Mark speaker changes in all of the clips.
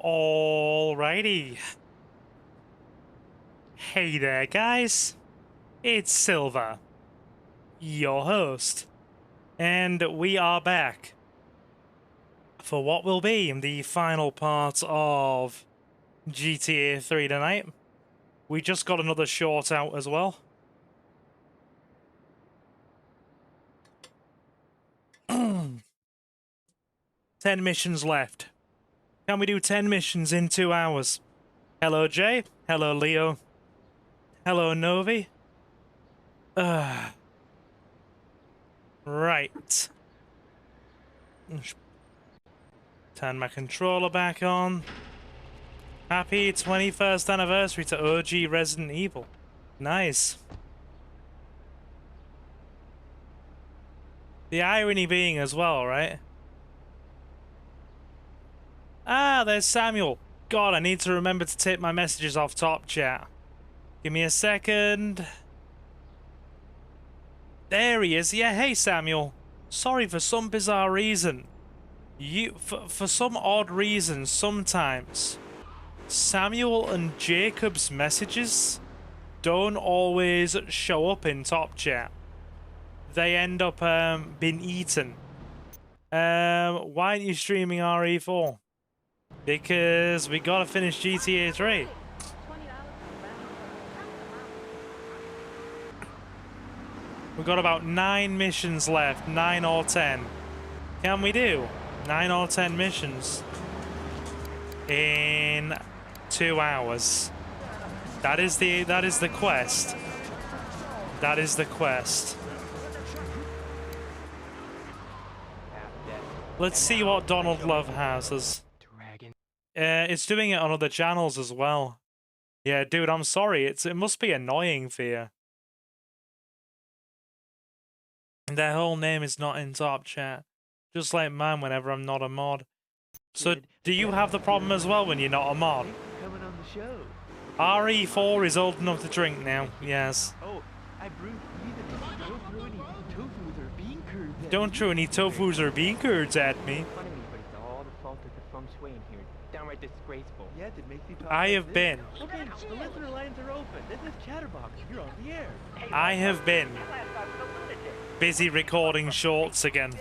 Speaker 1: Alrighty. Hey there, guys. It's Silver, your host, and we are back for what will be the final part of GTA 3 tonight. We just got another short out as well. "10 missions left. Can we do 10 missions in 2 hours? Hello, Jay. Hello, Leo. Hello, Novi. Right. Turn my controller back on. Happy 21st anniversary to OG Resident Evil. Nice. The irony being as well, right? Ah, there's Samuel. God, I need to remember to take my messages off top chat. Give me a second. There he is. Yeah, hey Samuel. Sorry, for some bizarre reason. For some odd reason, sometimes Samuel and Jacob's messages don't always show up in top chat. They end up being eaten. Why aren't you streaming RE4? Because we gotta finish GTA 3. We've got about 9 missions left, 9 or 10. Can we do 9 or 10 missions in 2 hours? That is the quest. That is the quest. Let's see what Donald Love has us. It's doing it on other channels as well. Yeah, dude, I'm sorry. It must be annoying for you. Their whole name is not in top chat. Just like mine whenever I'm not a mod. So, do you have the problem as well when you're not a mod? RE4 is old enough to drink now, yes. Don't throw any tofus or bean curds at me. I have been. I have been busy recording shorts again.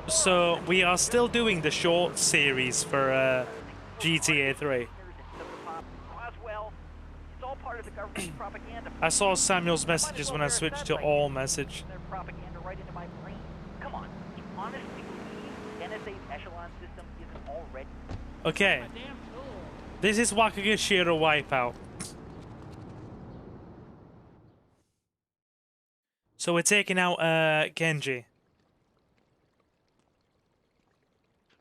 Speaker 1: So we are still doing the short series for GTA 3. I saw Samuel's messages when I switched to all message. Okay. This is Wakagashira Wipeout. So we're taking out Kenji.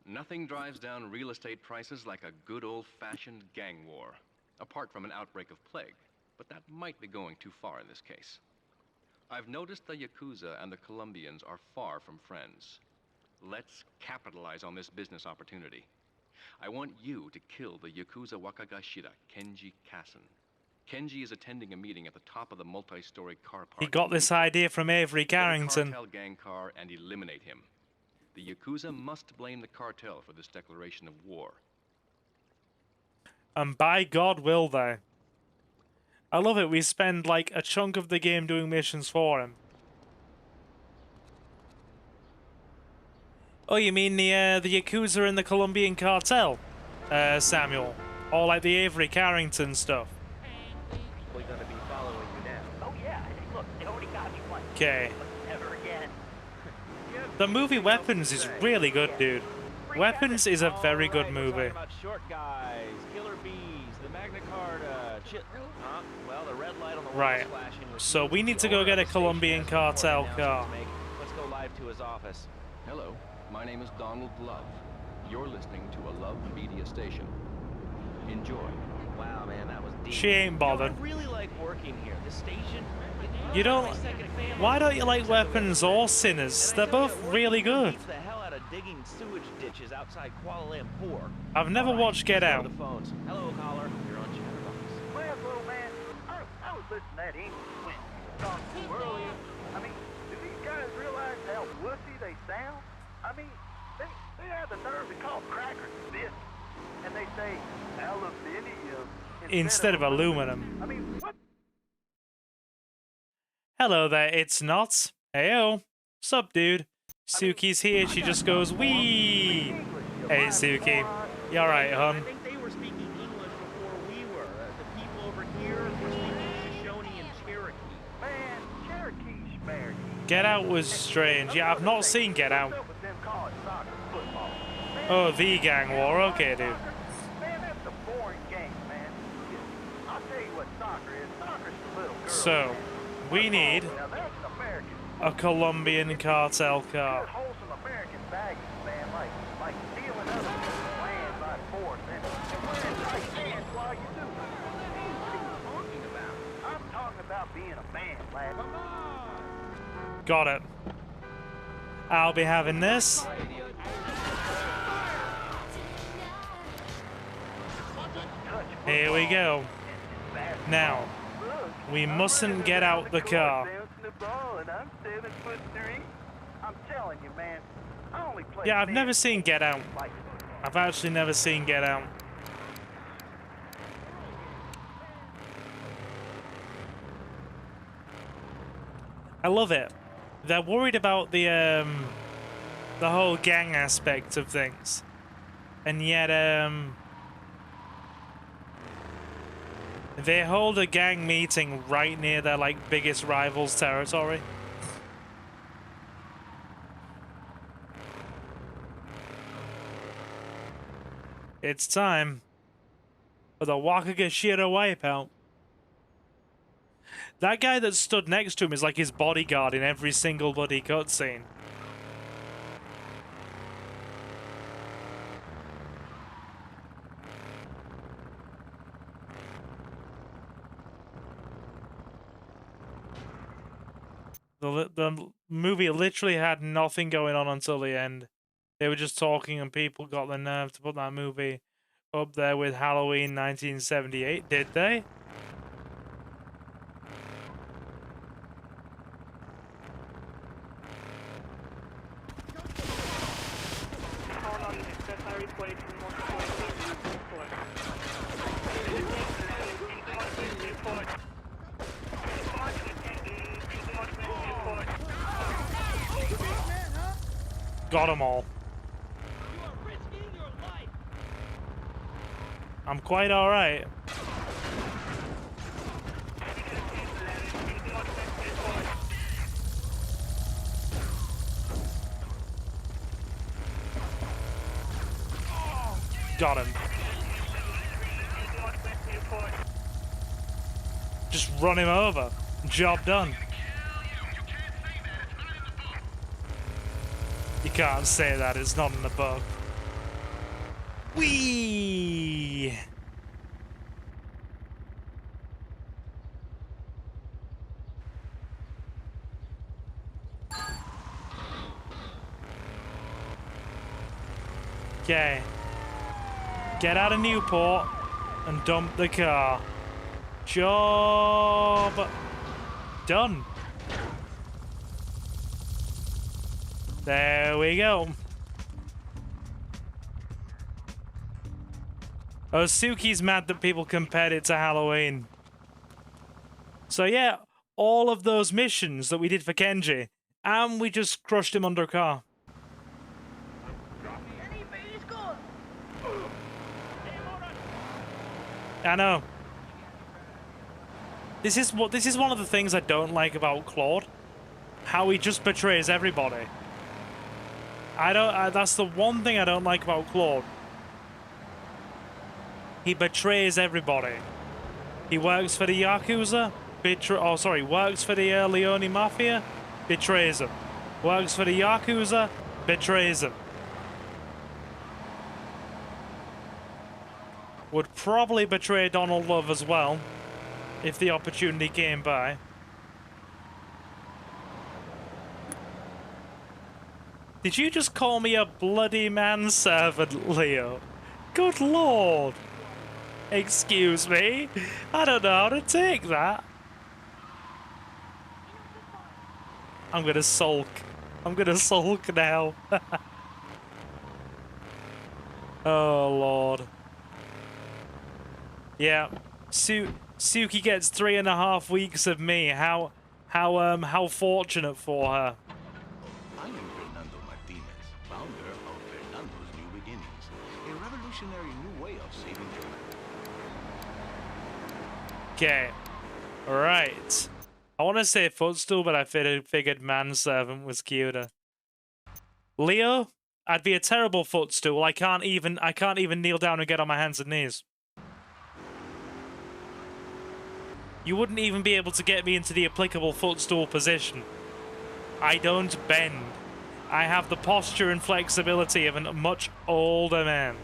Speaker 2: Nothing drives down real estate prices like a good old-fashioned gang war. Apart from an outbreak of plague. But that might be going too far in this case. I've noticed the Yakuza and the Colombians are far from friends. Let's capitalize on this business opportunity. I want you to kill the Yakuza Wakagashira, Kenji Kassen. Kenji is attending a meeting at the top of the multi-story car park.
Speaker 1: He got this idea from Avery Carrington.
Speaker 2: Cartel gang car and eliminate him. The Yakuza must blame the cartel for this declaration of war.
Speaker 1: And by God will they. I love it, we spend like a chunk of the game doing missions for him. Oh, you mean the Yakuza and the Colombian cartel, Samuel? Or like the Avery Carrington stuff?
Speaker 3: We're gonna be following you now. Oh yeah, look, they already got you one.
Speaker 1: Okay.
Speaker 3: Never again.
Speaker 1: The movie Weapons is really good, dude. Weapons is a very good movie.
Speaker 3: About short guys, killer bees, the Magna Carta, well, the red light on the
Speaker 1: right. So we need to go get a Colombian cartel car.
Speaker 3: Let's go live to his office.
Speaker 2: Hello, my name is Donald Love. You're listening to a Love Media station. Enjoy.
Speaker 3: Wow, man, that was deep.
Speaker 1: She ain't bothered.
Speaker 3: I really like working here. The station.
Speaker 1: You don't. Why don't you like Weapons or Sinners? They're both really good.
Speaker 3: The hell out of digging sewage ditches outside Kuala Lumpur.
Speaker 1: I've never watched Get Out.
Speaker 3: The phones. Hello, caller. You're on Chatterbox.
Speaker 4: Well, little man, I was listening to that English when talked to you earlier. I mean, do these guys realize how wussy they sound? I mean, they they have the nerve to call crackers biscuits, and they say aluminium
Speaker 1: Instead of aluminum.
Speaker 4: I mean, what?
Speaker 1: Hello there, it's not. Heyo. Sup, dude? Suki's here, she just goes, wee! Hey, Suki. You alright,
Speaker 3: I
Speaker 1: hon?
Speaker 3: think they were speaking English before we were. The people over here were speaking Shoshone and Cherokee.
Speaker 4: Man, Cherokee schmarokee.
Speaker 1: Get Out was strange. Yeah, I've not seen Get Out.
Speaker 4: What's up with them calling soccer football? Man,
Speaker 1: Oh, the gang war. Okay, dude.
Speaker 4: man, that's a boring game, man. I'll tell you what soccer is. Soccer's for little girls.
Speaker 1: So,
Speaker 4: man.
Speaker 1: we need
Speaker 4: Now that's an American.
Speaker 1: a Colombian cartel
Speaker 4: Good
Speaker 1: car.
Speaker 4: wholesome American baggies, man, like stealing other people's land by force and wearing tight pants while you do it. What are you talking about? I'm talking about being a man, lad. Come on!
Speaker 1: Got it. I'll be having this. Here we go. Now, we mustn't get out the car.
Speaker 4: I'm telling you, man. I only play
Speaker 1: Yeah, I've never seen Get Out.
Speaker 4: like
Speaker 1: I've actually never seen Get Out. I love it. They're worried about the whole gang aspect of things, and yet they hold a gang meeting right near their like biggest rival's territory. It's time for the Wakagashira wipeout. That guy that stood next to him is like his bodyguard in every single bloody cutscene. The movie literally had nothing going on until the end. They were just talking and people got the nerve to put that movie up there with Halloween 1978, did they? Got them all. I'm quite alright. Got him. Just run him over. Job done. You can't say that, it's not in the book. Whee! Okay. Get out of Newport and dump the car. Job done. There we go. Oh, Suki's mad that people compared it to Halloween. So yeah, all of those missions that we did for Kenji, and we just crushed him under a car. I know. This is one of the things I don't like about Claude. How he just betrays everybody. That's the one thing I don't like about Claude. He betrays everybody. He works for the Yakuza, works for the Leone Mafia, betrays them. Works for the Yakuza, betrays them. Would probably betray Donald Love as well, if the opportunity came by. Did you just call me a bloody manservant, Leo? Good lord! Excuse me? I don't know how to take that. I'm gonna sulk. I'm gonna sulk now. Oh lord. Yeah, Suki gets 3.5 weeks of me. How fortunate for her.
Speaker 5: I am Fernando Martinez, founder of Fernando's New Beginnings, a revolutionary new way of saving Germany.
Speaker 1: Okay, right. I want to say footstool, but I figured manservant was cuter. Leo, I'd be a terrible footstool. I can't even kneel down and get on my hands and knees. You wouldn't even be able to get me into the applicable footstool position. I don't bend. I have the posture and flexibility of a much older man.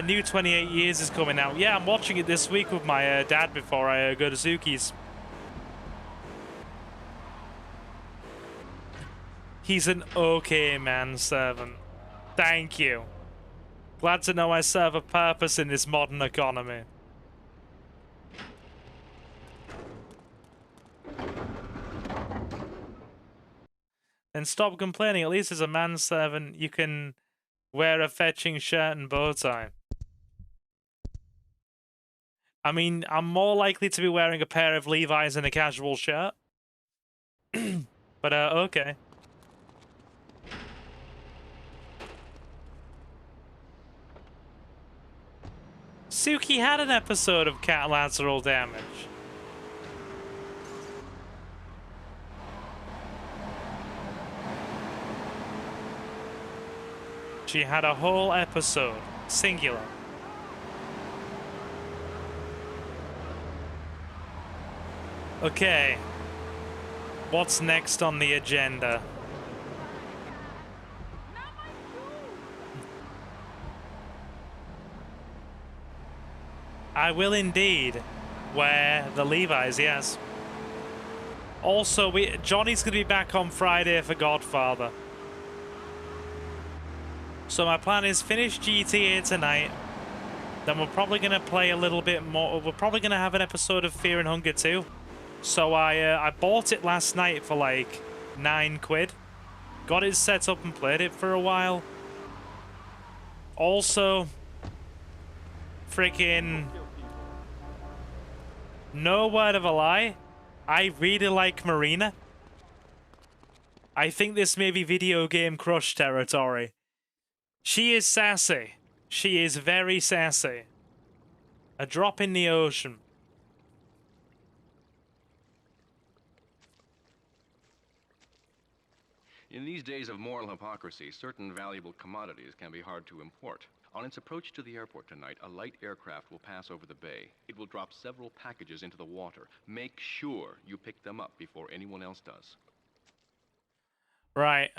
Speaker 1: New 28 Years is coming out. Yeah, I'm watching it this week with my dad before I go to Suki's. He's an okay manservant. Thank you. Glad to know I serve a purpose in this modern economy. And stop complaining. At least as a manservant, you can wear a fetching shirt and bow tie. I mean, I'm more likely to be wearing a pair of Levi's and a casual shirt. But, okay. Suki had an episode of Collateral Damage. She had a whole episode, singular. Okay. What's next on the agenda? I will indeed wear the Levi's, yes. Also, Johnny's going to be back on Friday for Godfather. So my plan is finish GTA tonight. Then we're probably going to play a little bit more. We're probably going to have an episode of Fear and Hunger too. So I bought it last night for like £9. Got it set up and played it for a while. Also, freaking no word of a lie, I really like Marina. I think this may be video game crush territory. She is sassy. She is very sassy. A drop in the ocean.
Speaker 2: In these days of moral hypocrisy, certain valuable commodities can be hard to import. On its approach to the airport tonight, a light aircraft will pass over the bay. It will drop several packages into the water. Make sure you pick them up before anyone else does.
Speaker 1: Right.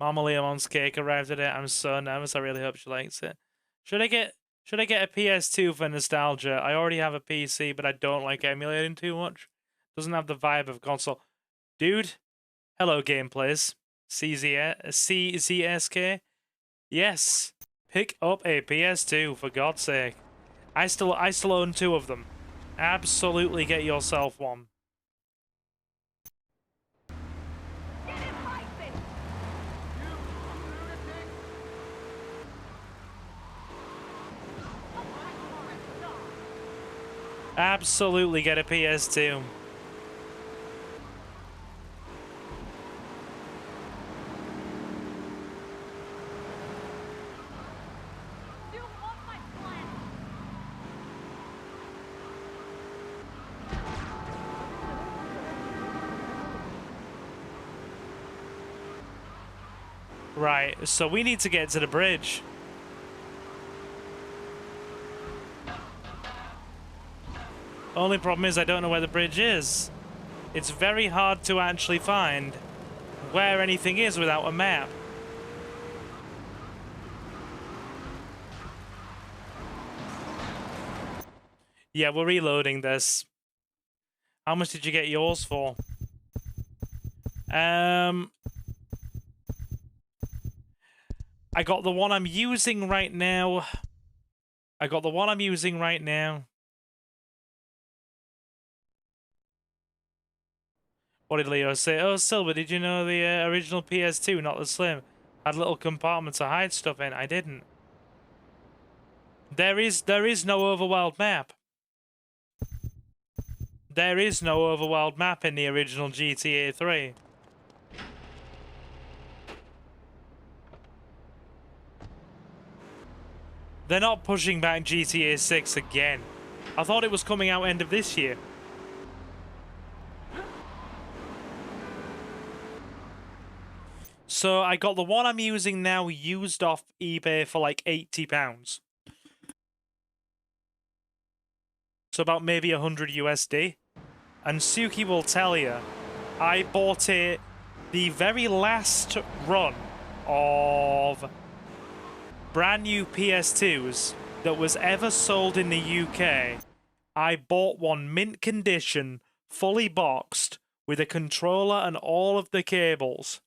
Speaker 1: Mama Leomon's cake arrived today. I'm so nervous. I really hope she likes it. Should I get a PS2 for nostalgia? I already have a PC, but I don't like emulating too much. Doesn't have the vibe of console. Dude, hello gameplays. CZSK. Yes. Pick up a PS2 for God's sake. I still own 2 of them. Absolutely get yourself one. Absolutely get a PS2. Right, so we need to get to the bridge. Only problem is I don't know where the bridge is. It's very hard to actually find where anything is without a map. Yeah, we're reloading this. How much did you get yours for? I got the one I'm using right now. What did Leo say? Oh, Silver, did you know the original PS2, not the Slim? Had a little compartment to hide stuff in. I didn't. There is no overworld map. There is no overworld map in the original GTA 3. They're not pushing back GTA 6 again. I thought it was coming out end of this year. So I got the one I'm using now used off eBay for like £80. So about maybe 100 USD. And Suki will tell you, I bought it the very last run of brand new PS2s that was ever sold in the UK. I bought one mint condition, fully boxed, with a controller and all of the cables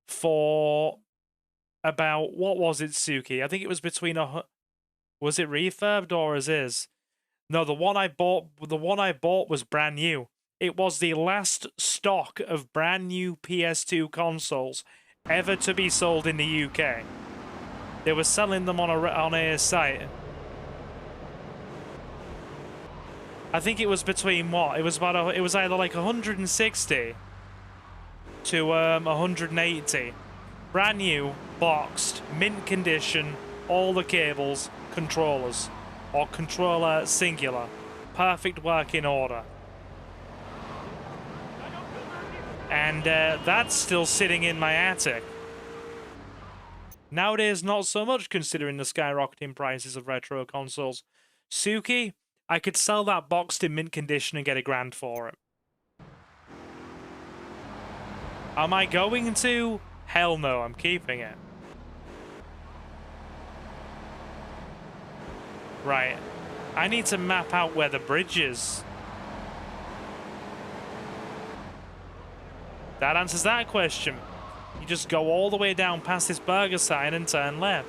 Speaker 1: for about, what was it, Suki? I think it was between was it refurbed or as is? No, the one I bought was brand new. It was the last stock of brand new PS2 consoles ever to be sold in the UK. They were selling them on a site. I think it was between what? It was either like 160 to 180. Brand new, boxed, mint condition, all the cables, controllers, or controller singular, perfect working order. And that's still sitting in my attic. Nowadays, not so much considering the skyrocketing prices of retro consoles. Suki, I could sell that boxed in mint condition and get $1,000 for it. Am I going to? Hell no, I'm keeping it. Right. I need to map out where the bridge is. That answers that question. You just go all the way down past this burger sign and turn left.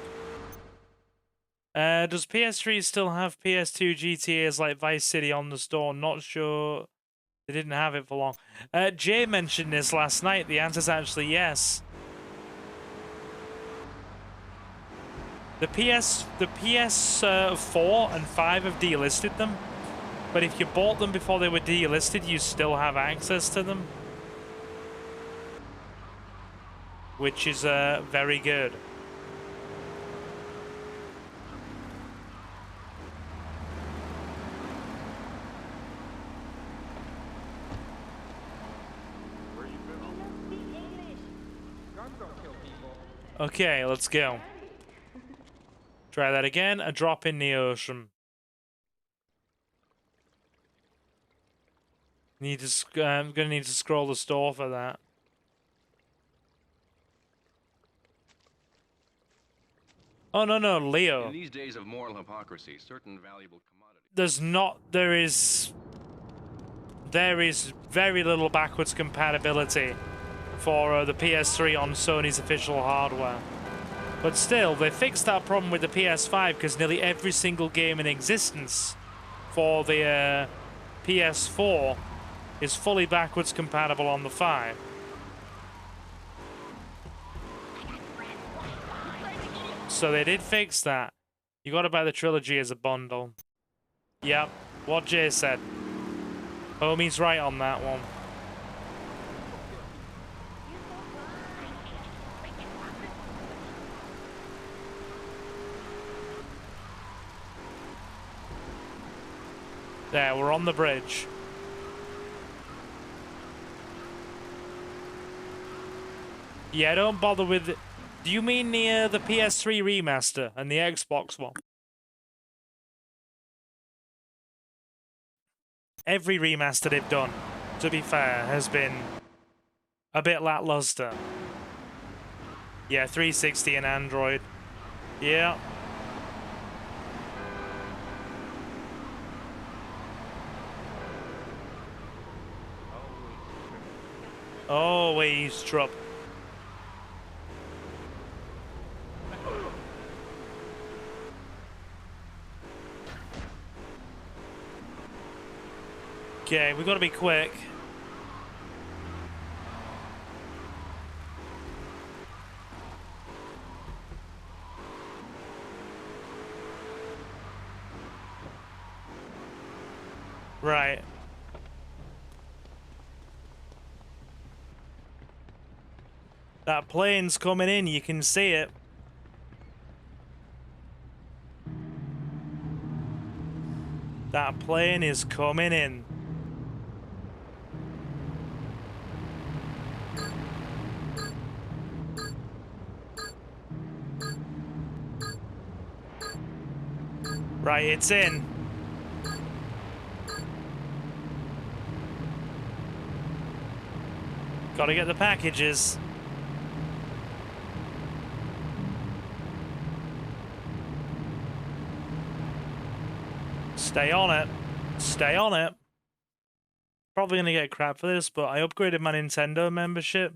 Speaker 1: Does PS3 still have PS2 GTAs like Vice City on the store? Not sure. They didn't have it for long. Jay mentioned this last night. The answer's actually yes. The PS4 and 5 have delisted them, but if you bought them before they were delisted, you still have access to them, which is very good. Okay, let's go. Try that again. A drop in the ocean. I'm gonna need to scroll the store for that. Oh no, Leo.
Speaker 2: In these days of moral hypocrisy, certain valuable commodities.
Speaker 1: There is very little backwards compatibility for the PS3 on Sony's official hardware. But still, they fixed that problem with the PS5 because nearly every single game in existence for the PS4 is fully backwards compatible on the 5. So they did fix that. You gotta buy the trilogy as a bundle. Yep, what Jay said. Homie's right on that one. There, we're on the bridge. Yeah, don't bother with it. Do you mean the PS3 remaster and the Xbox one? Every remaster they've done, to be fair, has been a bit lackluster. Yeah, 360 and Android. Yeah. Always trouble. Okay, we've got to be quick. Right. That plane's coming in, you can see it. That plane is coming in. Right, it's in. Gotta get the packages. Stay on it. Stay on it. Probably gonna get crap for this, but I upgraded my Nintendo membership.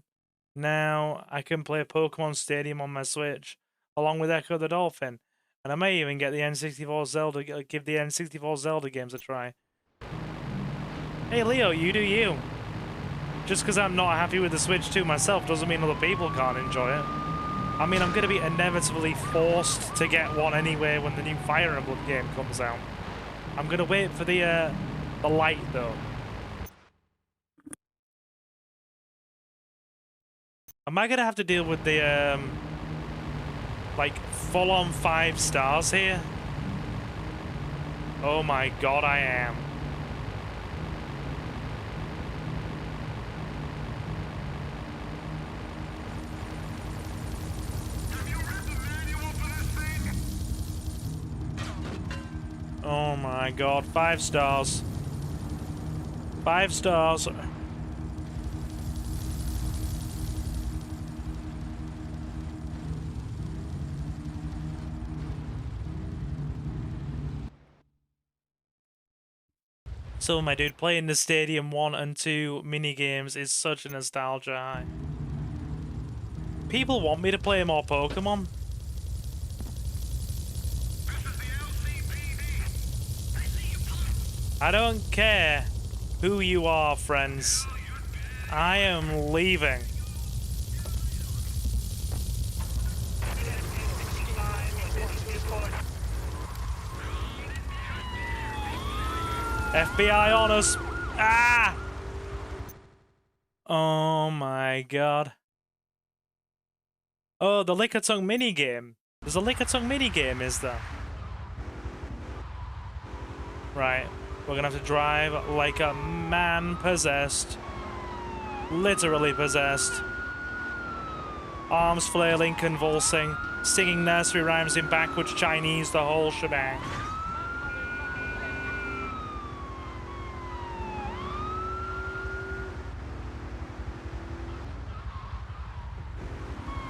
Speaker 1: Now I can play Pokemon Stadium on my Switch, along with Echo the Dolphin. And I may even get the N64 Zelda, give the N64 Zelda games a try. Hey Leo, you do you. Just because I'm not happy with the Switch 2 myself doesn't mean other people can't enjoy it. I mean, I'm going to be inevitably forced to get one anyway when the new Fire Emblem game comes out. I'm going to wait for the light, though. Am I going to have to deal with the, like, full-on 5 stars here? Oh my god, I am. Oh my god, 5 stars. 5 stars. So my dude, playing the Stadium 1 and 2 minigames is such a nostalgia high. People want me to play more Pokemon. I don't care who you are, friends. I am leaving. FBI on us. Ah! Oh my god. Oh, the Lickitung minigame. There's a Lickitung minigame, is there? Right. We're gonna have to drive like a man possessed. Literally possessed. Arms flailing, convulsing, singing nursery rhymes in backwards Chinese, the whole shebang.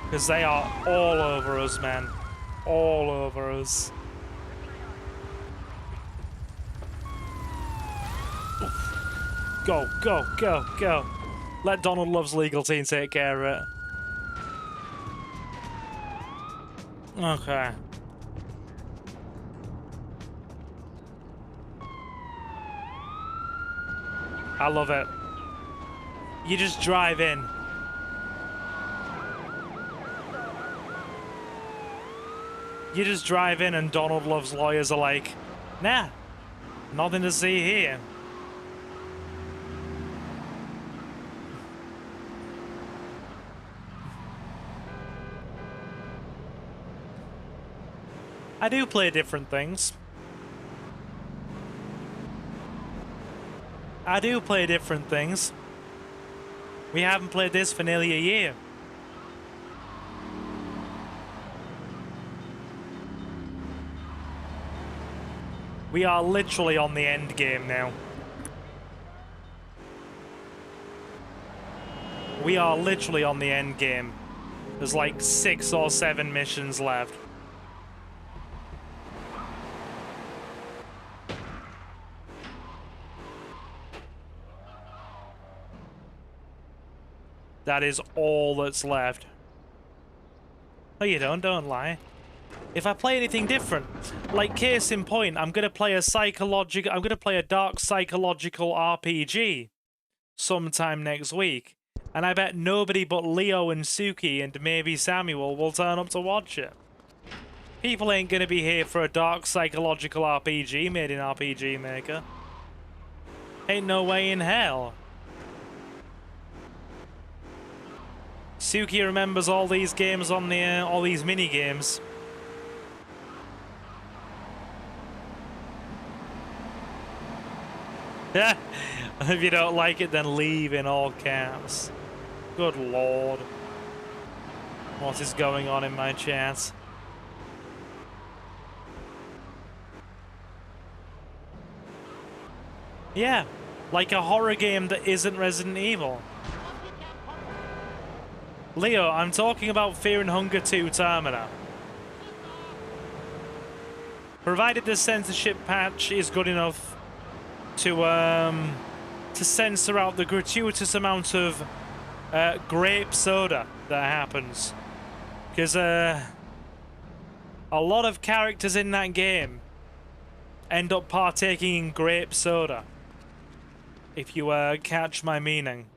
Speaker 1: Because they are all over us, man. All over us. Go, go, go, go. Let Donald Love's legal team take care of it. Okay. I love it. You just drive in. You just drive in and Donald Love's lawyers are like, nah, nothing to see here. I do play different things. I do play different things. We haven't played this for nearly a year. We are literally on the end game now. We are literally on the end game. There's like 6 or 7 missions left. That is all that's left. No, you don't lie. If I play anything different, like case in point, I'm gonna play a dark psychological RPG sometime next week. And I bet nobody but Leo and Suki and maybe Samuel will turn up to watch it. People ain't gonna be here for a dark psychological RPG made in RPG Maker. Ain't no way in hell. Suki remembers all these games on the all these mini games. Yeah. If you don't like it, then leave in all caps. Good lord. What is going on in my chat? Yeah, like a horror game that isn't Resident Evil. Leo, I'm talking about Fear and Hunger 2 Termina. Provided the censorship patch is good enough to censor out the gratuitous amount of grape soda that happens. Because a lot of characters in that game end up partaking in grape soda. If you catch my meaning.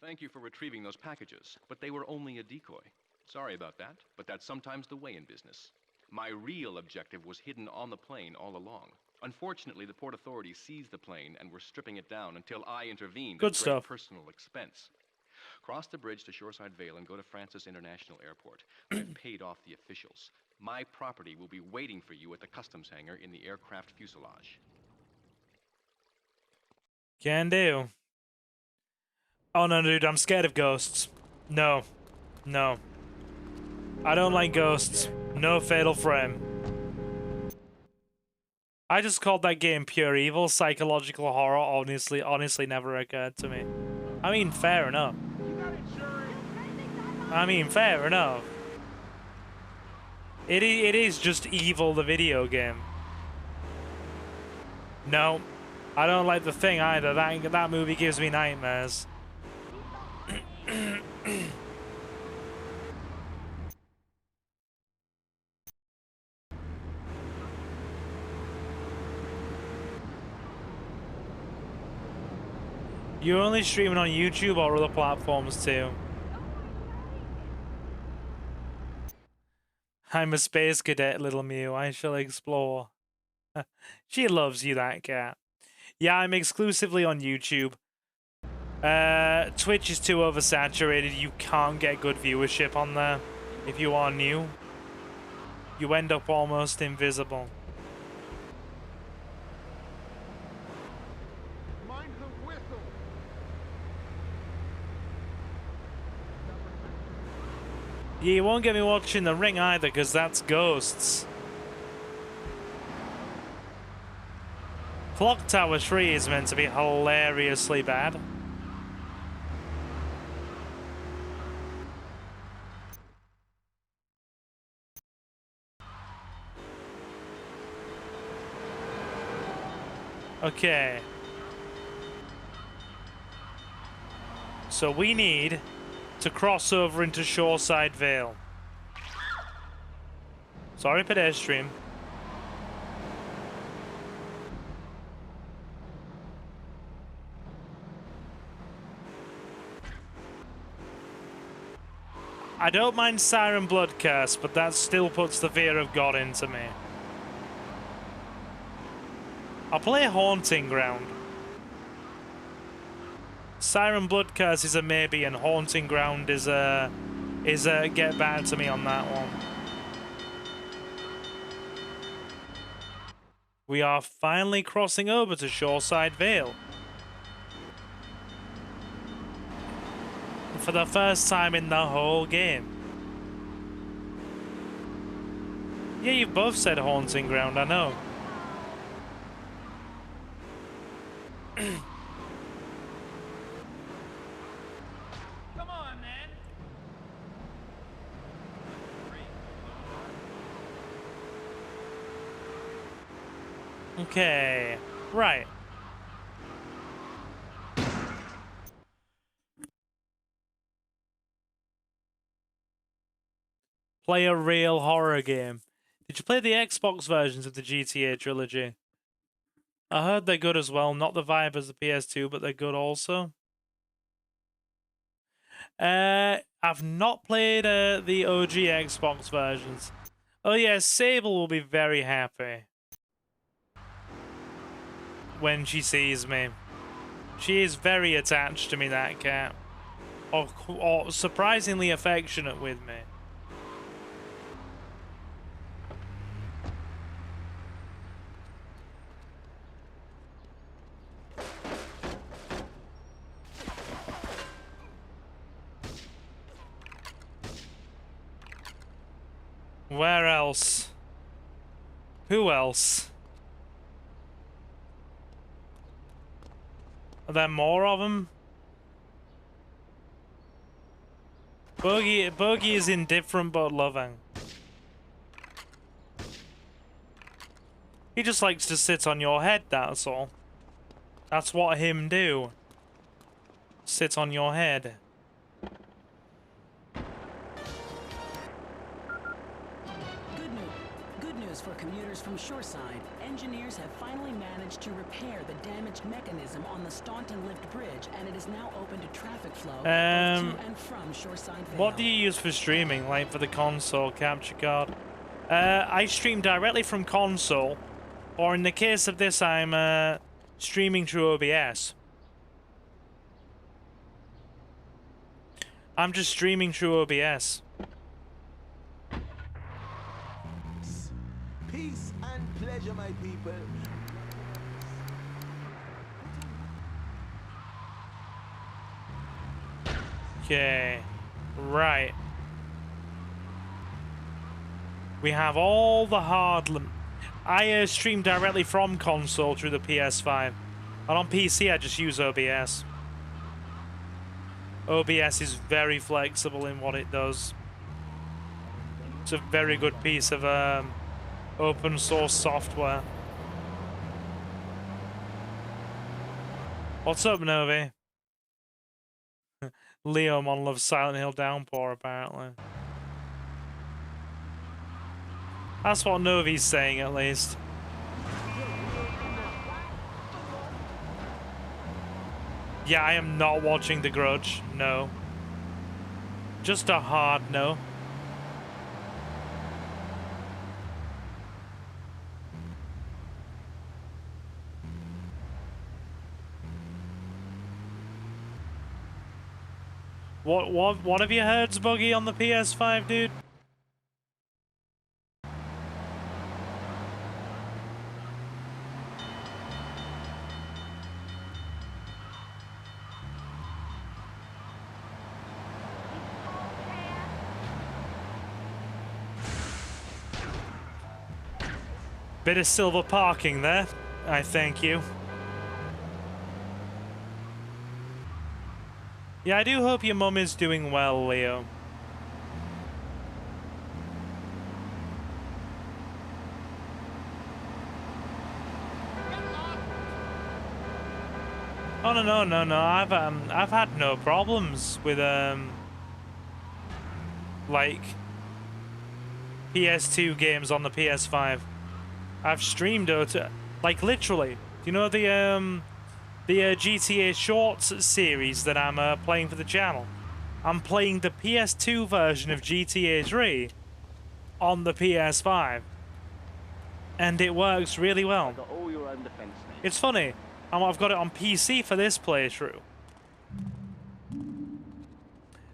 Speaker 2: Thank you for retrieving those packages, but they were only a decoy. Sorry about that, but that's sometimes the way in business. My real objective was hidden on the plane all along. Unfortunately, the Port Authority seized the plane and were stripping it down until I intervened
Speaker 1: Good
Speaker 2: at
Speaker 1: stuff.
Speaker 2: great personal expense. Cross the bridge to Shoreside Vale and go to Francis International Airport. I've paid off the officials. My property will be waiting for you at the customs hangar in the aircraft fuselage.
Speaker 1: Can do. Oh no, dude, I'm scared of ghosts. No. No. I don't like ghosts. No Fatal Frame. I just called that game pure evil. Psychological horror honestly never occurred to me. I mean, fair enough. I mean, fair enough. It is just Evil, the video game. No. I don't like The Thing either. That movie gives me nightmares. You're only streaming on YouTube or other platforms too? I'm a space cadet, little Mew. I shall explore. She loves you, that cat. Yeah, I'm exclusively on YouTube. Twitch is too oversaturated. You can't get good viewership on there if you are new. You end up almost invisible.
Speaker 6: Mind the whistle.
Speaker 1: Yeah, you won't get me watching The Ring either, because that's ghosts. Clock Tower 3 is meant to be hilariously bad. Okay. So we need to cross over into Shoreside Vale. Sorry, pedestrian. I don't mind Siren Blood Curse, but that still puts the fear of God into me. I'll play Haunting Ground. Siren Blood Curse is a maybe, and Haunting Ground is a get back to me on that one. We are finally crossing over to Shoreside Vale. For the first time in the whole game. Yeah, you've both said Haunting Ground, I know.
Speaker 3: Come on, man.
Speaker 1: Okay, right. Play a real horror game. Did you play the Xbox versions of the GTA trilogy? I heard they're good as well. Not the vibe as the PS2, but they're good also. I've not played the OG Xbox versions. Oh yeah, Sable will be very happy. when she sees me. She is very attached to me, that cat. Or surprisingly affectionate with me. Where else? Who else? Are there more of them? Bogey is indifferent but loving. He just likes to sit on your head, that's all. That's what him do. Sit on your head.
Speaker 6: Good news for commuters from Shoreside. Engineers have finally managed to repair the damaged mechanism on the Staunton Lift Bridge, and it is now open to traffic flow both to and from Shoreside Vale.
Speaker 1: What do you use for streaming, like for the console capture card? I stream directly from console, or in the case of this, I'm streaming through OBS. I'm just streaming through OBS.
Speaker 5: Peace and pleasure, my people.
Speaker 1: Okay, right. We have all the I stream directly from console through the PS5. And on PC, I just use OBS. OBS is very flexible in what it does. It's a very good piece of open source software. What's up, Novi? Leomon loves Silent Hill Downpour, apparently. That's what Novi's saying, at least. Yeah, I am not watching The Grudge, no. Just a hard no. What have you heard, Buggy, on the PS5, dude? Bit of silver parking there. I thank you. Yeah, I do hope your mum is doing well, Leo. Oh no. I've had no problems with like PS2 games on the PS5. I've streamed like literally. You know the GTA Shorts series that I'm playing for the channel? I'm playing the PS2 version of GTA 3 on the PS5, and it works really well. It's funny. I've got it on PC for this playthrough.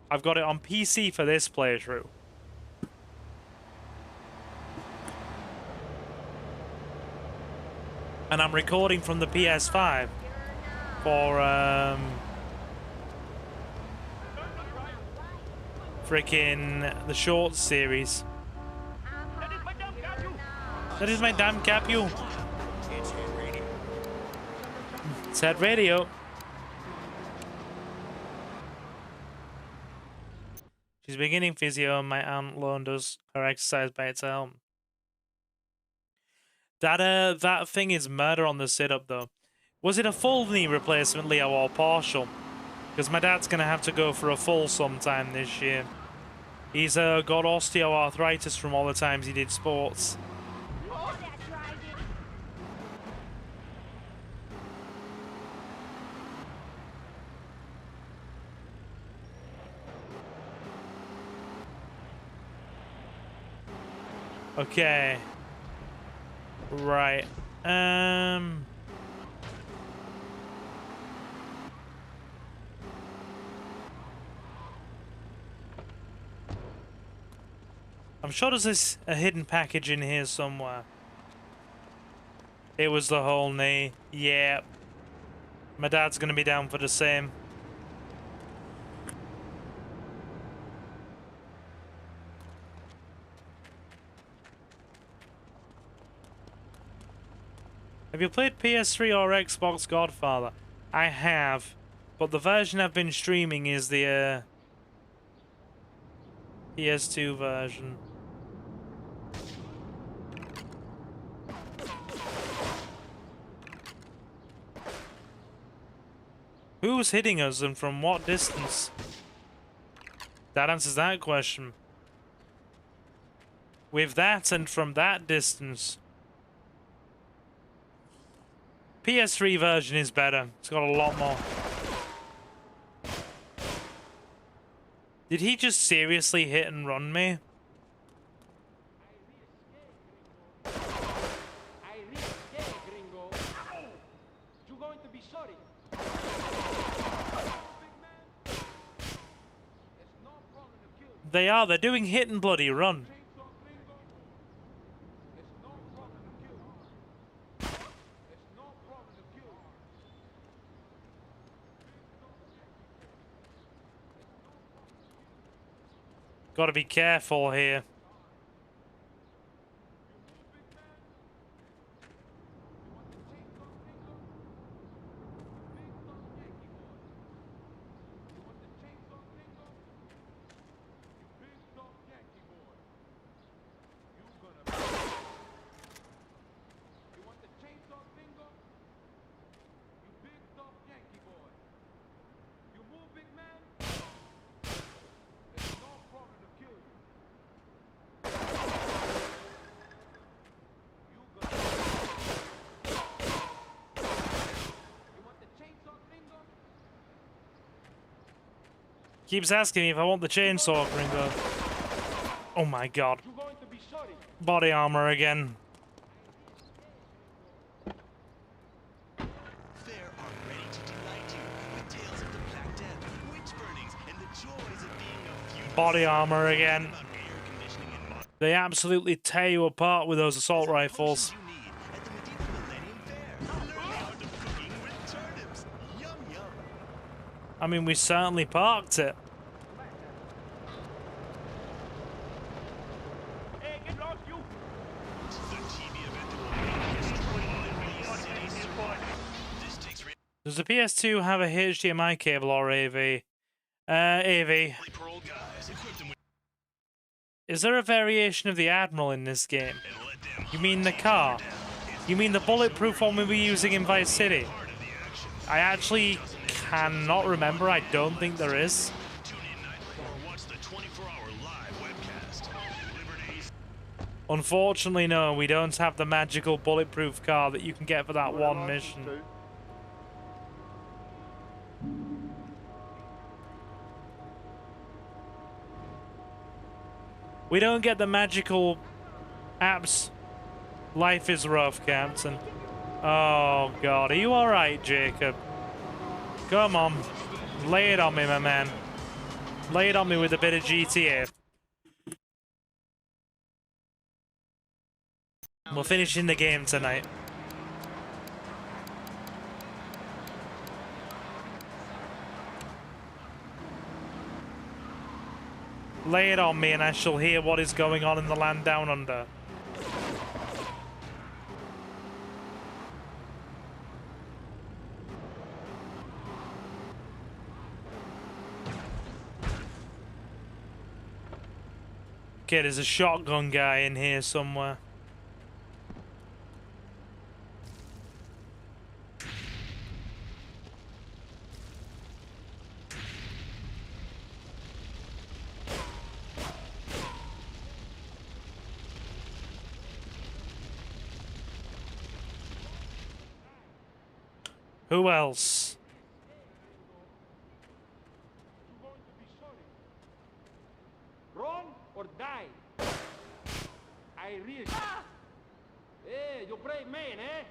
Speaker 1: I've got it on PC for this playthrough. And I'm recording from the PS5 for freaking the Shorts series. That is my damn capsule. It's head radio. She's beginning physio and my aunt loaned us her exercise by its helm. That thing is murder on the sit-up though. Was it a full knee replacement, Leo, or partial? Because my dad's gonna have to go for a full sometime this year. He's got osteoarthritis from all the times he did sports. Okay. Right. I'm sure there's a hidden package in here somewhere. It was the whole knee. Yeah. My dad's gonna be down for the same. Have you played PS3 or Xbox Godfather? I have, but the version I've been streaming is the PS2 version. Who's hitting us and from what distance? That answers that question. With that and from that distance. PS3 version is better. It's got a lot more. Did he just seriously hit and run me? They are. They're doing hit and bloody run. Gotta be careful here. Keeps asking me if I want the chainsaw Gringo. Oh my god. Body armor again. Body armor again. They absolutely tear you apart with those assault rifles. I mean, we certainly parked it. Does the PS2 have a HDMI cable or AV? AV. Is there a variation of the Admiral in this game? You mean the car? You mean the bulletproof one we were using in Vice City? I actually cannot remember. I don't think there is. Unfortunately, no, we don't have the magical bulletproof car that you can get for that one mission. We don't get the magical apps. Life is rough, Captain. Oh, God. Are you alright, Jacob? Come on. Lay it on me, my man. Lay it on me with a bit of GTA. We're finishing the game tonight. Lay it on me and I shall hear what is going on in the land down under. Okay, there's a shotgun guy in here somewhere. Who else?
Speaker 3: Run or die. I really. Hey, you brave man, eh?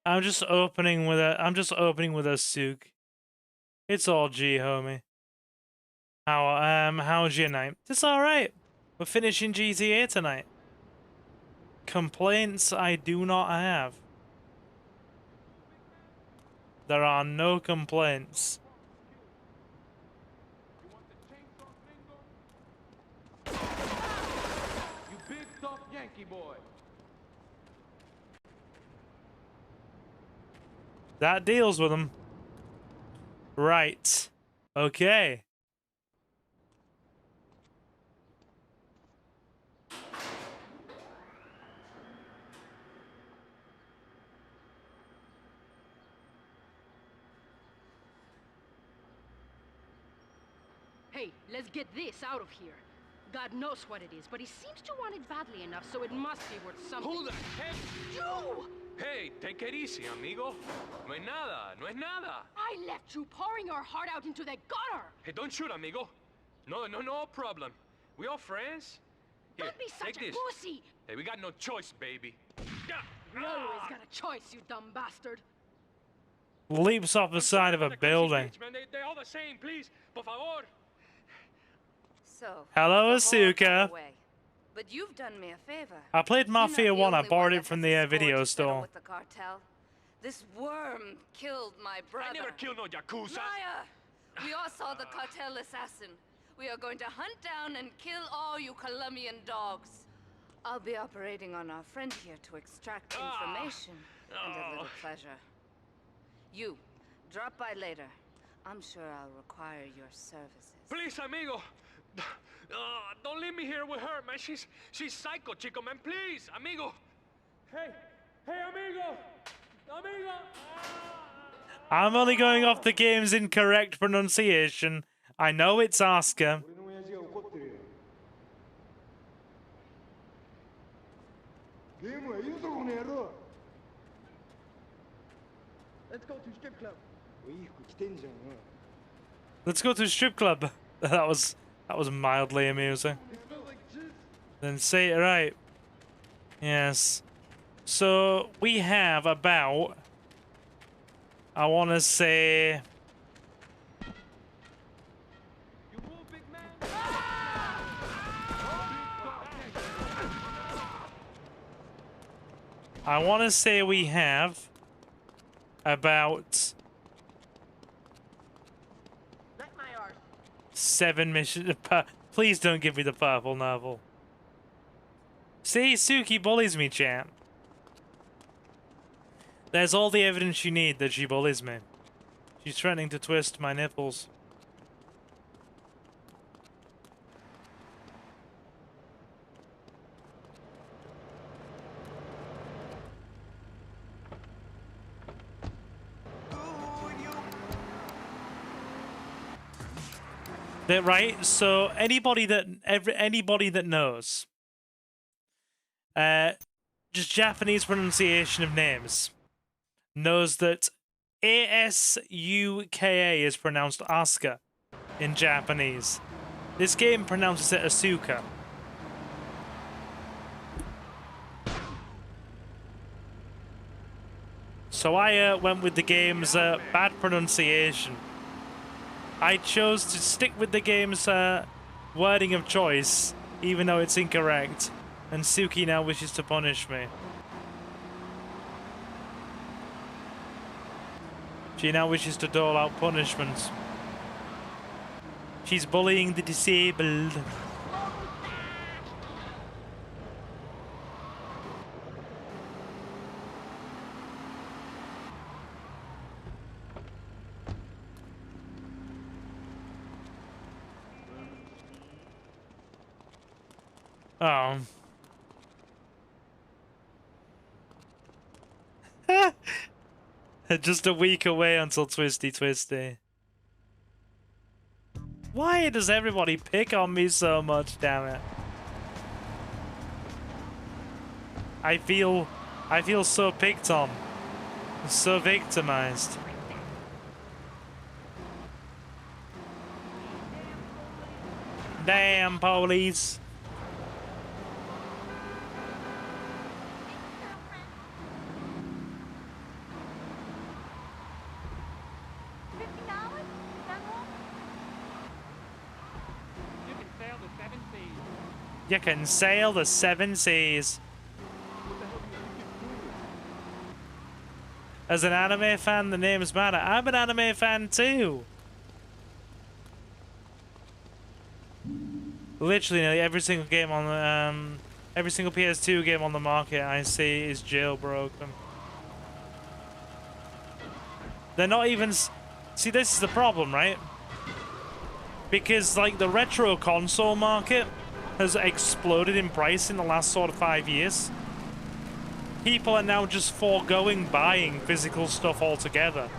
Speaker 1: I'm just opening with a souk. It's all G, homie. How's your night? It's alright. We're finishing GTA tonight. Complaints I do not have. There are no complaints.
Speaker 3: You big tough Yankee boy.
Speaker 1: That deals with them. Right. Okay.
Speaker 7: Hey, let's get this out of here. God knows what it is, but he seems to want it badly enough, so it must be worth something.
Speaker 3: Who the heck?
Speaker 7: You!
Speaker 3: Hey, take it easy, amigo. No es nada, no es nada.
Speaker 7: I left you pouring your heart out into the gutter!
Speaker 3: Hey, don't shoot, amigo. No problem. We all friends? Here,
Speaker 7: Don't be such
Speaker 3: take
Speaker 7: a
Speaker 3: this.
Speaker 7: pussy!
Speaker 3: Hey, we got no choice, baby.
Speaker 7: You always got a choice, you dumb bastard.
Speaker 1: Leaps off the side of a building.
Speaker 3: Man, they all the same, please. Por favor.
Speaker 8: So,
Speaker 1: Hello,
Speaker 8: the whore got
Speaker 1: Asuka.
Speaker 8: away. But you've done me a favor.
Speaker 1: I played Mafia
Speaker 8: You're not
Speaker 1: 1. I
Speaker 8: only
Speaker 1: borrowed
Speaker 8: one
Speaker 1: it
Speaker 8: that
Speaker 1: from
Speaker 8: has
Speaker 1: the
Speaker 8: a score
Speaker 1: video
Speaker 8: to settle
Speaker 1: store.
Speaker 8: with the cartel. This worm killed my brother.
Speaker 3: I never killed no Yakuza.
Speaker 8: Liar! We all saw the cartel assassin. We are going to hunt down and kill all you Colombian dogs. I'll be operating on our friend here to extract information and a little pleasure. You, drop by later. I'm sure I'll require your services.
Speaker 3: Please, amigo. Don't leave me here with her, man. She's psycho, chico, man. Please, amigo. Hey, amigo. Amigo.
Speaker 1: I'm only going off the game's incorrect pronunciation. I know it's Asuka.
Speaker 4: Let's go to strip club.
Speaker 1: Let's go to a strip club. That was mildly amusing. Then say it right. Yes. So we have about, I want to say,
Speaker 3: You move, big man.
Speaker 1: we have about 7 missions. Please don't give me the purple novel. See, Suki bullies me, chat. There's all the evidence you need that she bullies me. She's threatening to twist my nipples. Right, so anybody that knows, just Japanese pronunciation of names, knows that Asuka is pronounced Asuka in Japanese. This game pronounces it Asuka. So I went with the game's bad pronunciation. I chose to stick with the game's wording of choice, even though it's incorrect, and Suki now wishes to punish me. She now wishes to dole out punishments. She's bullying the disabled. Oh. Just a week away until Twisty Twisty. Why does everybody pick on me so much, damn it? I feel so picked on. So victimized. Damn police.
Speaker 3: You can sail the 7 seas.
Speaker 1: You can sail the 7 seas. As an anime fan, the names matter. I'm an anime fan too. Literally, nearly every single game on the every single PS2 game on the market I see is jailbroken. They're not even. See, this is the problem, right? Because like the retro console market has exploded in price in the last sort of 5 years. People are now just foregoing buying physical stuff altogether.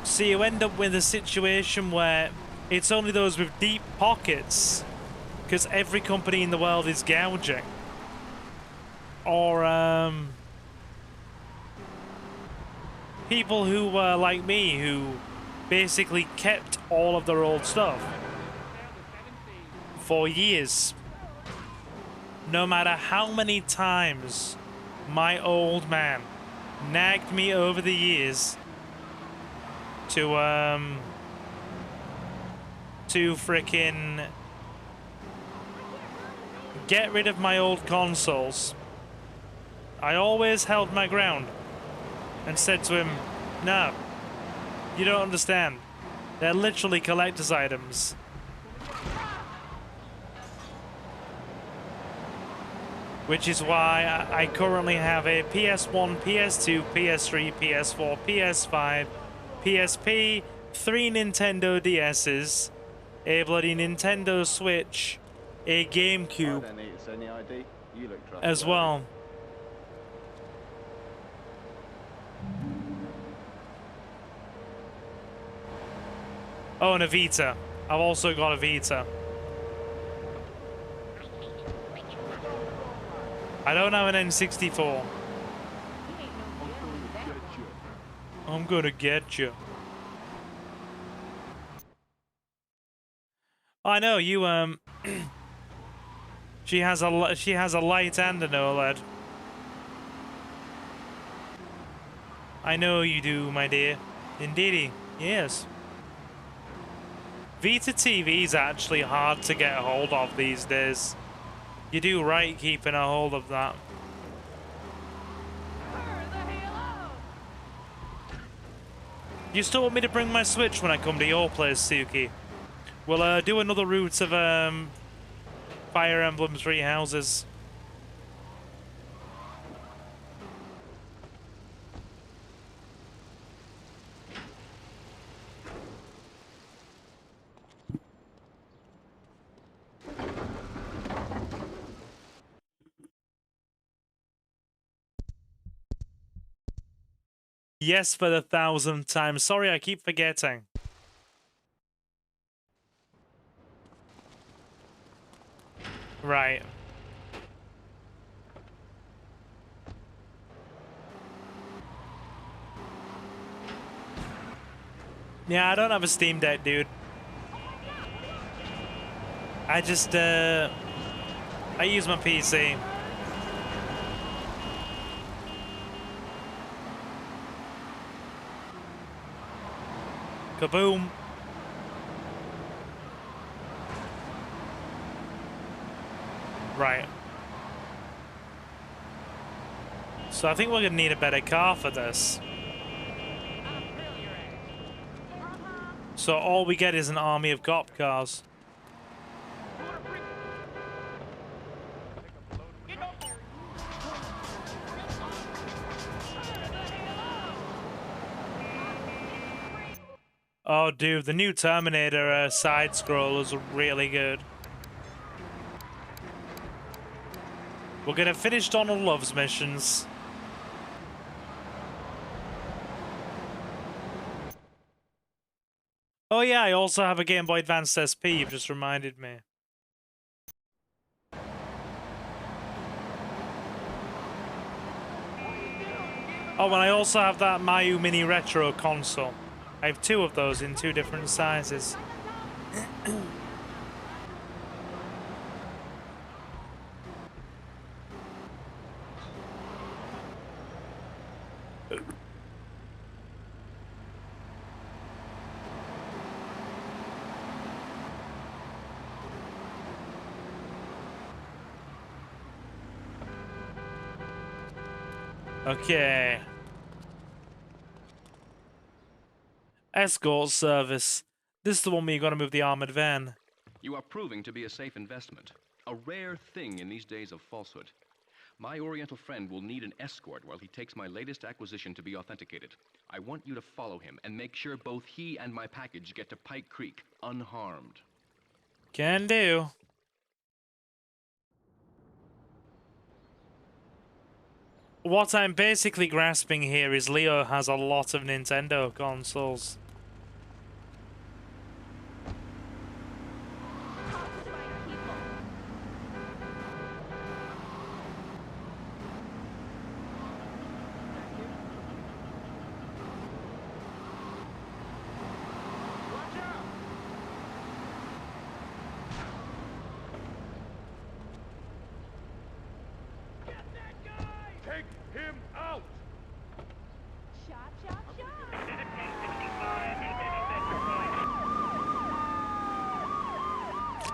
Speaker 1: So you end up with a situation where it's only those with deep pockets, because every company in the world is gouging. Or people who were like me, who basically kept all of their old stuff for years. No matter how many times my old man nagged me over the years to frickin' get rid of my old consoles, I always held my ground and said to him, no, you don't understand. They're literally collector's items. Which is why I currently have a PS1, PS2, PS3, PS4, PS5, PSP, 3 Nintendo DS's, a bloody Nintendo Switch, a GameCube as well. Oh, and a Vita. I've also got a Vita. I don't have an N64. I'm gonna get you. I know you. She has a light and an OLED. I know you do, my dear. Indeedy, yes. Vita TV is actually hard to get a hold of these days. You do right keeping a hold of that. You still want me to bring my Switch when I come to your place, Suki? We'll do another route of Fire Emblem Three Houses. Yes, for the 1,000th time. Sorry, I keep forgetting. Right. Yeah, I don't have a Steam Deck, dude. I just, I use my PC. Kaboom. Right. So I think we're gonna need a better car for this. So all we get is an army of cop cars. Oh, dude, the new Terminator side scrollers are really good. We're gonna finish Donald Love's missions. Oh yeah, I also have a Game Boy Advance SP, you've just reminded me. Oh, and I also have that Mayu Mini Retro console. I have 2 of those in 2 different sizes. Okay. Escort service. This is the one where you gotta move the armored van.
Speaker 2: You are proving to be a safe investment. A rare thing in these days of falsehood. My Oriental friend will need an escort while he takes my latest acquisition to be authenticated. I want you to follow him and make sure both he and my package get to Pike Creek unharmed.
Speaker 1: Can do. What I'm basically grasping here is Leo has a lot of Nintendo consoles.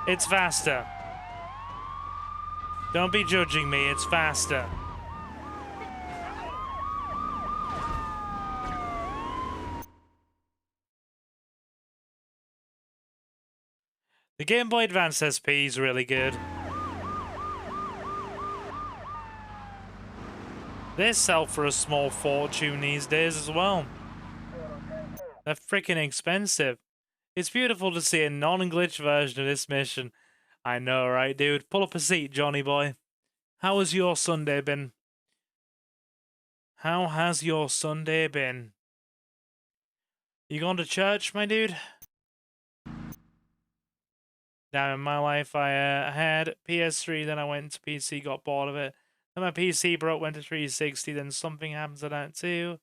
Speaker 1: It's faster. Don't be judging me, it's faster. The Game Boy Advance SP is really good. They sell for a small fortune these days as well. They're freaking expensive. It's beautiful to see a non-glitch version of this mission. I know, right, dude? Pull up a seat, Johnny boy. How has your Sunday been? How has your Sunday been? You gone to church, my dude? Now, in my life, I had PS3, then I went to PC, got bored of it. Then my PC broke, went to 360, then something happened to that too.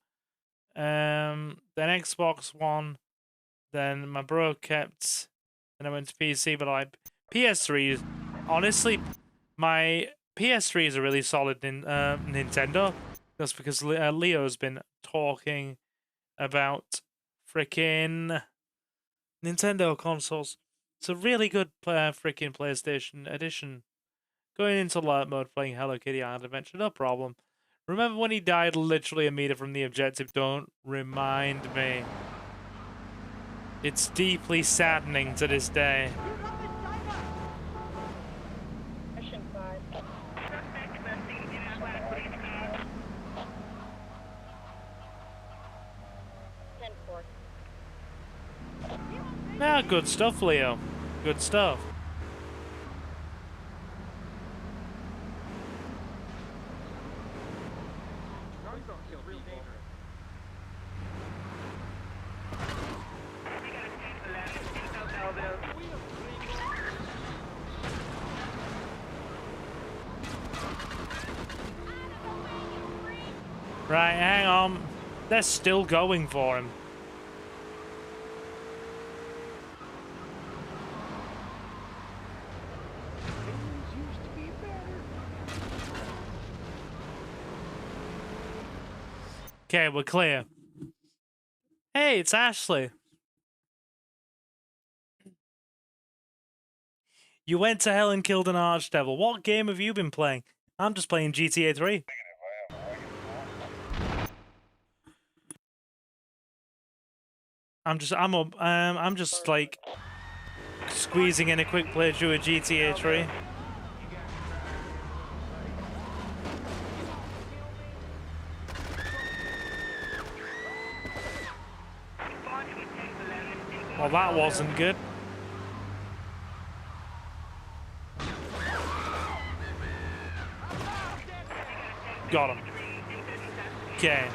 Speaker 1: Then Xbox One. Then my bro kept, and I went to PC, but like PS3, honestly, my PS3 is a really solid Nintendo. That's because Leo's been talking about freaking Nintendo consoles. It's a really good freaking PlayStation edition. Going into alert mode, playing Hello Kitty Island Adventure, no problem. Remember when he died literally a meter from the objective? Don't remind me. It's deeply saddening to this day. Nah, good stuff, Leo. Good stuff. Right, hang on. They're still going for him. Okay, we're clear. Hey, it's Ashley. You went to hell and killed an archdevil. What game have you been playing? I'm just playing GTA 3. I'm just like squeezing in a quick playthrough of GTA 3. Well, that wasn't good. Got him. Okay.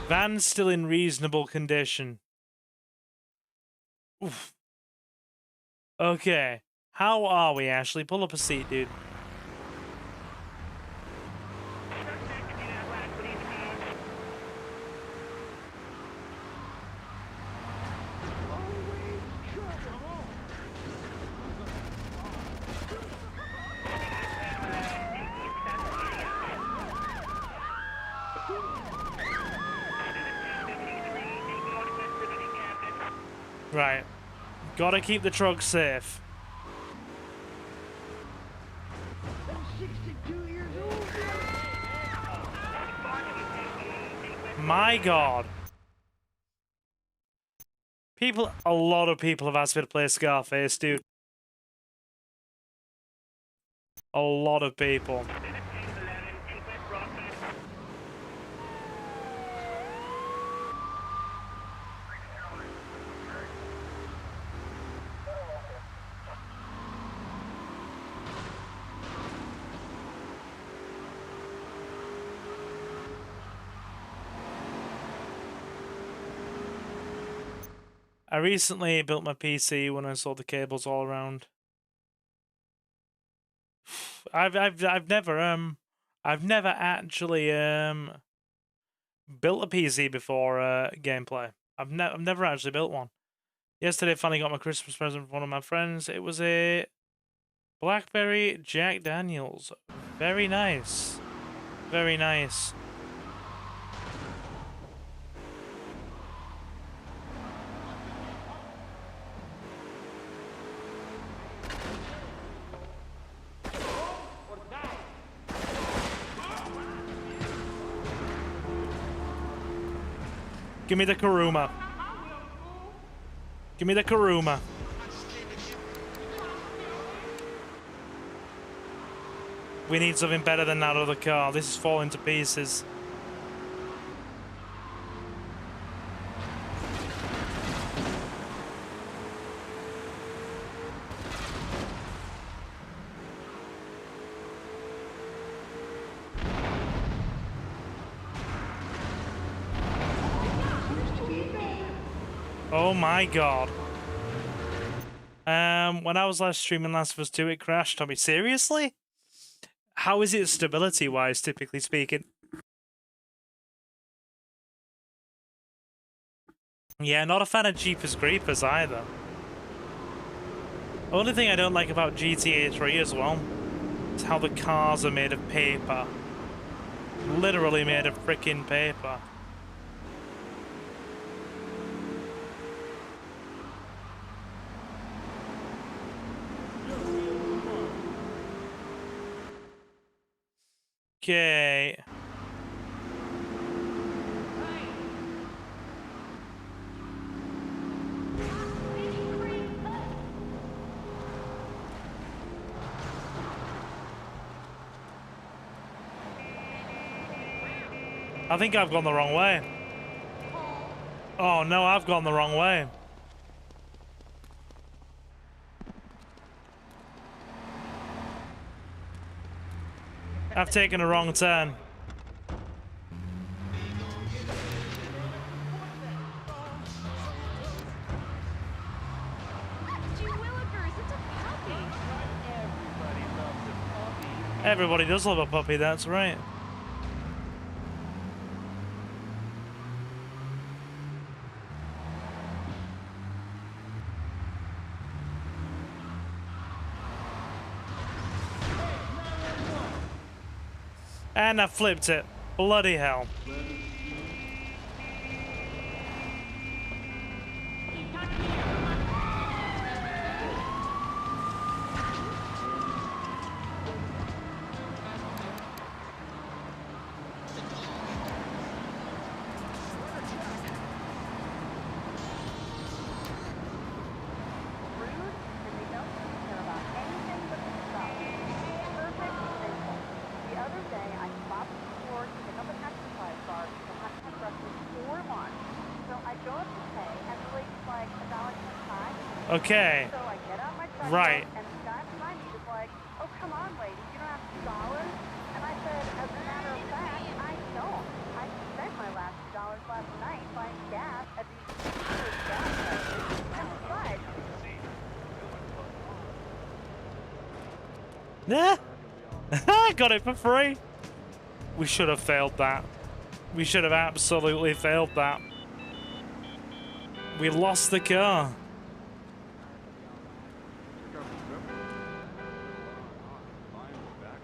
Speaker 1: Van's still in reasonable condition. Oof. Okay. How are we, Ashley? Pull up a seat, dude. Right. Gotta keep the truck safe. My God. A lot of people have asked me to play Scarface, dude. A lot of people. I recently built my PC when I saw the cables all around. I've never actually built a PC before gameplay. I've never actually built one. Yesterday I finally got my Christmas present from one of my friends. It was a Blackberry Jack Daniels. Very nice. Very nice. Give me the Kuruma. Give me the Kuruma. We need something better than that other car. This is falling to pieces. Oh my God. When I was last streaming Last of Us 2, it crashed on me. Seriously? How is it stability-wise, typically speaking? Yeah, not a fan of Jeepers Creepers either. Only thing I don't like about GTA 3 as well is how the cars are made of paper. Literally made of freaking paper. Okay. I think I've gone the wrong way. Oh no, I've gone the wrong way. I've taken a wrong turn. Everybody does love a puppy, that's right. And I flipped it. Bloody hell. Okay.
Speaker 9: So I get out my truck
Speaker 1: right.
Speaker 9: And the guy behind me was like, "Oh, come on, lady, you don't have $2." And I said, as a matter of fact, I don't. I spent my last $2 last night buying gas at these ridiculous gas prices. And besides,
Speaker 1: Yeah. Got it for free. We should have failed that. We should have absolutely failed that. We lost the car.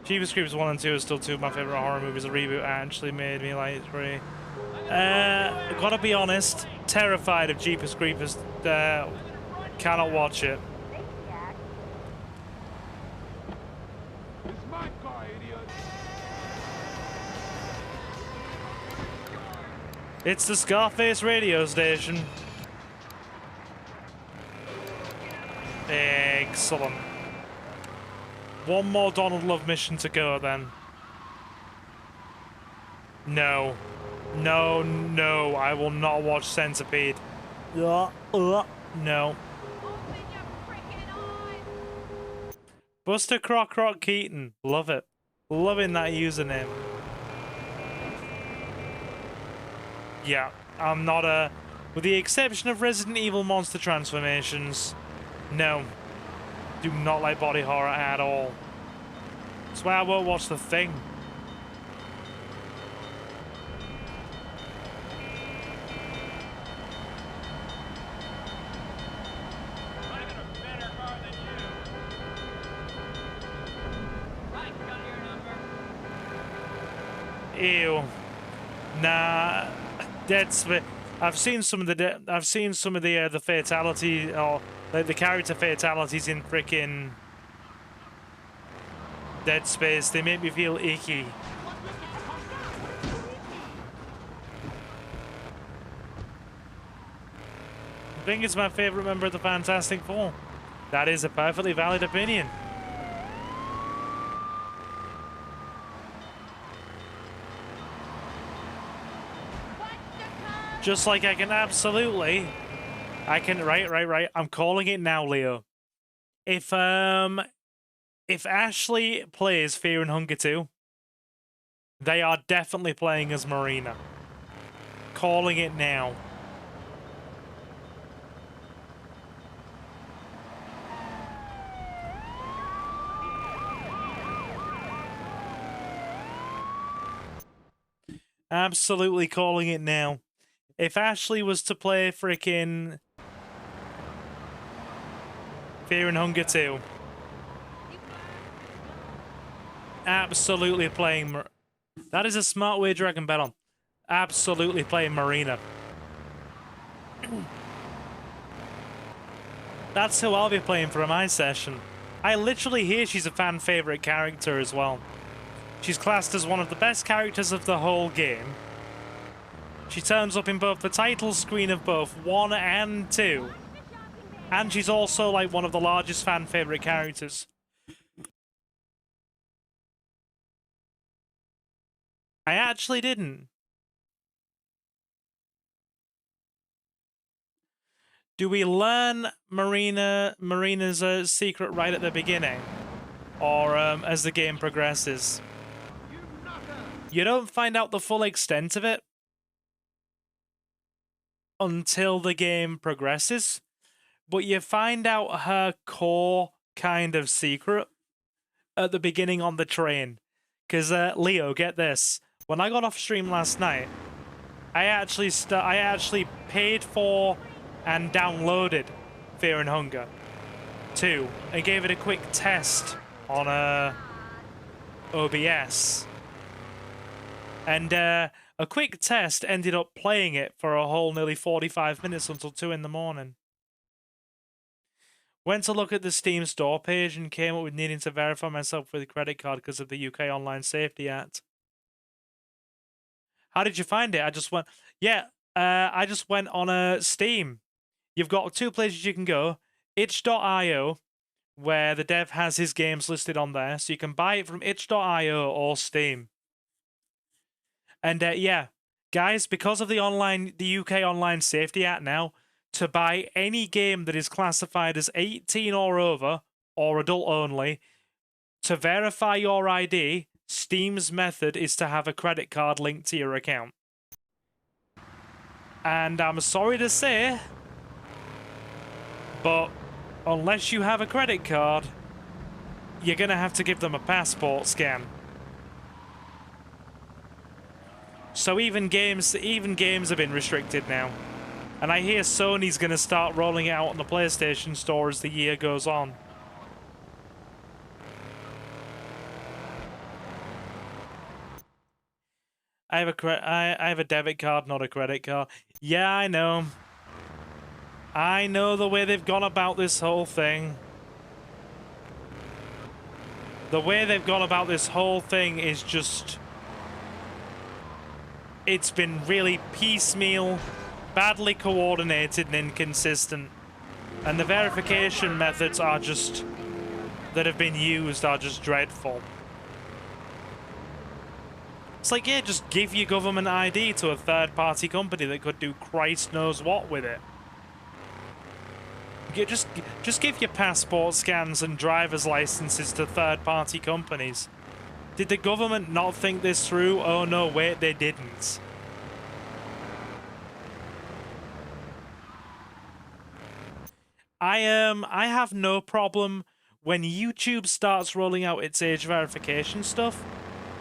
Speaker 1: Jeepers Creepers 1 and 2 are still two of my favourite horror movies. A reboot actually made me like 3. Gotta be honest, terrified of Jeepers Creepers. Cannot watch it.
Speaker 3: It's my car, idiot.
Speaker 1: It's the Scarface radio station. Excellent. One more Donald Love mission to go then. No. No, no, I will not watch Centipede. No. Buster Croc Keaton. Love it. Loving that username. Yeah, I'm not a... With the exception of Resident Evil monster transformations, no. Do not like body horror at all. That's why I won't watch The Thing. Ew. Nah. Dead Space. I've seen some of the fatality or the character fatalities in frickin' Dead Space. They make me feel icky. I think it's my favorite member of the Fantastic Four. That is a perfectly valid opinion. Just like I can absolutely, right. I'm calling it now, Leo. If Ashley plays Fear and Hunger 2, they are definitely playing as Marina. Calling it now. Absolutely calling it now. If Ashley was to play freaking Fear and Hunger 2, absolutely playing... That is a smart wager I can bet on. Absolutely playing Marina. That's who I'll be playing for my session. I literally hear she's a fan favorite character as well. She's classed as one of the best characters of the whole game. She turns up in both the title screen of both 1 and 2. And she's also like one of the largest fan favorite characters. I actually didn't. Do we learn Marina's secret right at the beginning? Or as the game progresses? You don't find out the full extent of it until the game progresses, but you find out her core kind of secret at the beginning on the train. Because, Leo, get this. When I got off stream last night, I actually paid for and downloaded Fear and Hunger 2 and gave it a quick test on OBS. And a quick test ended up playing it for a whole nearly 45 minutes until 2 in the morning. Went to look at the Steam store page and came up with needing to verify myself with a credit card because of the UK Online Safety Act. How did you find it? I just went... Yeah, I just went on Steam. You've got 2 places you can go. itch.io, where the dev has his games listed on there. So you can buy it from itch.io or Steam. And yeah, guys, because of the UK Online Safety Act now, to buy any game that is classified as 18 or over, or adult only, to verify your ID, Steam's method is to have a credit card linked to your account. And I'm sorry to say, but unless you have a credit card, you're going to have to give them a passport scan. So even games have been restricted now. And I hear Sony's going to start rolling it out on the PlayStation Store as the year goes on. I have a debit card, not a credit card. Yeah, I know. I know the way they've gone about this whole thing. The way they've gone about this whole thing is just... it's been really piecemeal, badly coordinated and inconsistent. And the verification methods are just, that have been used are just dreadful. It's like, yeah, just give your government ID to a third-party company that could do Christ knows what with it. Just give your passport scans and driver's licenses to third-party companies. Did the government not think this through? Oh no, wait, they didn't. I have no problem when YouTube starts rolling out its age verification stuff.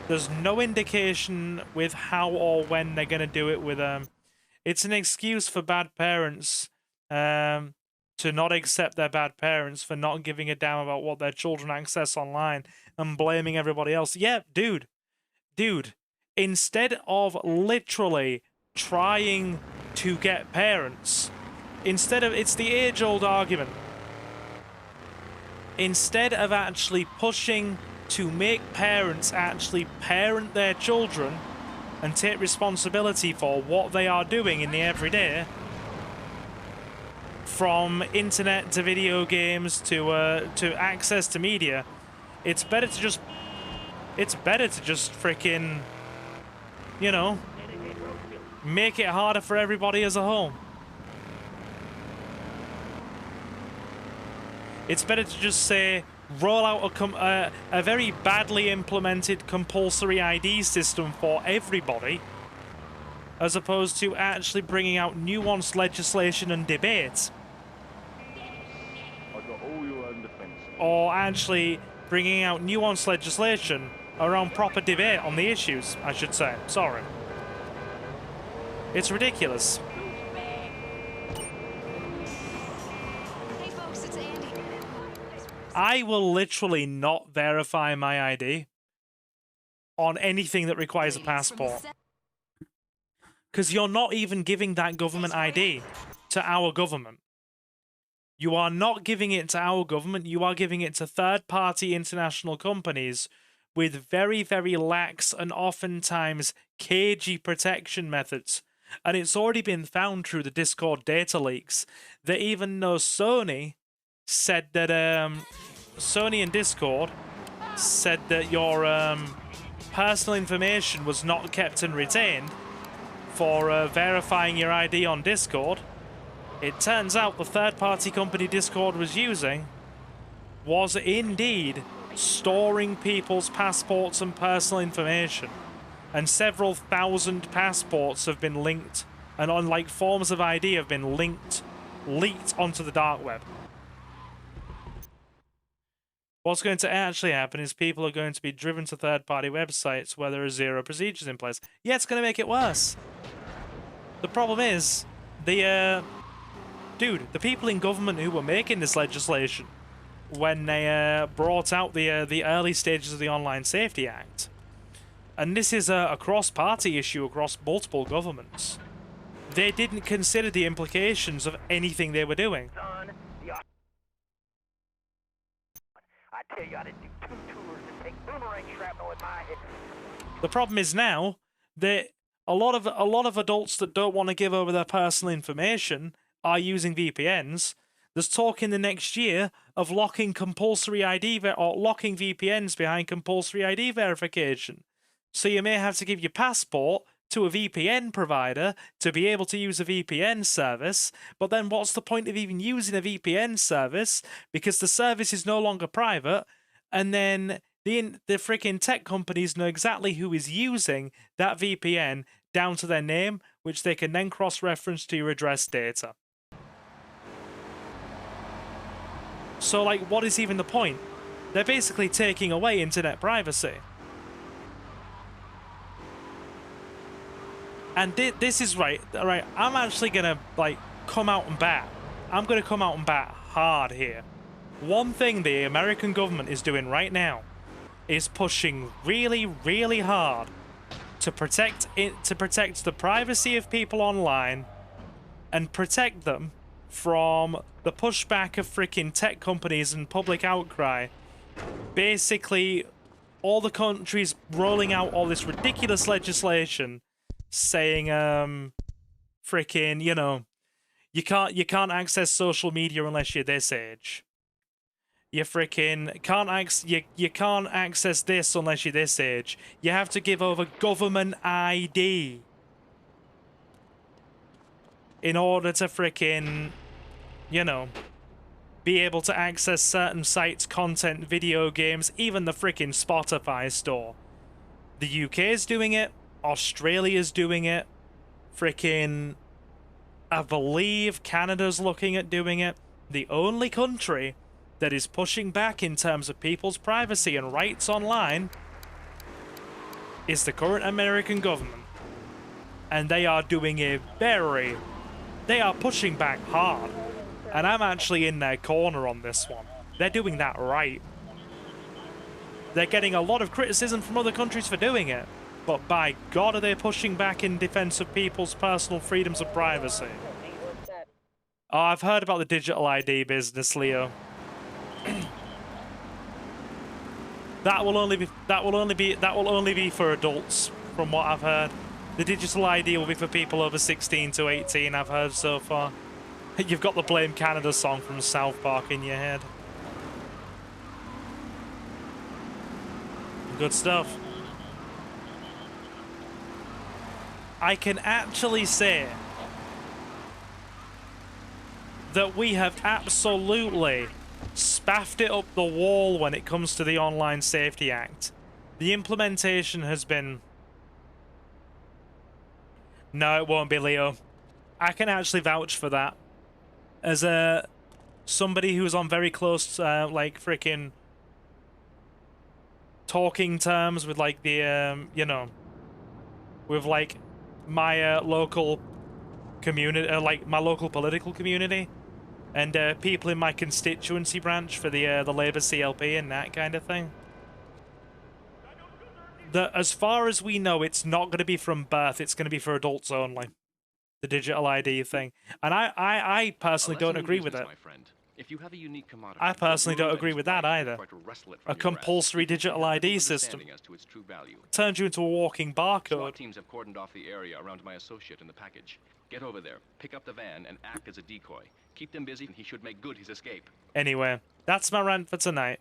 Speaker 1: There's no indication with how or when they're gonna do it with it's an excuse for bad parents to not accept their bad parents for not giving a damn about what their children access online and blaming everybody else. Yeah, dude, instead of literally trying to get parents, it's the age-old argument. Instead of actually pushing to make parents actually parent their children and take responsibility for what they are doing in the everyday, from internet to video games to access to media, it's better to just freaking, you know, make it harder for everybody as a whole. It's better to just say, roll out a very badly implemented compulsory ID system for everybody, as opposed to actually bringing out nuanced legislation and debate. Or actually bringing out nuanced legislation around proper debate on the issues, I should say. Sorry. It's ridiculous.
Speaker 8: Hey folks, it's Andy.
Speaker 1: I will literally not verify my ID on anything that requires a passport. Because you're not even giving that government ID to our government. You are not giving it to our government, you are giving it to third-party international companies with very, very lax and oftentimes cagey protection methods. And it's already been found through the Discord data leaks that even though Sony said that, Sony and Discord said that your personal information was not kept and retained for verifying your ID on Discord, it turns out the third-party company Discord was using was indeed storing people's passports and personal information. And several thousand passports have been linked, and unlike forms of ID have been leaked onto the dark web. What's going to actually happen is people are going to be driven to third-party websites where there are zero procedures in place. Yeah, it's going to make it worse. The problem is, the people in government who were making this legislation when they brought out the early stages of the Online Safety Act, and this is a cross-party issue across multiple governments, they didn't consider the implications of anything they were doing.
Speaker 4: I tell you, I didn't do 2 tours to take boomerang shrapnel in my head.
Speaker 1: The problem is now that a lot of adults that don't want to give over their personal information are using VPNs. There's talk in the next year of locking compulsory ID or locking VPNs behind compulsory ID verification. So you may have to give your passport to a VPN provider to be able to use a VPN service, but then what's the point of even using a VPN service because the service is no longer private, and then the freaking tech companies know exactly who is using that VPN down to their name, which they can then cross-reference to your address data. So, like, what is even the point? They're basically taking away internet privacy. And this is right, I'm actually gonna, like, come out and bat. I'm gonna come out and bat hard here. One thing the American government is doing right now is pushing really, really hard to protect the privacy of people online and protect them from the pushback of freaking tech companies and public outcry. Basically, all the countries rolling out all this ridiculous legislation saying, freaking, you know, you can't access social media unless you're this age. You freaking you can't access this unless you're this age. You have to give over government ID in order to freaking, you know, be able to access certain sites, content, video games, even the freaking Spotify store. The UK is doing it. Australia's doing it. Freaking, I believe Canada's looking at doing it. The only country that is pushing back in terms of people's privacy and rights online is the current American government. And they are doing it they are pushing back hard. And I'm actually in their corner on this one. They're doing that right. They're getting a lot of criticism from other countries for doing it. But by God, are they pushing back in defense of people's personal freedoms and privacy? Oh, I've heard about the digital ID business, Leo. That will only be for adults, from what I've heard. The digital ID will be for people over 16 to 18, I've heard so far. You've got the Blame Canada song from South Park in your head. Good stuff. I can actually say that we have absolutely spaffed it up the wall when it comes to the Online Safety Act. The implementation has been... No, it won't be, Leo. I can actually vouch for that. As somebody who's on very close, like, freaking talking terms with, like, the, you know, with, like, my local community, like, my local political community, and people in my constituency branch for the Labour CLP and that kind of thing. As far as we know, it's not going to be from birth, it's going to be for adults only. The digital ID thing. And I personally don't agree with it.
Speaker 2: If you have a unique commodity,
Speaker 1: I personally don't agree with that either. A compulsory digital ID system turns you into a walking barcode.
Speaker 2: SWAT teams have cordoned off the area around my associate in the package. Get over there, pick up the van, and act as a decoy. Keep them busy, and he should make good his escape.
Speaker 1: Anyway, that's my rant for tonight.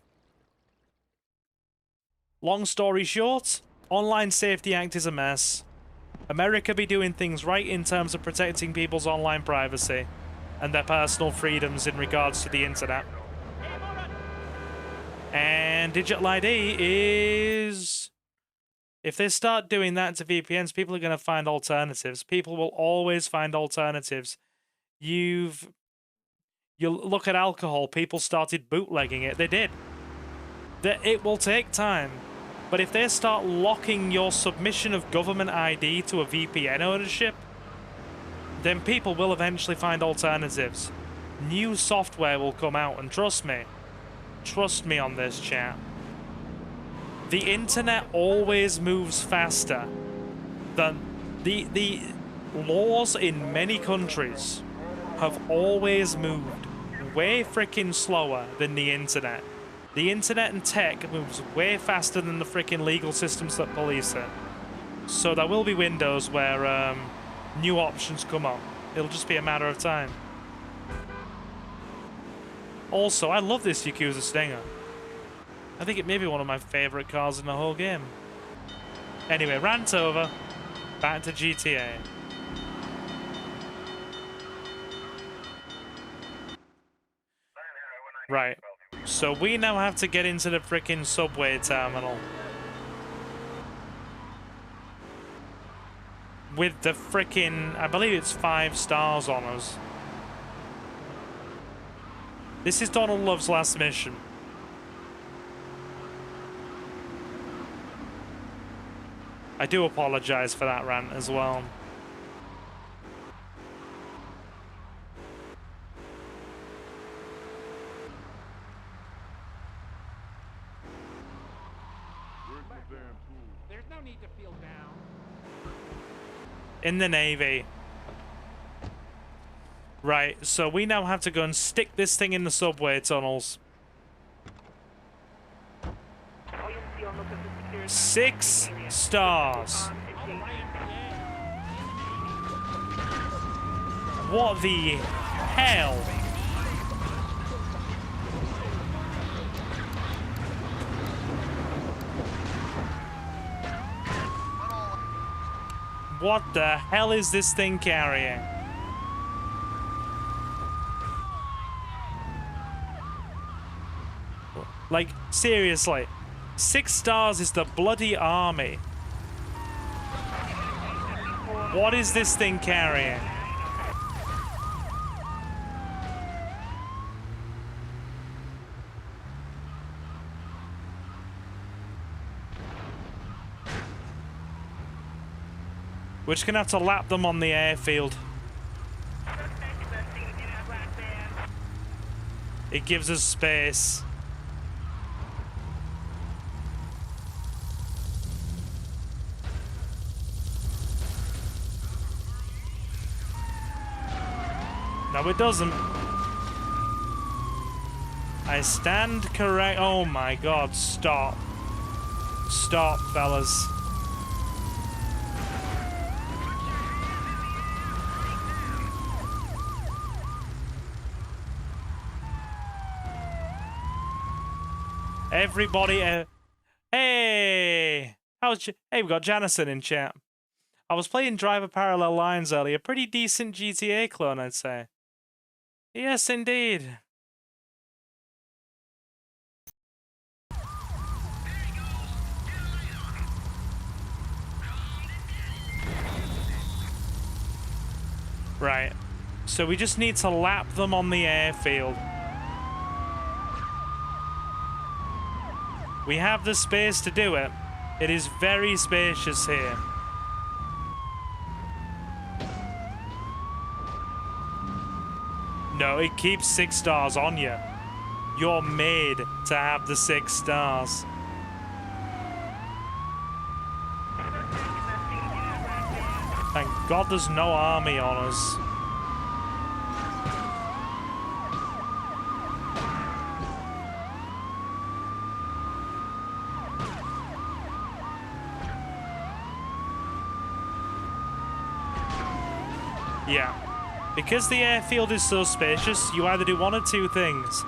Speaker 1: Long story short, Online Safety Act is a mess. America be doing things right in terms of protecting people's online privacy and their personal freedoms in regards to the internet. And digital ID is... If they start doing that to VPNs, people are going to find alternatives. People will always find alternatives. You look at alcohol, people started bootlegging it. They did. It will take time. But if they start locking your submission of government ID to a VPN ownership, then people will eventually find alternatives. New software will come out, and trust me on this, chat. The internet always moves faster than the laws in many countries have always moved way freaking slower than the internet. The internet and tech moves way faster than the freaking legal systems that police it. So there will be windows where new options come up. It'll just be a matter of time. Also, I love this Yakuza Stinger. I think it may be one of my favorite cars in the whole game. Anyway, rant over. Back to GTA. Right. So we now have to get into the frickin' subway terminal. With the frickin', I believe it's 5 stars on us. This is Donald Love's last mission. I do apologize for that rant as well.
Speaker 3: There's no need to feel down.
Speaker 1: In the Navy. Right, so we now have to go and stick this thing in the subway tunnels. 6 stars. What the hell? What the hell is this thing carrying? Like, seriously. 6 stars is the bloody army. What is this thing carrying? We're just gonna have to lap them on the airfield. It gives us space. No, it doesn't. I stand correct. Oh my god, stop. Stop, fellas. Everybody, hey! Hey, we got Janison in chat. I was playing Driver Parallel Lines earlier. Pretty decent GTA clone, I'd say. Yes, indeed. Right. So we just need to lap them on the airfield. We have the space to do it. It is very spacious here. No, it keeps 6 stars on you. You're made to have the 6 stars. Thank God there's no army on us. Yeah. Because the airfield is so spacious, you either do one of two things.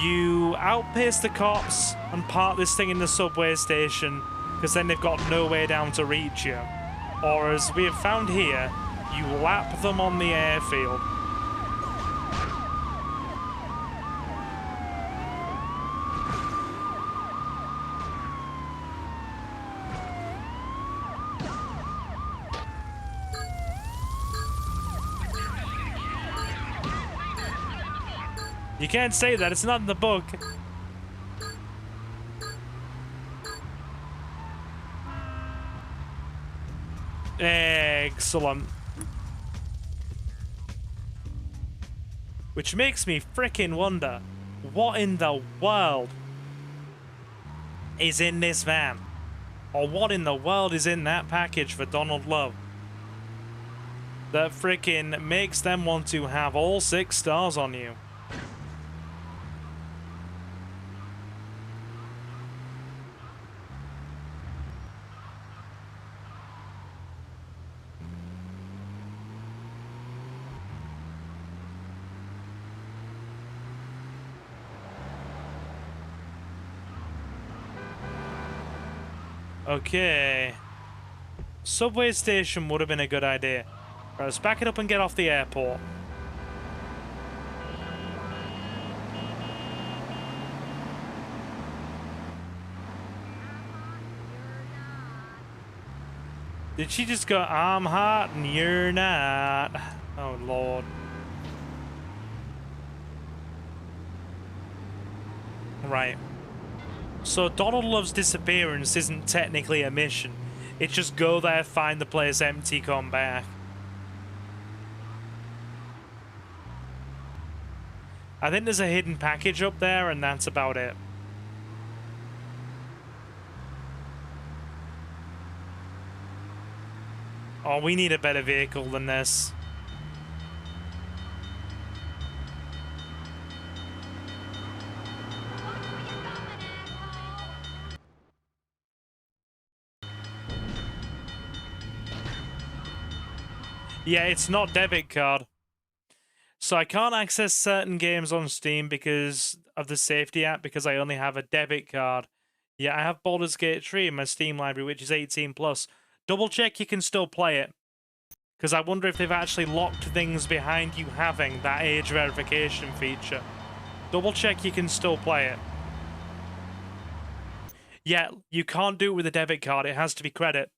Speaker 1: You outpace the cops and park this thing in the subway station, because then they've got no way down to reach you. Or as we have found here, you lap them on the airfield. You can't say that, it's not in the book. Excellent. Which makes me frickin' wonder, what in the world is in this van? Or what in the world is in that package for Donald Love that frickin' makes them want to have all 6 stars on you? Okay. Subway station would have been a good idea. Right, let's back it up and get off the airport. Did she just go, I'm hot and you're not? Oh, Lord. Right. So Donald Love's disappearance isn't technically a mission. It's just go there, find the place empty, come back. I think there's a hidden package up there, and that's about it. Oh, we need a better vehicle than this. Yeah, it's not debit card. So I can't access certain games on Steam because of the Safety Act, because I only have a debit card. Yeah, I have Baldur's Gate 3 in my Steam library, which is 18+. Double check you can still play it, because I wonder if they've actually locked things behind you having that age verification feature. Double check you can still play it. Yeah, you can't do it with a debit card, it has to be credit.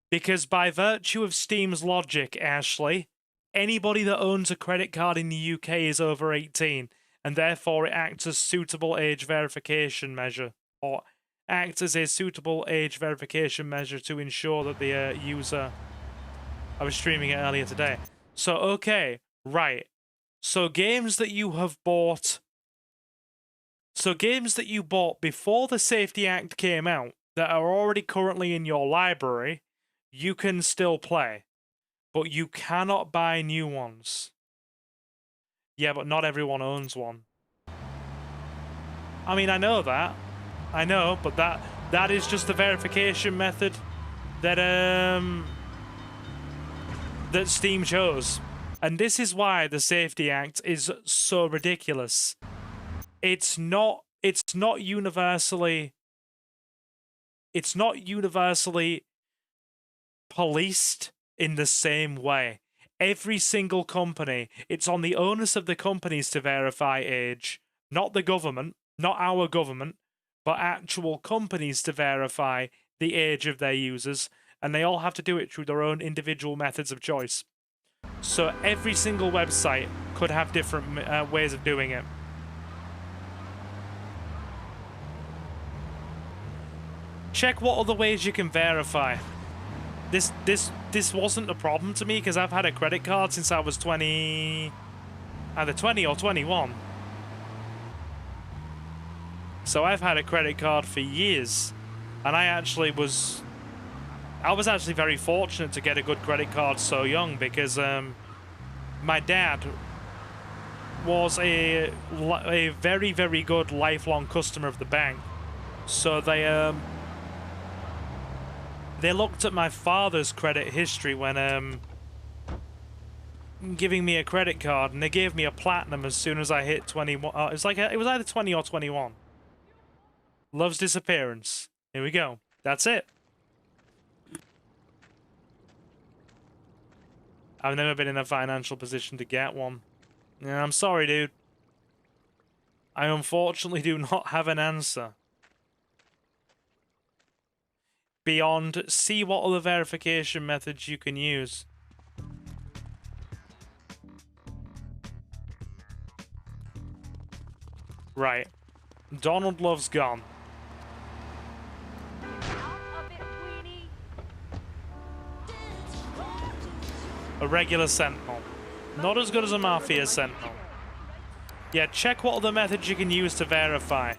Speaker 1: Because by virtue of Steam's logic, Ashley, anybody that owns a credit card in the UK is over 18, and therefore it acts as suitable age verification measure, or acts as a suitable age verification measure to ensure that the user... I was streaming it earlier today. So, okay, right. So games that you have bought... So games that you bought before the Safety Act came out, that are already currently in your library, you can still play. But you cannot buy new ones. Yeah, but not everyone owns one. I mean, I know that. I know, but that is just the verification method that that Steam chose. And this is why the Safety Act is so ridiculous. It's not universally policed in the same way. Every single company, it's on the onus of the companies to verify age, not the government, not our government, but actual companies to verify the age of their users, and they all have to do it through their own individual methods of choice. So every single website could have different ways of doing it. Check what other ways you can verify. This wasn't a problem to me because I've had a credit card since I was either 20 or 21. So I've had a credit card for years, and I was actually very fortunate to get a good credit card so young because my dad was a very, very good lifelong customer of the bank. So they looked at my father's credit history when giving me a credit card, and they gave me a platinum as soon as I hit 21. It was either 20 or 21. Love's disappearance. Here we go. That's it. I've never been in a financial position to get one. Yeah, I'm sorry, dude. I unfortunately do not have an answer. Beyond, see what other verification methods you can use. Right. Donald Love's gone. A regular sentinel. Not as good as a mafia sentinel. Yeah, check what other methods you can use to verify.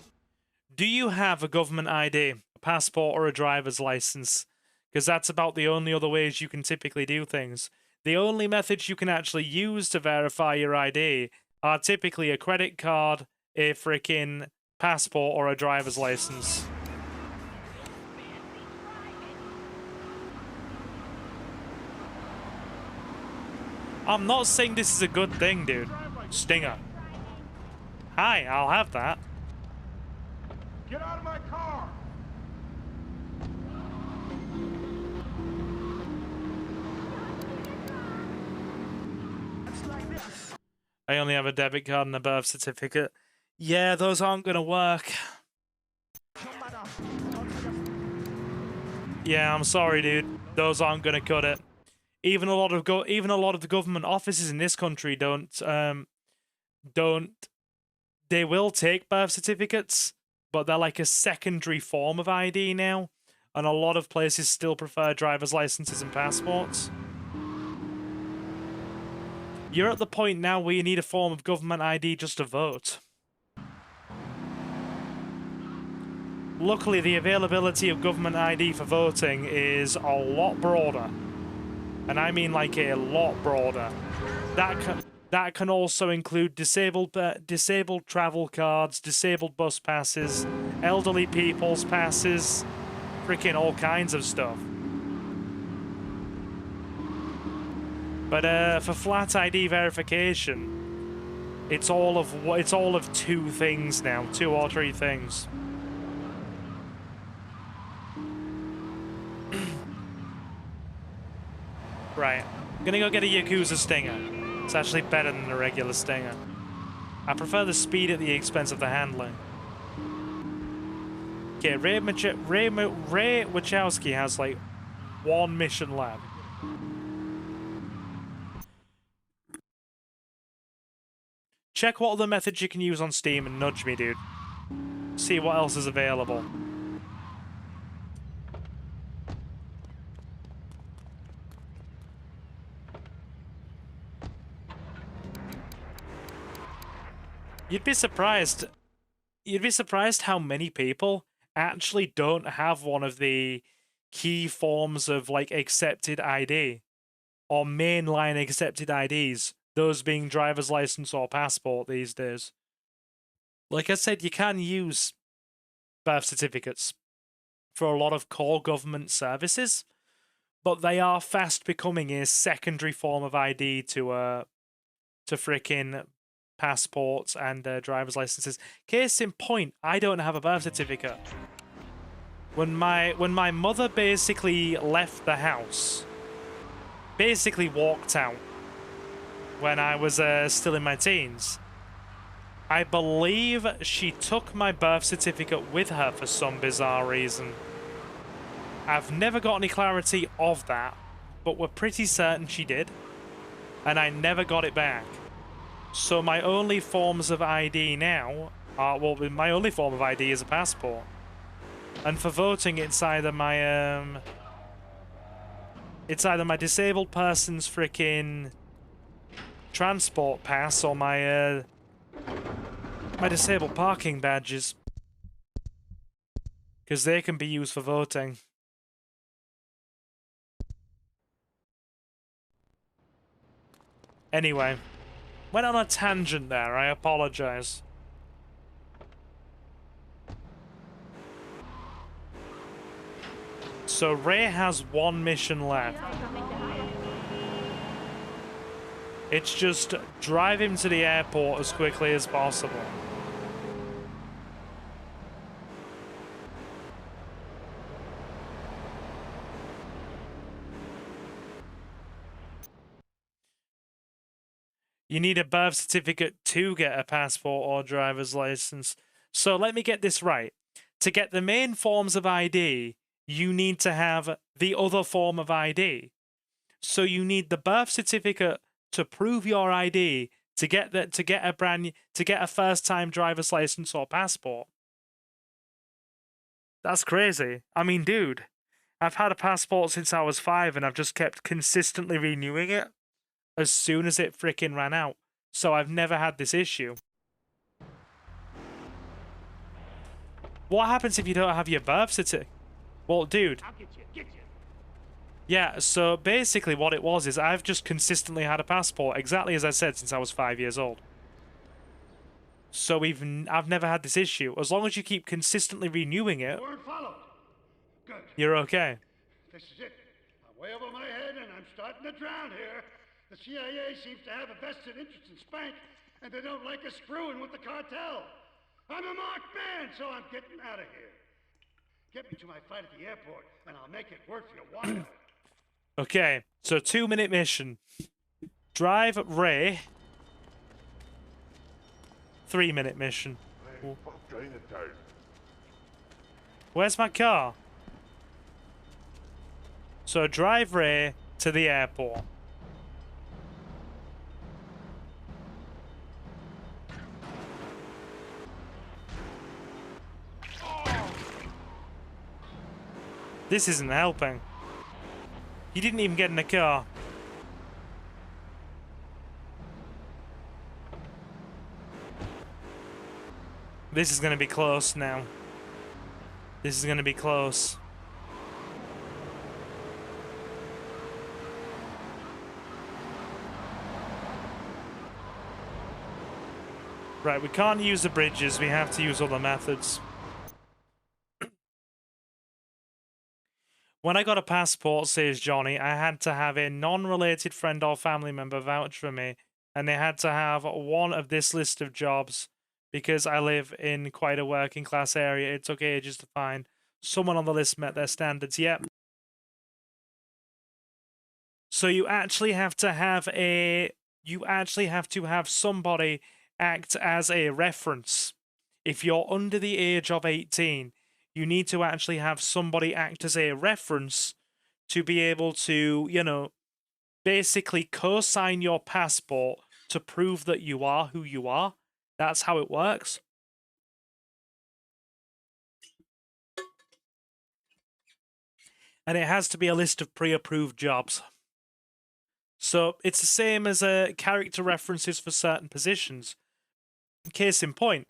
Speaker 1: Do you have a government ID? Passport or a driver's license, because that's about the only other ways you can typically do things. The only methods you can actually use to verify your ID are typically a credit card, a freaking passport, or a driver's license. I'm not saying this is a good thing, dude. Stinger. Hi, I'll have that.
Speaker 3: Get out of my car!
Speaker 1: I only have a debit card and a birth certificate. Yeah, those aren't gonna work. Yeah, I'm sorry, dude. Those aren't gonna cut it. Even a lot of the government offices in this country don't. They will take birth certificates, but they're like a secondary form of ID now, and a lot of places still prefer driver's licenses and passports. You're at the point now where you need a form of government ID just to vote. Luckily, the availability of government ID for voting is a lot broader. And I mean like a lot broader. That can also include disabled travel cards, disabled bus passes, elderly people's passes, freaking all kinds of stuff. But for flat ID verification, it's all of 2 things now, 2 or 3 things. Right, I'm gonna go get a Yakuza Stinger. It's actually better than a regular Stinger. I prefer the speed at the expense of the handling. Okay, Ray Wachowski has like 1 mission left. Check what other methods you can use on Steam and nudge me, dude. See what else is available. You'd be surprised how many people actually don't have one of the key forms of like accepted ID or mainline accepted IDs, those being driver's license or passport these days. Like I said, you can use birth certificates for a lot of core government services, but they are fast becoming a secondary form of ID to frickin' passports and driver's licenses. Case in point, I don't have a birth certificate. When my mother basically left the house, basically walked out when I was still in my teens, I believe she took my birth certificate with her for some bizarre reason. I've never got any clarity of that, but we're pretty certain she did, and I never got it back. So my only forms of ID now are, well, my only form of ID is a passport. And for voting, it's either my disabled person's frickin' transport pass or my disabled parking badges. Because they can be used for voting. Anyway. Went on a tangent there, I apologize. So Ray has 1 mission left. It's just drive him to the airport as quickly as possible. You need a birth certificate to get a passport or driver's license. So let me get this right. To get the main forms of ID, you need to have the other form of ID. So you need the birth certificate to prove your ID to get a first-time driver's license or passport. That's crazy. I mean, dude, I've had a passport since I was 5 and I've just kept consistently renewing it as soon as it frickin' ran out. So I've never had this issue. What happens if you don't have your birth certificate? Well, dude.
Speaker 3: I'll get you.
Speaker 1: Yeah, so basically what it was is I've just consistently had a passport, exactly as I said, since I was 5 years old. So I've never had this issue. As long as you keep consistently renewing it,
Speaker 10: Word followed. Good.
Speaker 1: you're okay.
Speaker 10: This is it. I'm way over my head and I'm starting to drown here. The CIA seems to have a vested interest in Spank, and they don't like us screwing with the cartel. I'm a marked man, so I'm getting out of here. Get me to my flight at the airport, and I'll make it worth your while.
Speaker 1: Okay, so 2-minute mission. Drive Ray. 3-minute mission. Where's my car? So drive Ray to the airport. This isn't helping. He didn't even get in the car. This is going to be close now. This is going to be close. Right, we can't use the bridges. We have to use other methods. When I got a passport, says Johnny, I had to have a non-related friend or family member vouch for me, and they had to have one of this list of jobs because I live in quite a working class area. It took ages to find. Someone on the list met their standards. Yep. So you actually have to have somebody act as a reference. If you're under the age of 18, you need to actually have somebody act as a reference to be able to, you know, basically co-sign your passport to prove that you are who you are. That's how it works. And it has to be a list of pre-approved jobs. So it's the same as character references for certain positions. Case in point,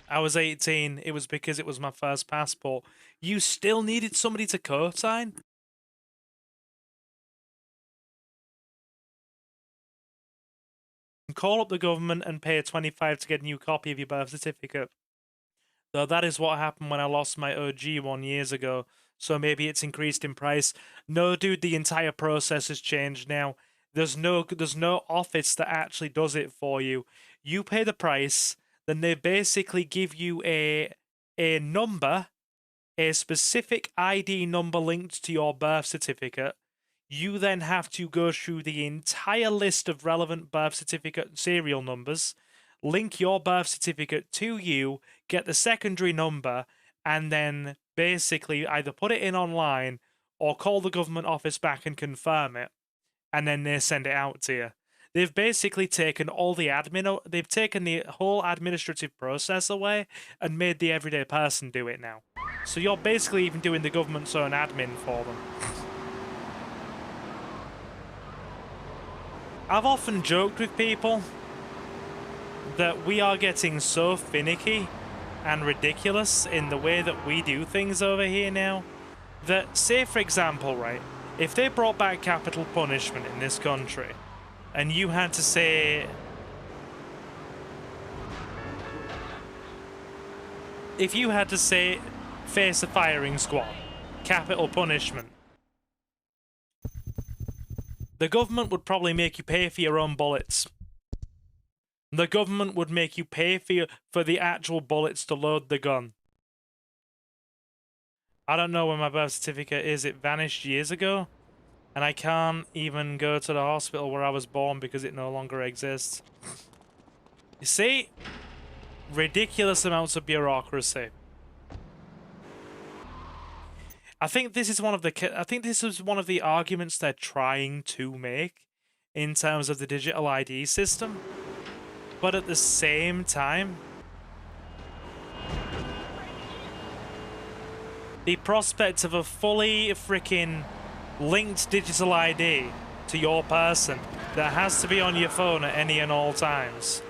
Speaker 1: I was 18, it was because it was my first passport. You still needed somebody to co-sign? Call up the government and pay $25 to get a new copy of your birth certificate. Though that is what happened when I lost my OG 1 year ago, so maybe it's increased in price. No, dude, the entire process has changed now. There's no office that actually does it for you. You pay the price, then they basically give you a number, a specific ID number linked to your birth certificate. You then have to go through the entire list of relevant birth certificate serial numbers, link your birth certificate to you, get the secondary number, and then basically either put it in online or call the government office back and confirm it, and then they send it out to you. They've basically taken all the they've taken the whole administrative process away and made the everyday person do it now. So you're basically even doing the government's own admin for them. I've often joked with people that we are getting so finicky and ridiculous in the way that we do things over here now that, say for example, right, if they brought back capital punishment in this country and you had to say, if you had to say face a firing squad, capital punishment, the government would probably make you pay for your own bullets. The government would make you pay for the actual bullets to load the gun. I don't know where my birth certificate is. It vanished years ago. And I can't even go to the hospital where I was born because it no longer exists. You see? Ridiculous amounts of bureaucracy. I think this is one of the arguments they're trying to make in terms of the digital ID system. But at the same time, the prospect of a fully freaking linked digital ID to your person that has to be on your phone at any and all times,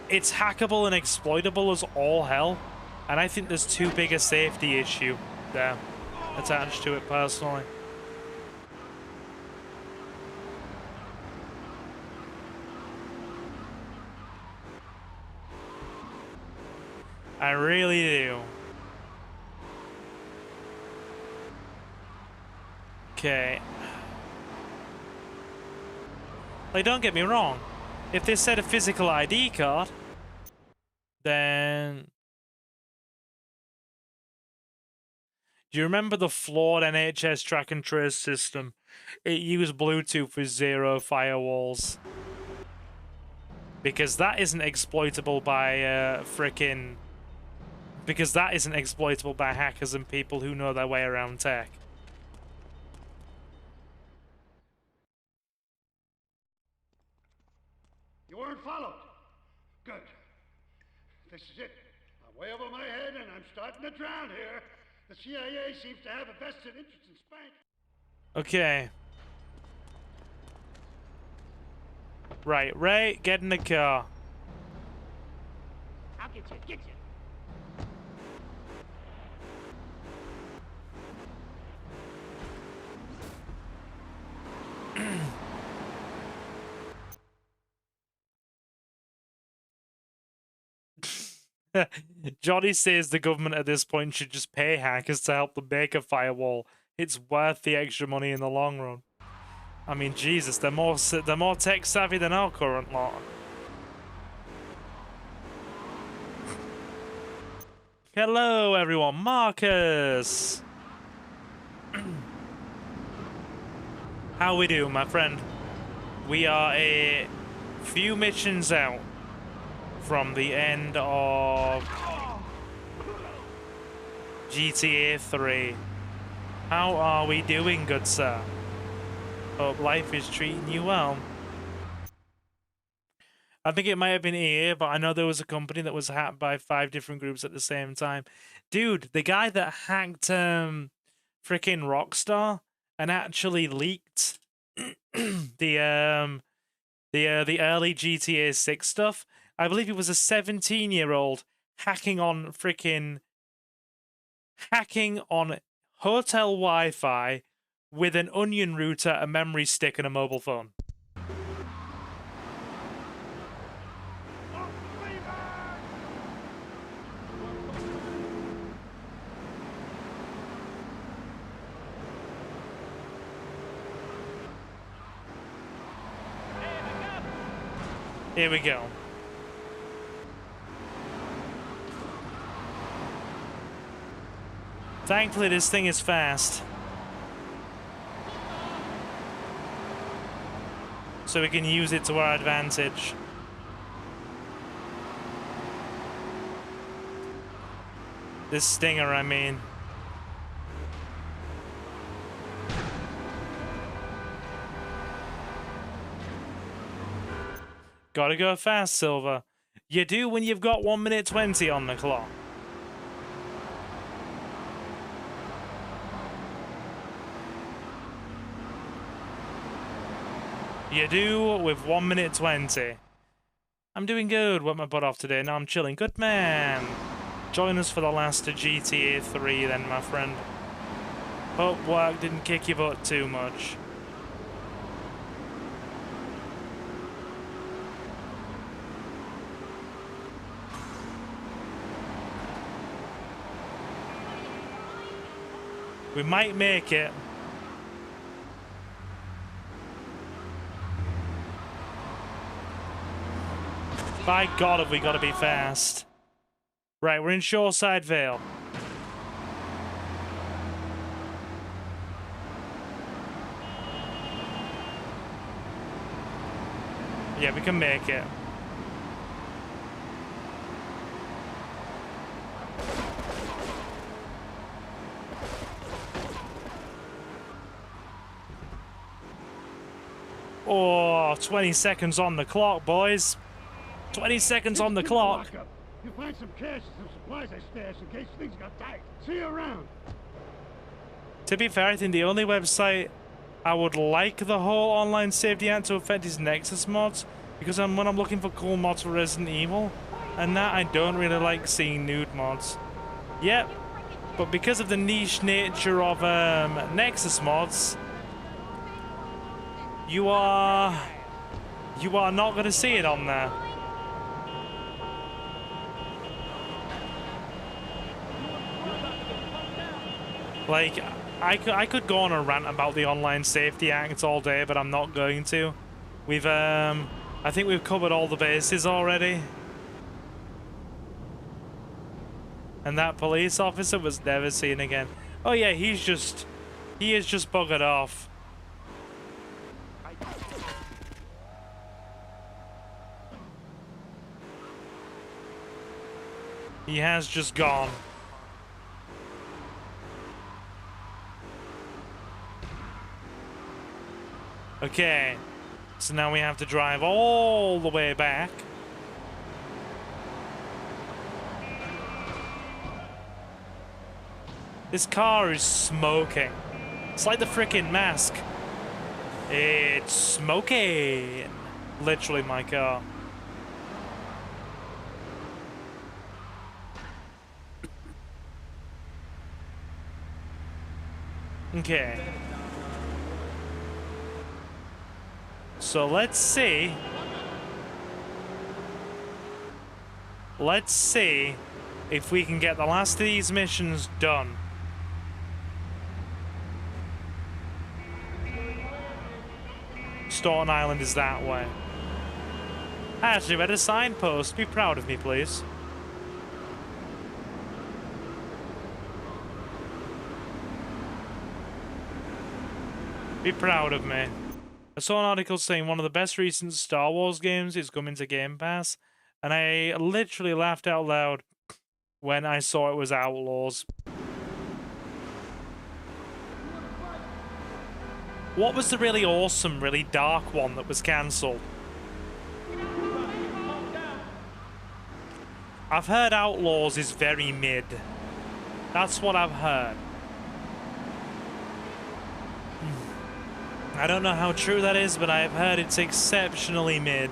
Speaker 1: it's hackable and exploitable as all hell, and I think there's too big a safety issue there attached to it personally. I really do. Okay. Like, don't get me wrong. If they said a physical ID card, then... Do you remember the flawed NHS track and trace system? It used Bluetooth with 0 firewalls. Because that isn't exploitable by because that isn't exploitable by hackers and people who know their way around tech.
Speaker 10: You weren't followed. Good. This is it. I'm way over my head and I'm starting to drown here. The CIA seems to have a vested interest in Spank.
Speaker 1: Okay. Right, Ray, get in the car.
Speaker 3: I'll get you.
Speaker 1: Johnny says the government at this point should just pay hackers to help them make a firewall. It's worth the extra money in the long run. I mean, Jesus, they're more tech savvy than our current lot. Hello, everyone. Marcus. How we do, my friend? We are a few missions out from the end of GTA 3. How are we doing, good sir? Hope life is treating you well. I think it might have been EA, but I know there was a company that was hacked by 5 different groups at the same time. Dude, the guy that hacked freaking Rockstar and actually leaked the early GTA 6 stuff. I believe it was a 17-year-old hacking on hotel Wi-Fi with an onion router, a memory stick, and a mobile phone. Here we go. Thankfully, this thing is fast. So we can use it to our advantage. This Stinger, I mean. Gotta go fast, Silver. You do when you've got 1 minute 20 on the clock. You do with 1 minute 20. I'm doing good. Worked my butt off today. Now I'm chilling. Good man. Join us for the last of GTA 3 then, my friend. Hope work didn't kick your butt too much. We might make it. By God, have we got to be fast. Right, we're in Shoreside Vale. Yeah, we can make it. Oh, 20 seconds on the clock, boys. 20 seconds on the clock.
Speaker 10: You find some cash and some supplies I stashed in case things got tight. See you around.
Speaker 1: To be fair, I think the only website I would like the whole online safety act to affect is Nexus mods, because when I'm looking for cool mods for Resident Evil, and that I don't really like seeing nude mods. Yep, but because of the niche nature of Nexus mods, you are not going to see it on there. Like, I could go on a rant about the Online Safety Act all day, but I'm not going to. We've, I think we've covered all the bases already. And that police officer was never seen again. Oh yeah, he is just buggered off. He has just gone. Okay, so now we have to drive all the way back. This car is smoking. It's like the frickin' Mask. It's smoking. Literally my car. Okay. So let's see Let's see if we can get the last of these missions done. Staunton Island is that way. I actually read a signpost. Be proud of me, please. Be proud of me. I saw an article saying one of the best recent Star Wars games is coming to Game Pass, and I literally laughed out loud when I saw it was Outlaws. What was the really awesome, really dark one that was cancelled? I've heard Outlaws is very mid. That's what I've heard. I don't know how true that is, but I've heard it's exceptionally mid.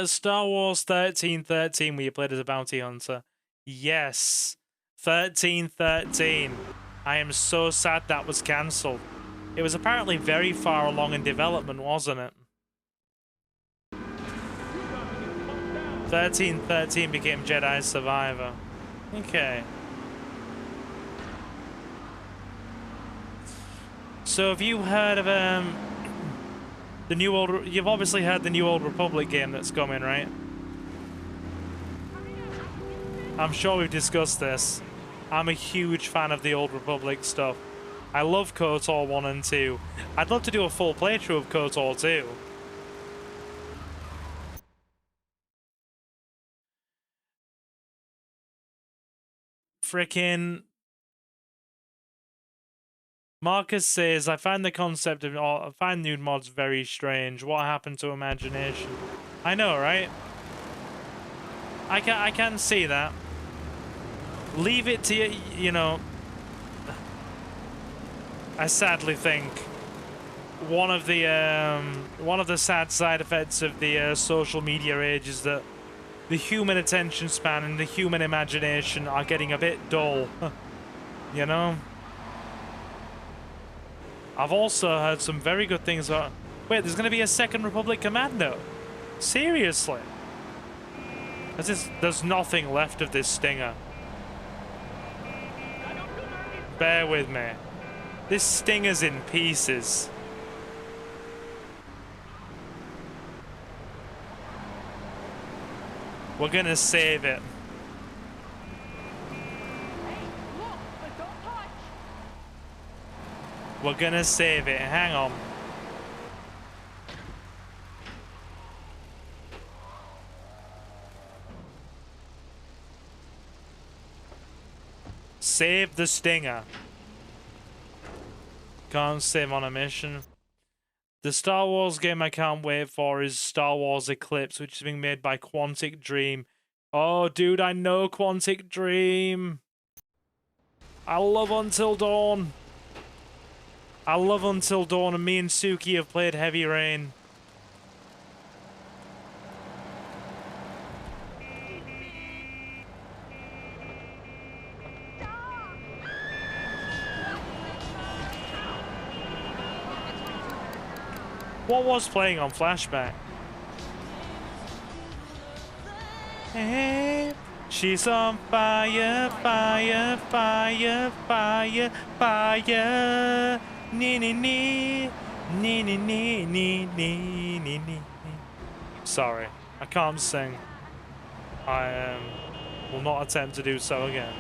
Speaker 1: Star Wars 1313, where you played as a bounty hunter. Yes. 1313. I am so sad that was cancelled. It was apparently very far along in development, wasn't it? 1313 became Jedi Survivor. Okay. So have you heard of the new old? You've obviously heard the new Old Republic game that's coming, right? I'm sure we've discussed this. I'm a huge fan of the Old Republic stuff. I love KOTOR 1 and 2. I'd love to do a full playthrough of KOTOR 2. Frickin' Marcus says, I find the concept of I find nude mods very strange. What happened to imagination? I know, right? I can see that. Leave it to you know. I sadly think one of the sad side effects of the social media age is that the human attention span and the human imagination are getting a bit dull. You know? I've also heard some very good things about... Wait, there's going to be a Second Republic Commando? Seriously? There's nothing left of this stinger. Bear with me. This stinger's in pieces. We're gonna save it. We're gonna save it. Hang on. Save the stinger. Can't save on a mission. The Star Wars game I can't wait for is Star Wars Eclipse, which is being made by Quantic Dream. Oh, dude, I know Quantic Dream. I love Until Dawn. I love Until Dawn, and me and Suki have played Heavy Rain. What was playing on Flashback? Hey, she's on fire, fire, fire, fire, fire. Nee, nee, nee. Nee, nee, nee, nee, nee, nee, nee. Sorry, I can't sing. I will not attempt to do so again.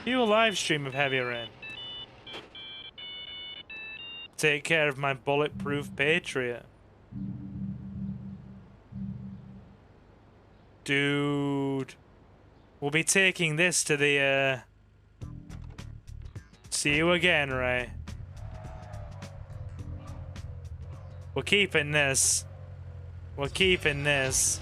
Speaker 1: Do a live stream of Heavy Rain. Take care of my bulletproof patriot. Dude. We'll be taking this to the, See you again, Ray. We're keeping this. We're keeping this.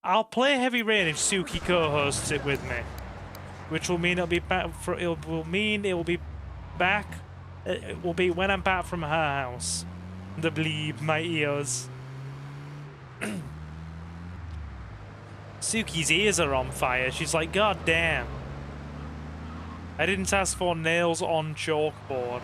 Speaker 1: I'll play Heavy Rain if Suki co-hosts it with me. which will mean it'll be back for. It will mean it will be back. It will be when I'm back from her house. The bleep, my ears. Suki's ears are on fire. She's like, God damn. I didn't ask for nails on chalkboard.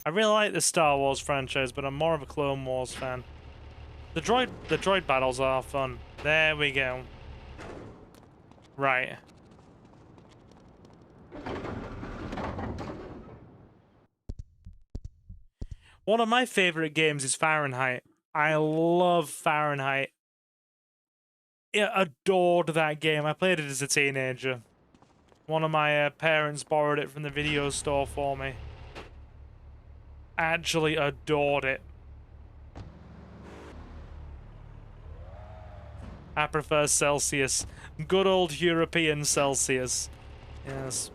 Speaker 1: I really like the Star Wars franchise, but I'm more of a Clone Wars fan. The droid battles are fun. There we go. Right. One of my favorite games is Fahrenheit. I love Fahrenheit. I adored that game. I played it as a teenager. One of my parents borrowed it from the video store for me. Actually adored it. I prefer Celsius. Good old European Celsius. Yes.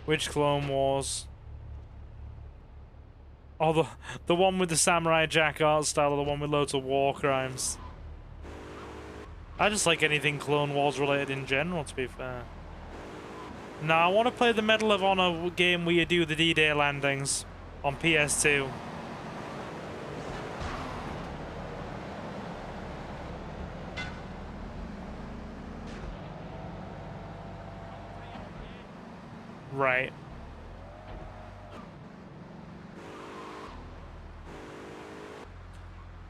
Speaker 1: Which Clone Wars? Oh, the one with the Samurai Jack art style, or the one with loads of war crimes? I just like anything Clone Wars related in general, to be fair. No, I want to play the Medal of Honor game where you do the D-Day landings on PS2. Right.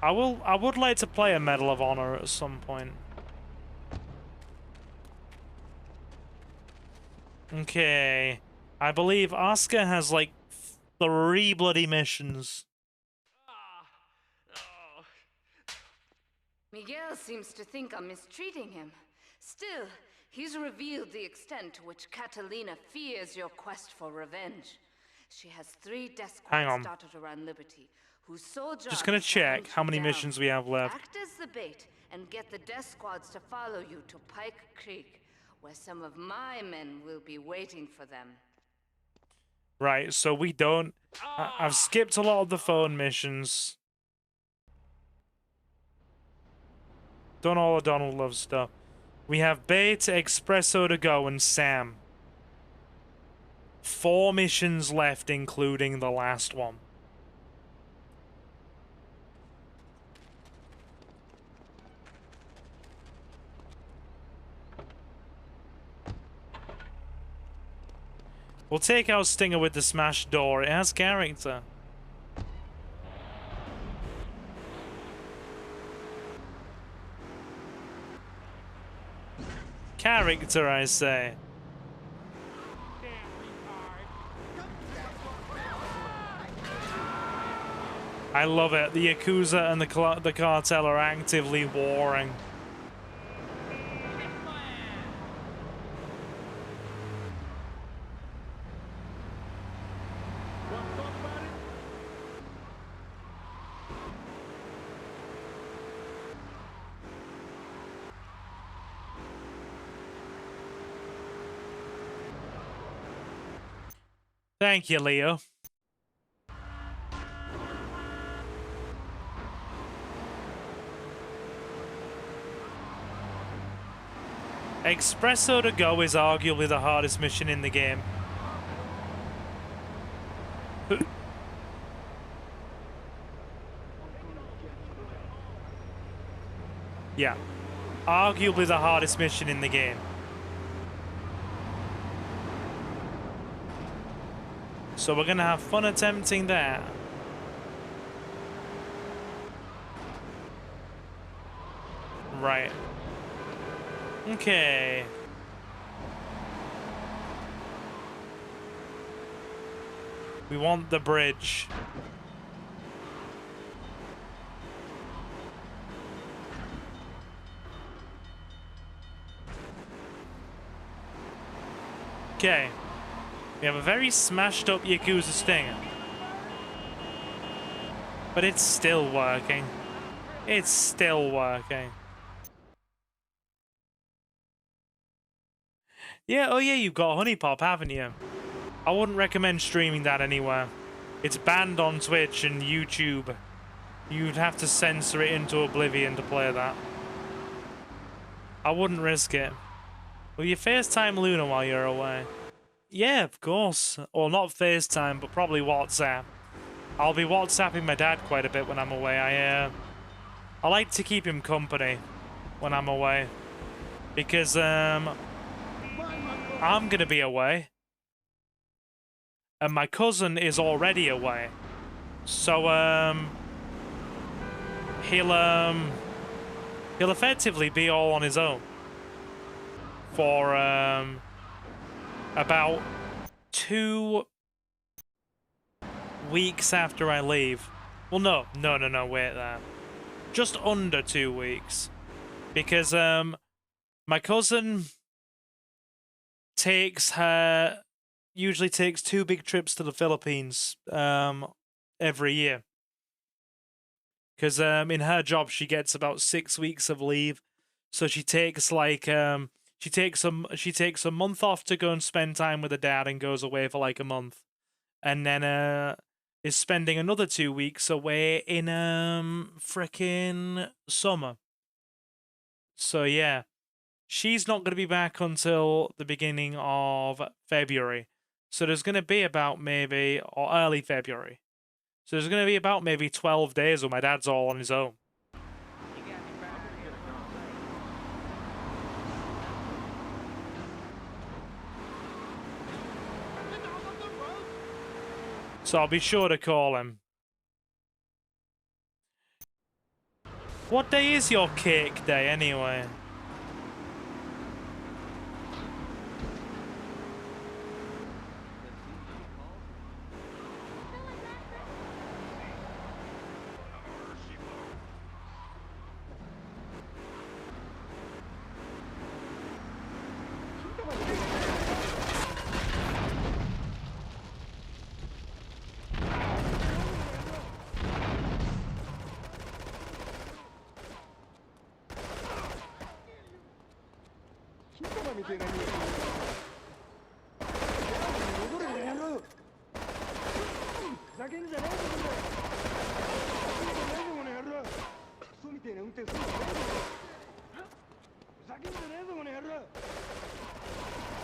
Speaker 1: I would like to play a Medal of Honor at some point. Okay. I believe Oscar has like 3 bloody missions.
Speaker 8: Miguel seems to think I'm mistreating him. Still, he's revealed the extent to which Catalina fears your quest for revenge. She has 3 death squads dotted around Liberty, whose sole job
Speaker 1: just gonna check how many missions we have left.
Speaker 8: Act as the bait and get the death squads to follow you to Pike Creek, where some of my men will be waiting for them.
Speaker 1: Right, so we don't... I've skipped a lot of the phone missions. Done all the Donald Love stuff. We have Bait, Espresso to go, and Sam. 4 missions left, including the last one. We'll take out Stinger with the smashed door. It has character. Character, I say. I love it. The Yakuza and the cartel are actively warring. Thank you, Leo. Espresso to go is arguably the hardest mission in the game. Yeah. Arguably the hardest mission in the game. So we're gonna have fun attempting that. Right. Okay. We want the bridge. Okay. We have a very smashed up Yakuza Stinger. But it's still working. It's still working. Yeah, oh yeah, you've got Honey Pop, haven't you? I wouldn't recommend streaming that anywhere. It's banned on Twitch and YouTube. You'd have to censor it into oblivion to play that. I wouldn't risk it. Will you FaceTime Luna while you're away? Yeah, of course. Well, not FaceTime, but probably WhatsApp. I'll be WhatsApping my dad quite a bit when I'm away. I like to keep him company when I'm away. Because, I'm gonna be away. And my cousin is already away. So, he'll effectively be all on his own. For, about 2 weeks after I leave. Well, no, wait there. Just under 2 weeks. Because, my cousin usually takes 2 big trips to the Philippines, every year. Because, in her job, she gets about 6 weeks of leave. So she takes, like, she takes a month off to go and spend time with her dad and goes away for, like, a month. And then, is spending another 2 weeks away in, frickin' summer. So, yeah. She's not going to be back until the beginning of February. So there's going to be about maybe, or early February. So there's going to be about maybe 12 days where my dad's all on his own. So I'll be sure to call him. What day is your cake day anyway?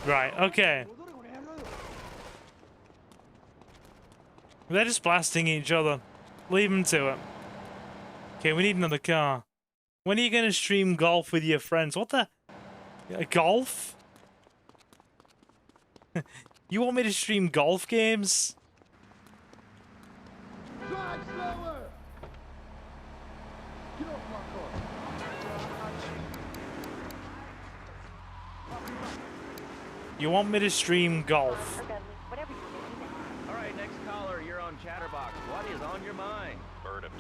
Speaker 1: Right, okay. They're just blasting each other. Leave them to it. Okay, we need another car. When are you going to stream golf with your friends? What the? Golf? You want me to stream golf games?
Speaker 10: Drive slower! Get off my car.
Speaker 1: You want me to stream golf?
Speaker 11: Alright, next caller, you're on Chatterbox. What is on your mind?
Speaker 12: Turnips,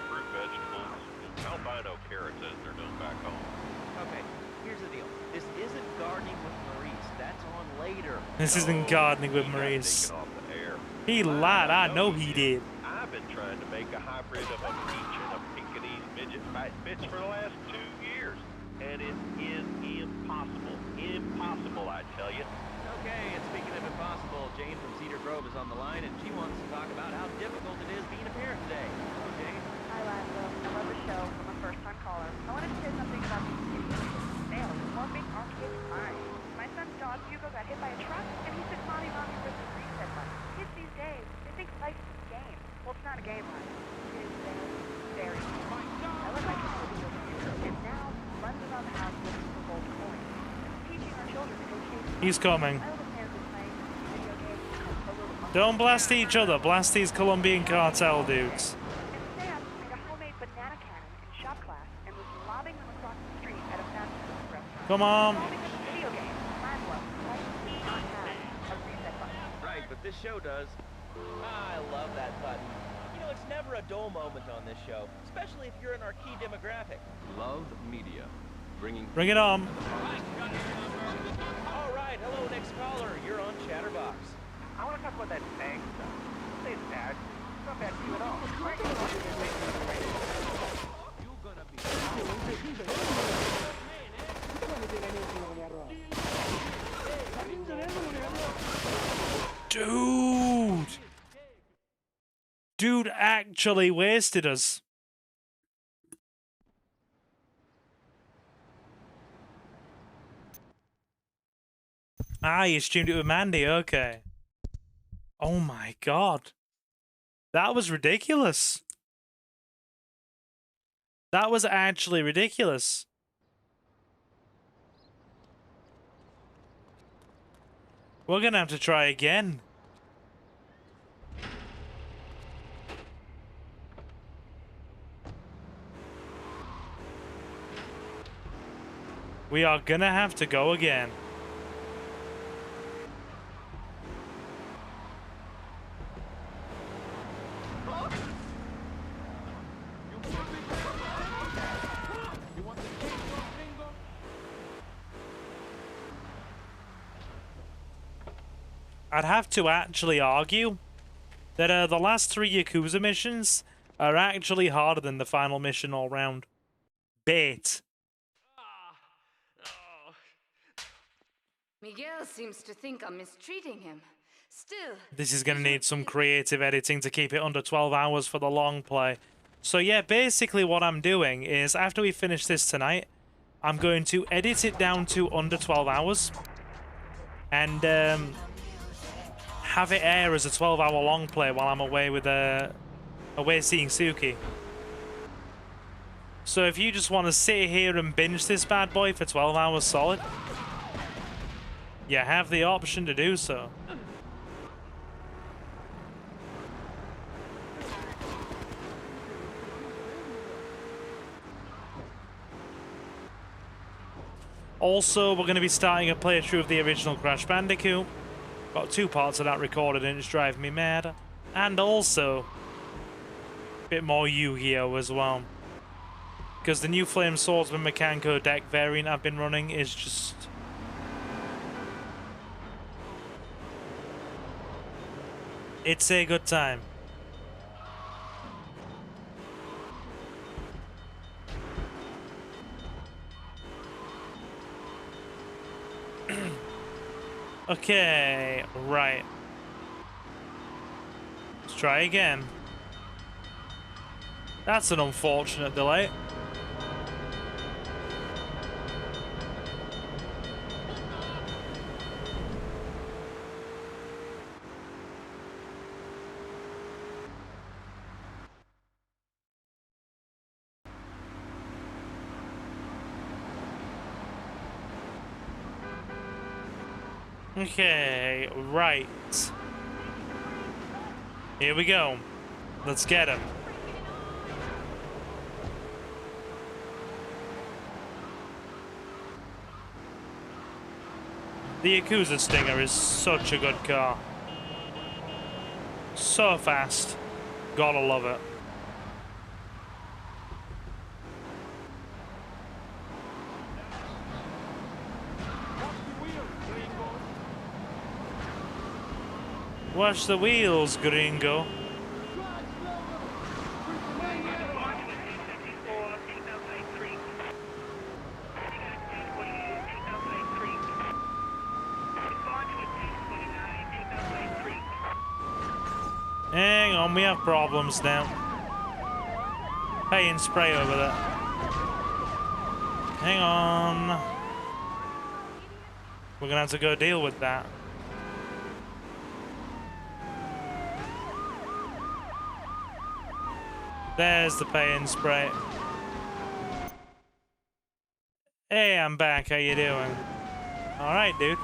Speaker 12: fruit vegetables, albino carrots as they're known back home.
Speaker 11: Okay, here's the deal. This isn't gardening with Maurice. That's on later.
Speaker 1: This isn't gardening with Maurice. He lied. I know he did.
Speaker 12: I've been trying to make a hybrid of a peach and a Pekingese midget fat bitch for the last 2 years. And it is impossible. Impossible, I tell you.
Speaker 11: Okay, and speaking of impossible, Jane from Cedar Grove is on the line, and she wants to talk about how difficult it is being a parent today. Hello, Jane.
Speaker 9: Hi, Laszlo. I love the show. I'm a first-time caller. I wanted to say something about these idiots. Sales. One big arcade fine. My son's dog, Hugo, got hit by a truck, and he said, Mommy, where's the reset button? Kids these days, they think life is a game. Well, it's not a game, right? It is very, very fun. I look like a video game, and now runs around the house looking for gold coins. Teaching our children to go chase.
Speaker 1: He's coming. Don't blast each other. Blast these Colombian cartel dudes.
Speaker 9: And Sam made a homemade banana cannon in shop class and was lobbing them across the street at a fast food restaurant.
Speaker 1: Come on.
Speaker 9: Video game, Laszlo, why does he not have a reset button?
Speaker 11: Right, but this show does. I love that button. You know, it's never a dull moment on this show, especially if you're in our key demographic.
Speaker 2: Love Media, bringing...
Speaker 1: Bring it on.
Speaker 11: All right, hello, next Next caller, you're on Chatterbox.
Speaker 4: I want to talk about that tank stuff. Say it's bad. It's not bad to you at all.
Speaker 1: Dude! Dude actually wasted us. Ah, you streamed it with Mandy, okay. Oh my god. That was ridiculous. That was actually ridiculous. We're gonna have to try again. We are gonna have to go again. I'd have to actually argue that the last 3 Yakuza missions are actually harder than the final mission all round. Bait.
Speaker 8: Miguel seems to think I'm mistreating him. Still,
Speaker 1: This is going to need some creative editing to keep it under 12 hours for the long play. So yeah, basically what I'm doing is, after we finish this tonight, I'm going to edit it down to under 12 hours. And have it air as a 12-hour long play while I'm away with away seeing Suki. So if you just want to sit here and binge this bad boy for 12 hours solid, you have the option to do so. Also, we're going to be starting a playthrough of the original Crash Bandicoot. Got 2 parts of that recorded and it's driving me mad. And also, a bit more Yu-Gi-Oh! As well. Because the new Flame Swordsman Mekanko deck variant I've been running is just... it's a good time. Okay, right. Let's try again. That's an unfortunate delay. Okay, right. Here we go. Let's get him. The Yakuza Stinger is such a good car. So fast. Gotta love it. Watch the wheels, gringo. Hang on, we have problems now. Pay and spray over there. Hang on. We're gonna have to go deal with that. There's the pay and spray. Hey, I'm back. How you doing? All right, dude.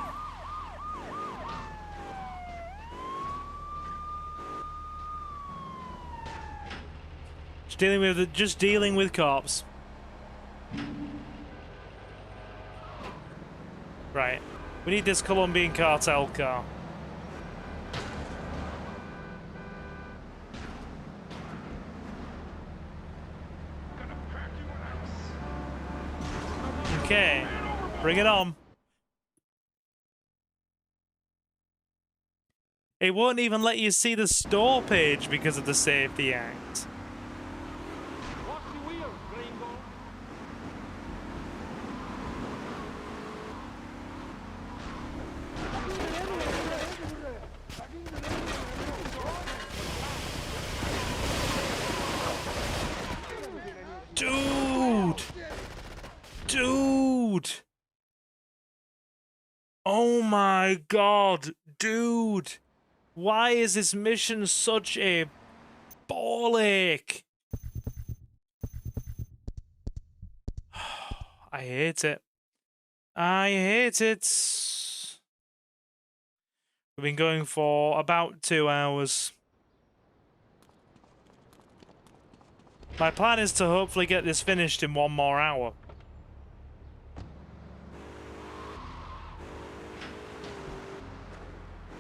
Speaker 1: Just dealing with cops. Right. We need this Colombian cartel car. Okay, bring it on. It won't even let you see the store page because of the Safety Act.
Speaker 3: Watch the wheels, gringo.
Speaker 1: Dude! Dude! Oh my god, dude! Why is this mission such a ball ache? I hate it. I hate it. We've been going for about 2 hours. My plan is to hopefully get this finished in 1 more hour.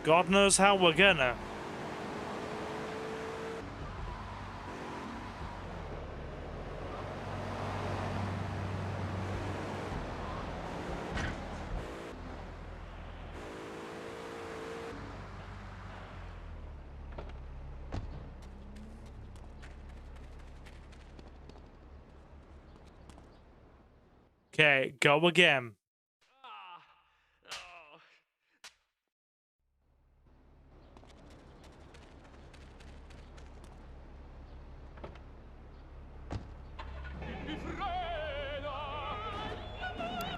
Speaker 1: God knows how we're gonna. Okay, go again.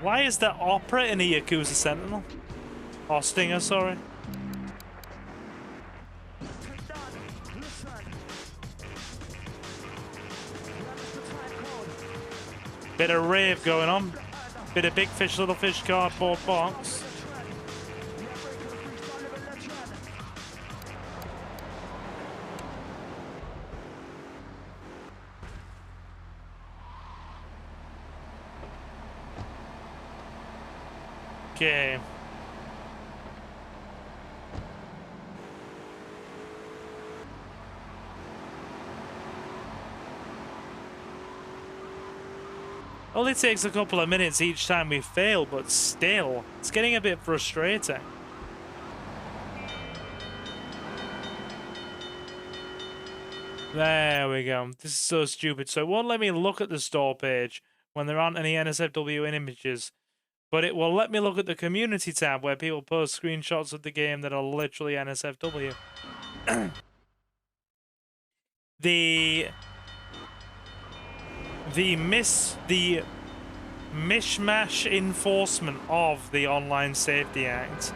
Speaker 1: Why is there opera in a Yakuza Sentinel? Or Stinger, sorry. Bit of rave going on. Bit of big fish, little fish cardboard box. Okay. Only takes a couple of minutes each time we fail, but still, it's getting a bit frustrating. There we go. This is so stupid. So it won't let me look at the store page when there aren't any NSFW images, but it will let me look at the community tab where people post screenshots of the game that are literally NSFW. The mishmash enforcement of the Online Safety Act.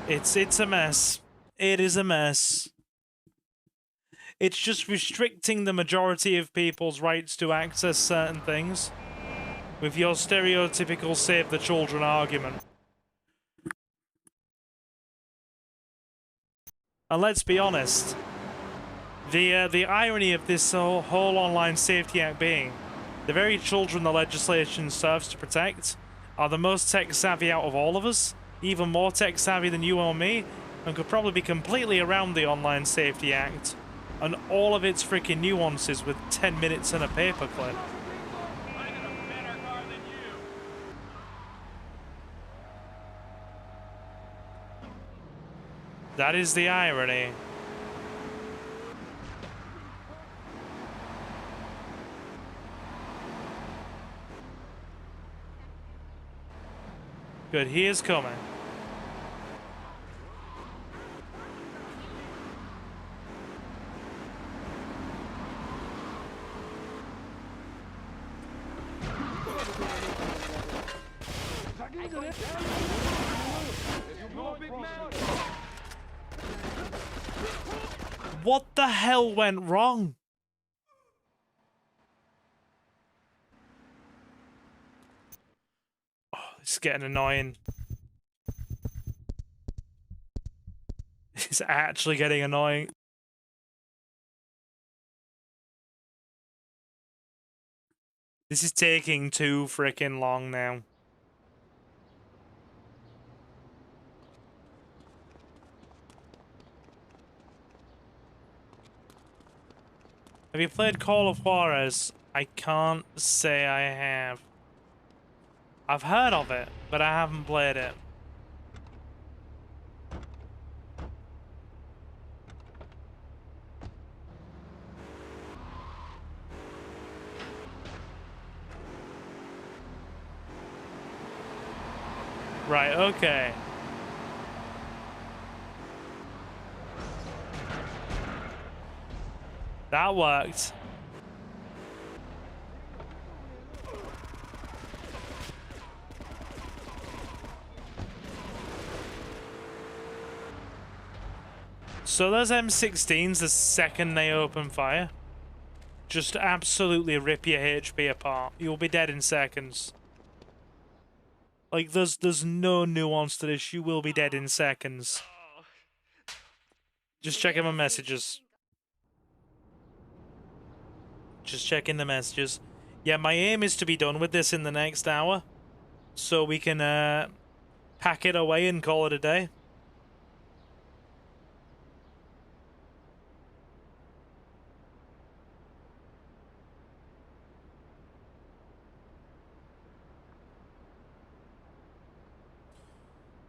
Speaker 1: It's a mess. It is a mess. It's just restricting the majority of people's rights to access certain things with your stereotypical save the children argument. And let's be honest, the irony of this whole Online Safety Act being the very children the legislation serves to protect are the most tech-savvy out of all of us, even more tech-savvy than you or me, and could probably be completely around the Online Safety Act and all of its freaking nuances with 10 minutes and a paperclip. That is the irony. Good, he is coming. What the hell went wrong? Oh, it's getting annoying. It's actually getting annoying. This is taking too freaking long now. Have you played Call of Juarez? I can't say I have. I've heard of it, but I haven't played it. Right, okay. That worked. So those M16s, the second they open fire, just absolutely rip your HP apart. You'll be dead in seconds. Like, there's no nuance to this. You will be dead in seconds. Just checking my messages. Just checking the messages. Yeah, my aim is to be done with this in the next hour, so we can pack it away and call it a day.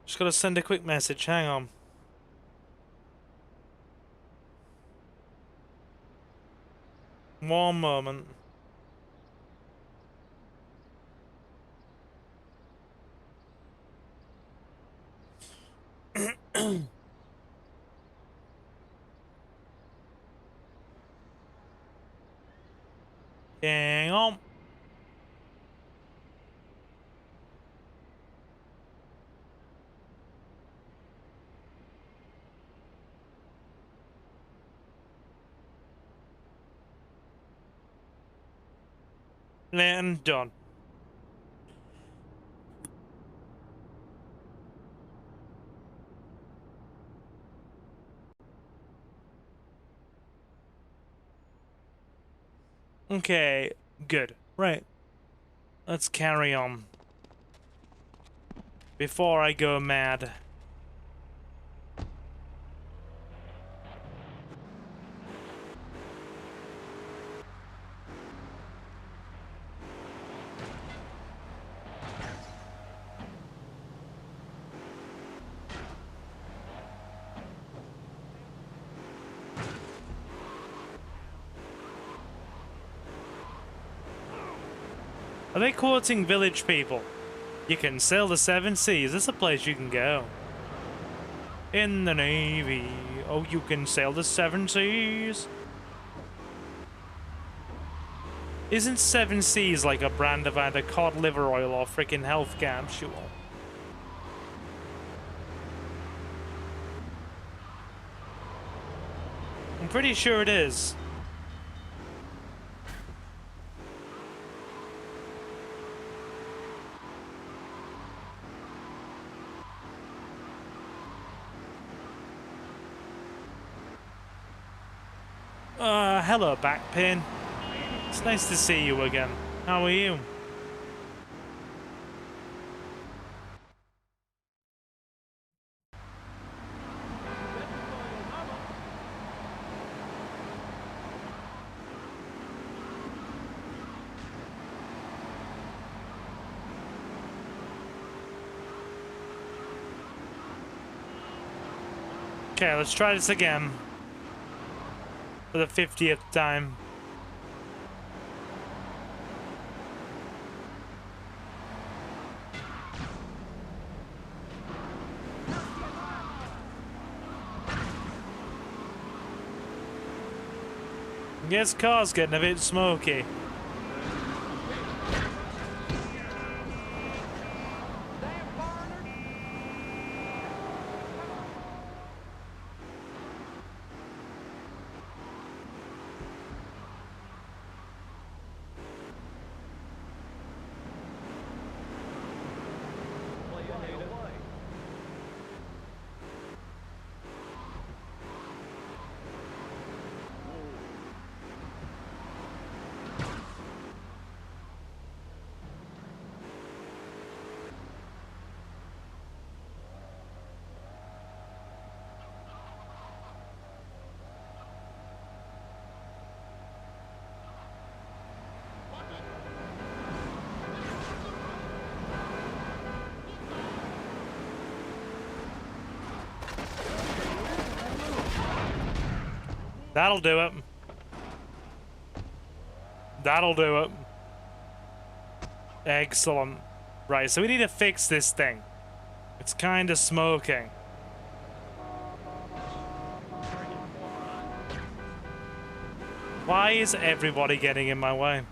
Speaker 1: Just gotta send a quick message, hang on. One moment. Hang on. And done. Okay, good. Right. Let's carry on. Before I go mad. Are they quoting village people? You can sail the 7 seas. That's a place you can go. In the Navy. Oh, you can sail the 7 seas. Isn't 7 Seas like a brand of either cod liver oil or freaking health capsule? I'm pretty sure it is. Hello, Backpin. It's nice to see you again. How are you? Okay, let's try this again. For the 50th time. Yes, car's getting a bit smoky. That'll do it. That'll do it. Excellent. Right, so we need to fix this thing. It's kind of smoking. Why is everybody getting in my way?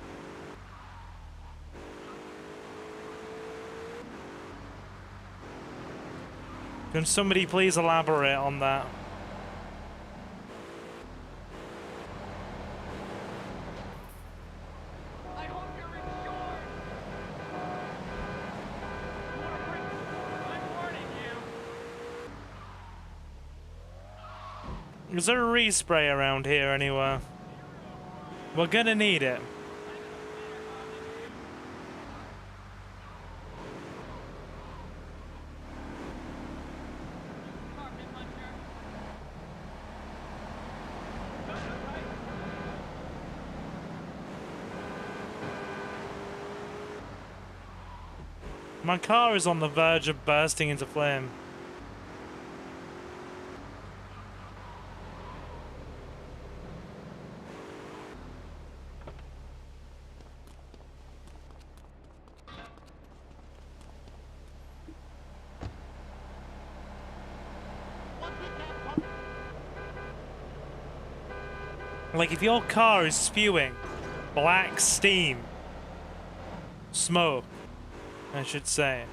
Speaker 1: Can somebody please elaborate on that? Is there a respray around here anywhere? We're gonna need it. My car is on the verge of bursting into flame. Like, if your car is spewing black steam, smoke, I should say,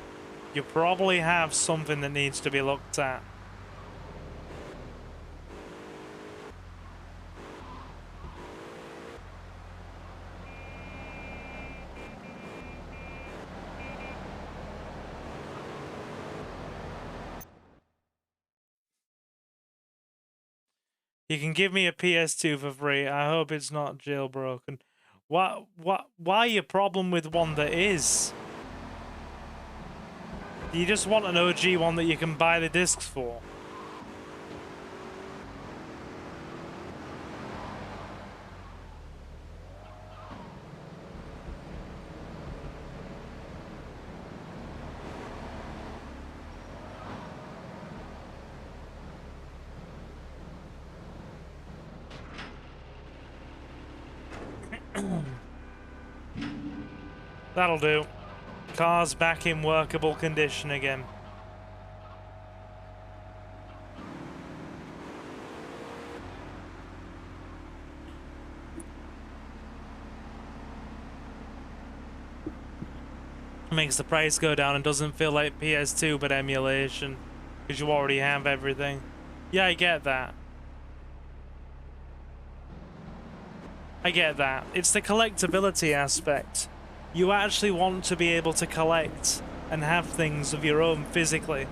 Speaker 1: you probably have something that needs to be looked at. You can give me a PS2 for free. I hope it's not jailbroken. Why your problem with one that is? Do you just want an OG one that you can buy the discs for? That'll do. Car's back in workable condition again. Makes the price go down and doesn't feel like PS2 but emulation, because you already have everything. Yeah, I get that. I get that. It's the collectability aspect. You actually want to be able to collect and have things of your own physically.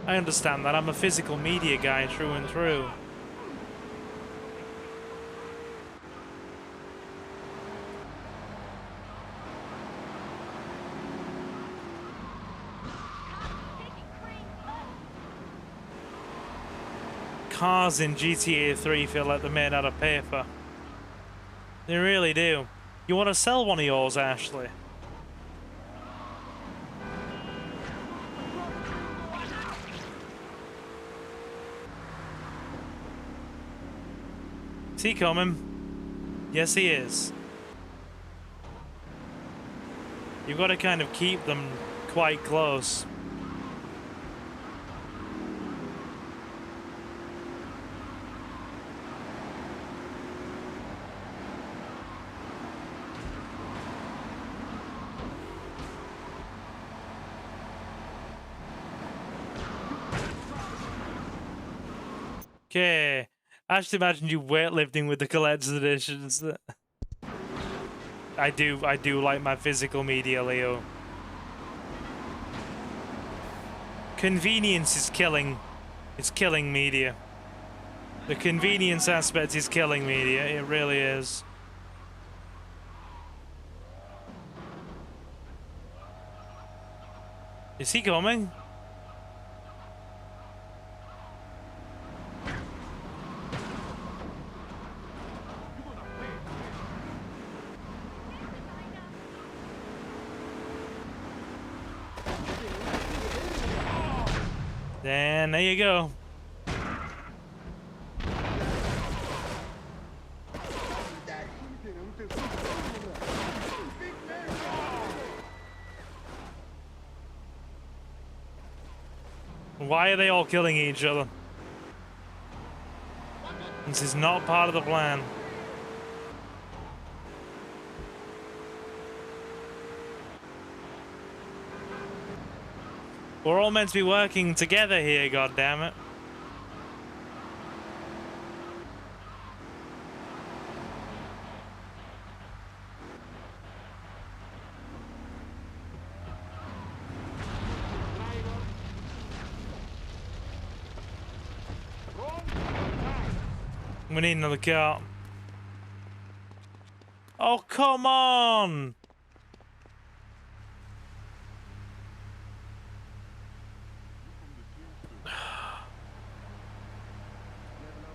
Speaker 1: I understand that. I'm a physical media guy through and through. Cars in GTA 3 feel like they're made out of paper. They really do. You want to sell one of yours, Ashley? Is he coming? Yes, he is. You've got to kind of keep them quite close. Okay, I just imagined you weightlifting with the collector's editions. I do like my physical media, Leo. Convenience is killing. It's killing media. The convenience aspect is killing media. It really is. Is he coming? And there you go. Why are they all killing each other? This is not part of the plan. We're all meant to be working together here, goddammit. We need another car. Oh, come on!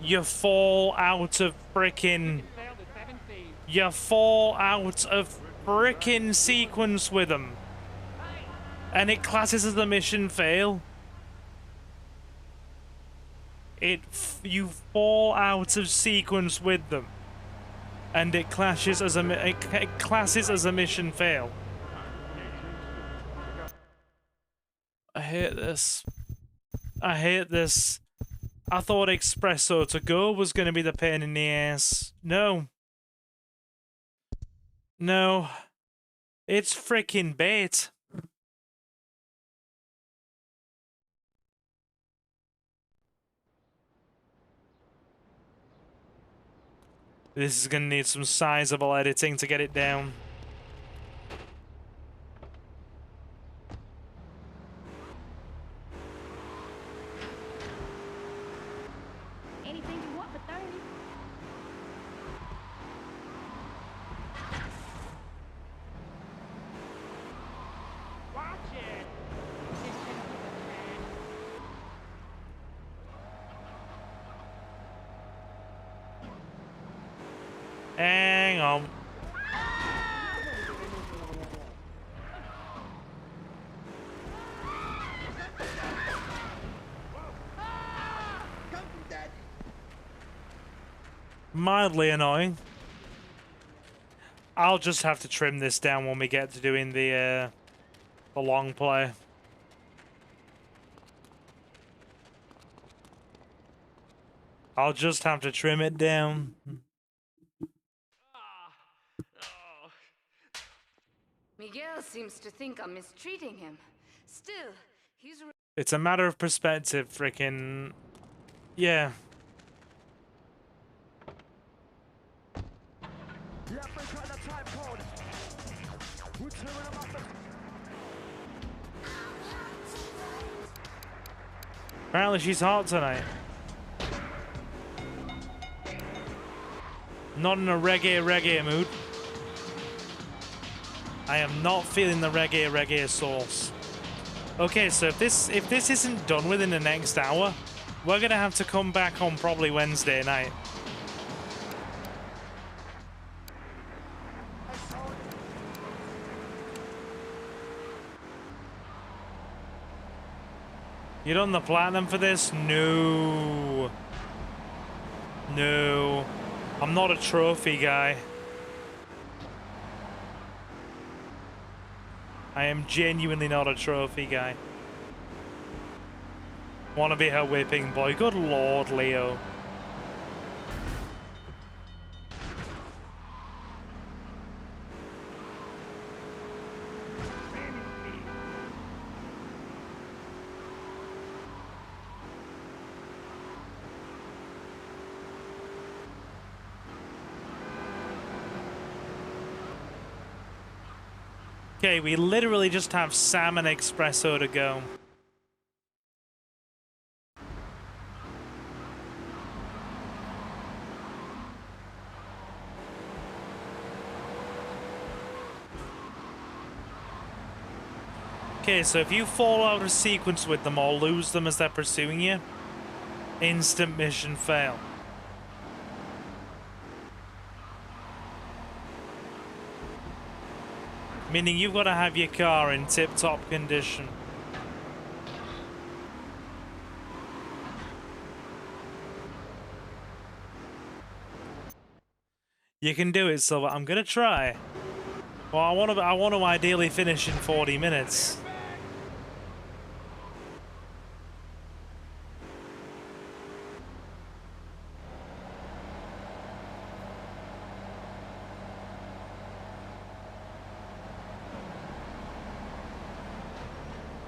Speaker 1: You fall out of frickin'... You fall out of frickin' sequence with them. And it classes as a mission fail. You fall out of sequence with them. And it clashes as it classes as a mission fail. I hate this. I hate this. I thought espresso to go was going to be the pain in the ass. No. No. It's freaking bait. This is going to need some sizable editing to get it down.
Speaker 7: Anything you want for 30.
Speaker 3: Watch it.
Speaker 1: Hang on. Mildly annoying. I'll just have to trim this down when we get to doing the long play. I'll just have to trim it down.
Speaker 8: Miguel seems to think I'm mistreating him. Still, he's...
Speaker 1: It's a matter of perspective, frickin'... Yeah. Apparently she's hot tonight. Not in a reggae mood. I am not feeling the reggae sauce. Okay, so if this isn't done within the next hour, we're gonna have to come back on probably Wednesday night. You done the platinum for this? No. No. I'm not a trophy guy. I am genuinely not a trophy guy. Wanna be her whipping boy. Good lord, Leo. Okay, we literally just have salmon espresso to go. Okay, so if you fall out of sequence with them or lose them as they're pursuing you, instant mission fail. Meaning you've got to have your car in tip-top condition. You can do it, Silver. I'm gonna try. Well, I want to ideally finish in 40 minutes.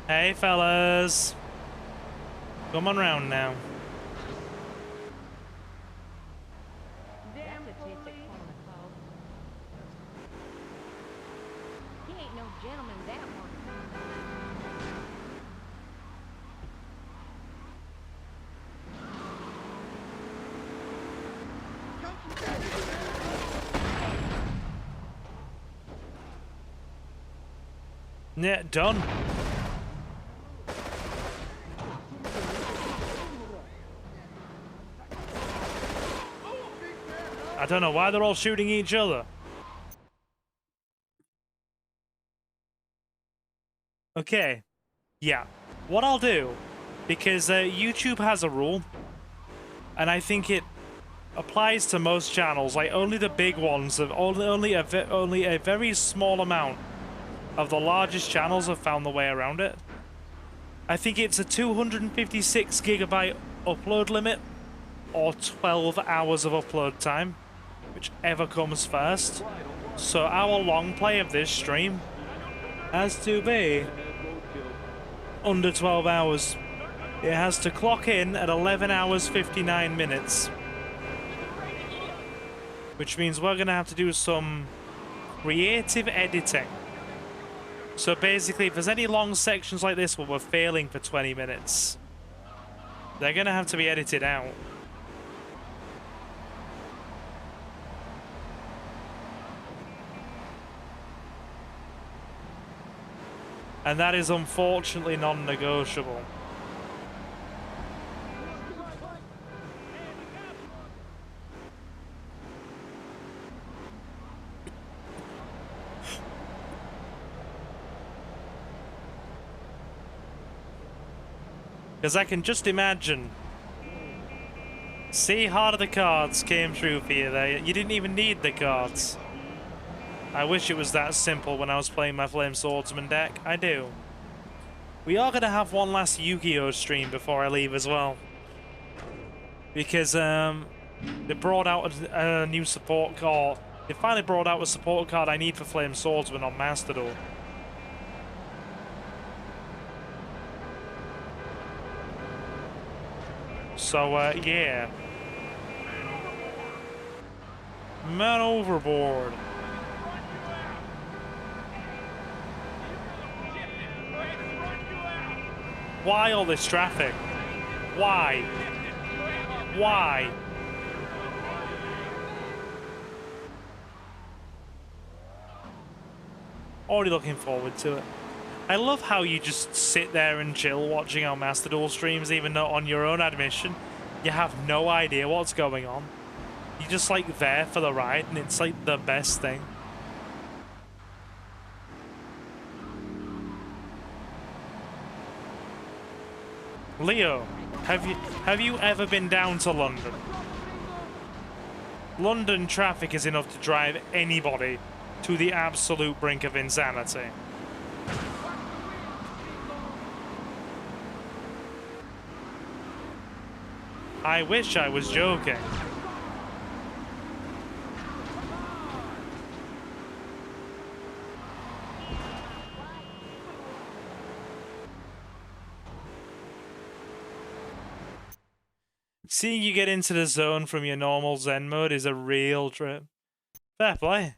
Speaker 1: Hey, fellas. Come on round now.
Speaker 7: Damn statistic corner, Claude. He ain't no gentleman, that one.
Speaker 1: Yeah, done. I don't know why they're all shooting each other. Okay. Yeah. What I'll do, because YouTube has a rule, and I think it applies to most channels, like only the big ones, only a very small amount of the largest channels have found the way around it. I think it's a 256 gigabyte upload limit or 12 hours of upload time, whichever comes first. So our long play of this stream has to be under 12 hours. It has to clock in at 11 hours 59 minutes. Which means we're going to have to do some creative editing. So basically, if there's any long sections like this where we're failing for 20 minutes, they're going to have to be edited out. And that is unfortunately non-negotiable. Because I can just imagine. See, Heart of the Cards came through for you there. You didn't even need the cards. I wish it was that simple when I was playing my Flame Swordsman deck. I do. We are going to have one last Yu-Gi-Oh! Stream before I leave as well. Because they brought out a new support card. They finally brought out a support card I need for Flame Swordsman on Master Duel. So, yeah. Man overboard. Why all this traffic? Why? Why? Already looking forward to it. I love how you just sit there and chill watching our Master Duel streams, even though on your own admission, you have no idea what's going on. You're just like there for the ride, and it's like the best thing. Leo, have you ever been down to London? London traffic is enough to drive anybody to the absolute brink of insanity. I wish I was joking. Seeing you get into the zone from your normal Zen mode is a real trip. Fair play.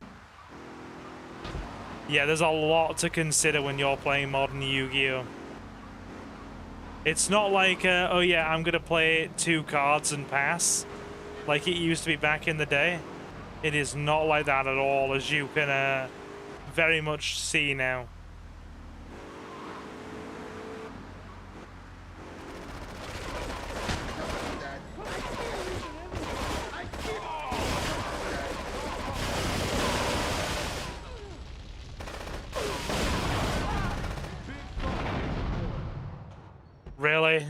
Speaker 1: Yeah, there's a lot to consider when you're playing modern Yu-Gi-Oh! It's not like, oh yeah, I'm gonna play 2 cards and pass, like it used to be back in the day. It is not like that at all, as you can very much see now. Really?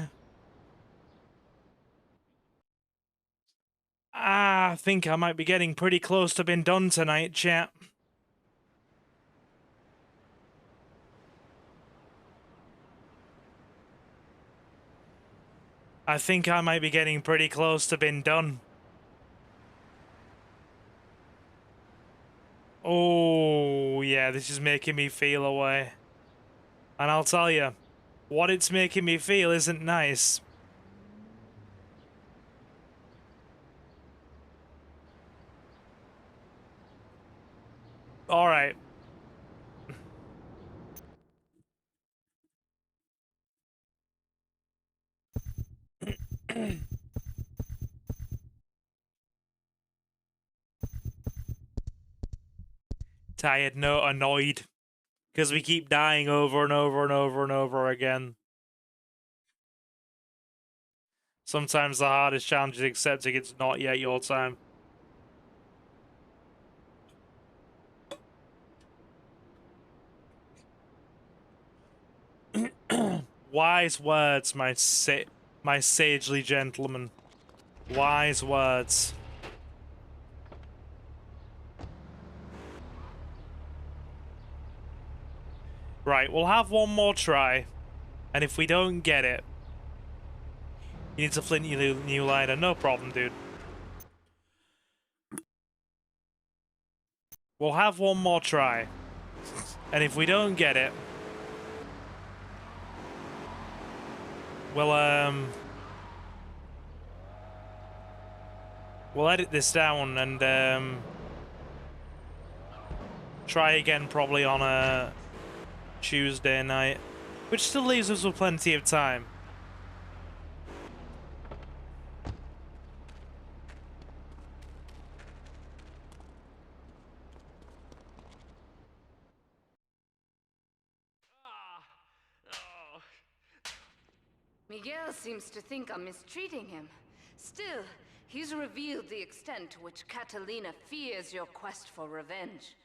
Speaker 1: I think I might be getting pretty close to being done tonight, chat. I think I might be getting pretty close to being done. Oh, yeah, this is making me feel away. And I'll tell you, What it's making me feel isn't nice. All right. Tired, no, annoyed. Because we keep dying over and over and over and over again. Sometimes the hardest challenge is accepting it's not yet your time. Wise words, my sagely gentleman. Wise words. Right, we'll have one more try. And if we don't get it, you need to flint your new lighter. No problem, dude. We'll have one more try. And if we don't get it, we'll edit this down and try again probably on a Tuesday night, which still leaves us with plenty of time.
Speaker 8: Miguel seems to think I'm mistreating him. Still, he's revealed the extent to which Catalina fears your quest for revenge.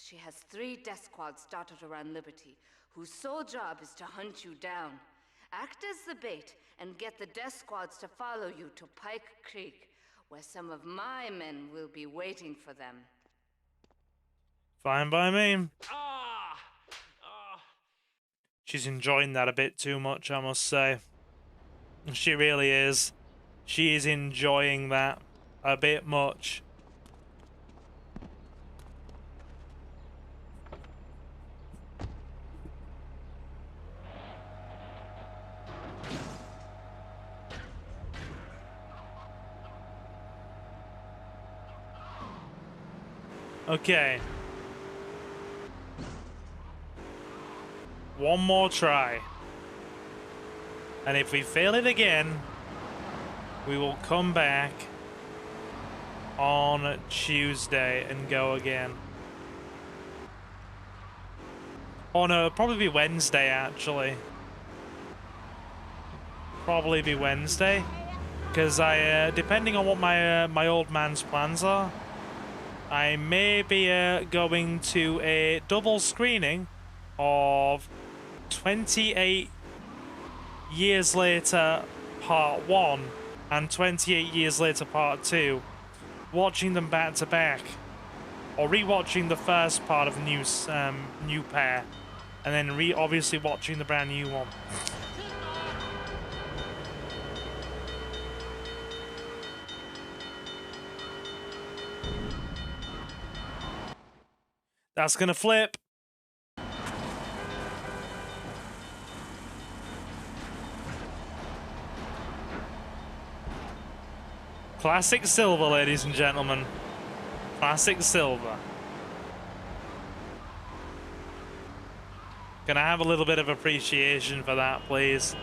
Speaker 8: She has 3 death squads dotted around Liberty, whose sole job is to hunt you down. Act as the bait and get the death squads to follow you to Pike Creek, where some of my men will be waiting for them.
Speaker 1: Fine by me. She's enjoying that a bit too much, I must say. She really is. She is enjoying that a bit much. Okay. One more try. And if we fail it again, we will come back on Tuesday and go again. Oh no, it'll probably be Wednesday actually. Probably be Wednesday. Because I, depending on what my old man's plans are, I may be going to a double screening of 28 Years Later Part 1 and 28 Years Later Part 2, watching them back to back, or rewatching the first part of the new pair, and then obviously watching the brand new one. That's gonna flip. Classic silver, ladies and gentlemen. Classic silver. Can I have a little bit of appreciation for that, please?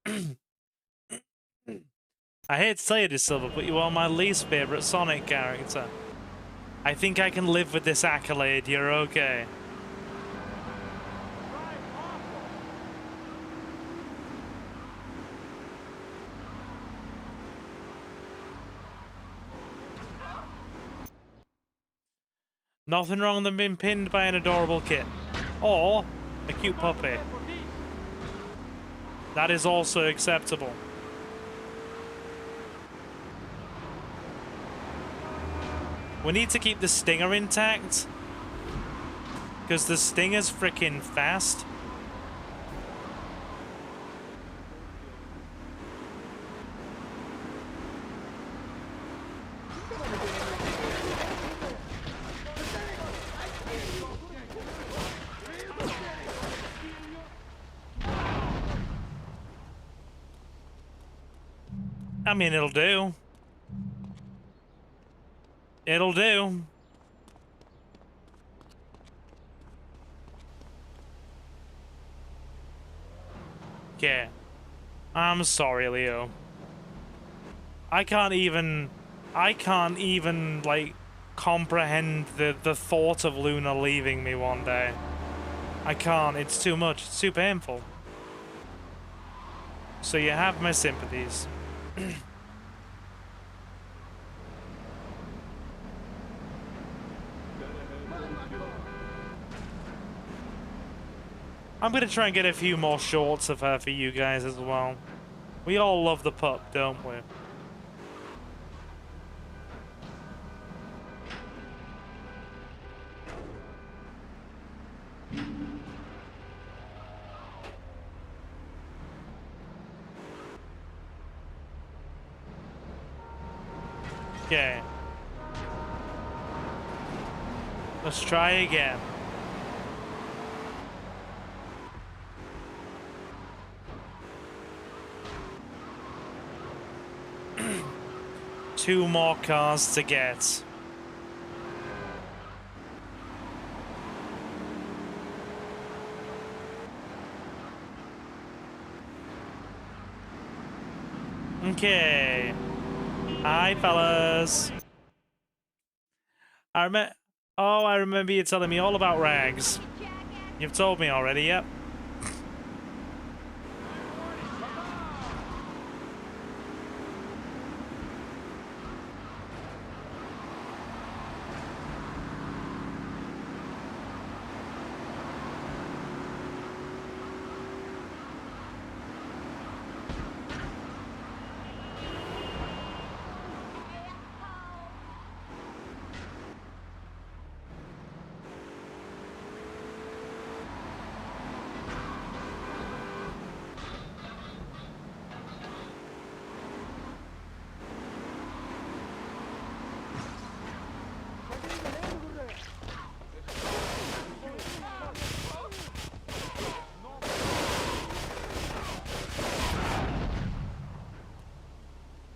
Speaker 1: I hate to tell you this, Silver, but you are my least favorite Sonic character. I think I can live with this accolade. You're okay. Nothing wrong than being pinned by an adorable kid. Or a cute puppy. That is also acceptable. We need to keep the Stinger intact, because the Stinger's freaking fast. I mean, it'll do. It'll do. Okay. I'm sorry, Leo. I can't even, like, comprehend the thought of Luna leaving me one day. I can't. It's too much. It's too painful. So you have my sympathies. I'm gonna try and get a few more shorts of her for you guys as well. We all love the pup, don't we? Okay. Let's try again. Two more cars to get. Okay. Hi, fellas. I remember you telling me all about Rags. You've told me already, yep.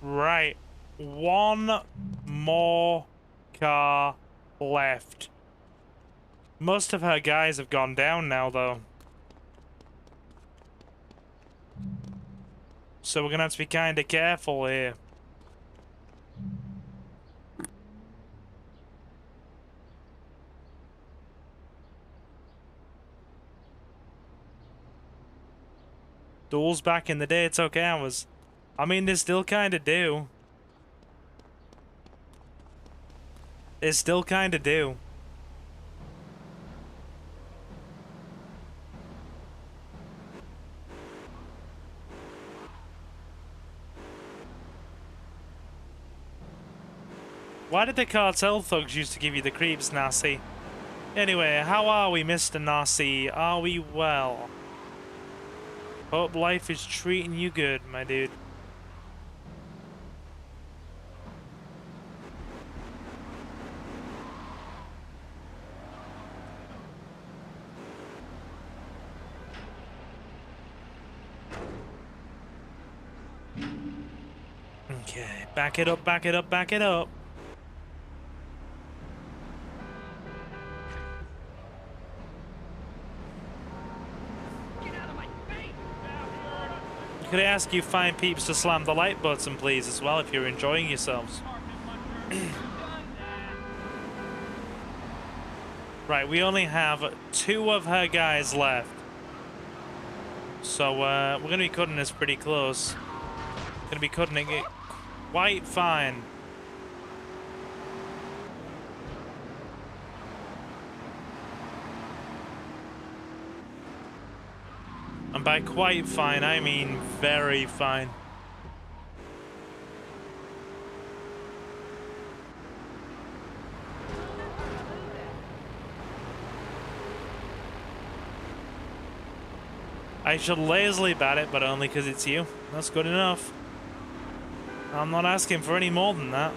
Speaker 1: Right. One more car left. Most of her guys have gone down now, though. So we're gonna have to be kind of careful here. Duels back in the day took hours. I mean, they still kind of do. They still kind of do. Why did the cartel thugs used to give you the creeps, Nasi? Anyway, how are we, Mr. Nasi? Are we well? Hope life is treating you good, my dude. Okay, back it up, back it up, back it up. Could I ask you fine peeps to slam the like button, please, as well, if you're enjoying yourselves? Right, we only have 2 of her guys left. So, we're going to be cutting this pretty close. Going to be cutting it quite fine. And by quite fine, I mean very fine. I should lazily bat it, but only because it's you. That's good enough. I'm not asking for any more than that.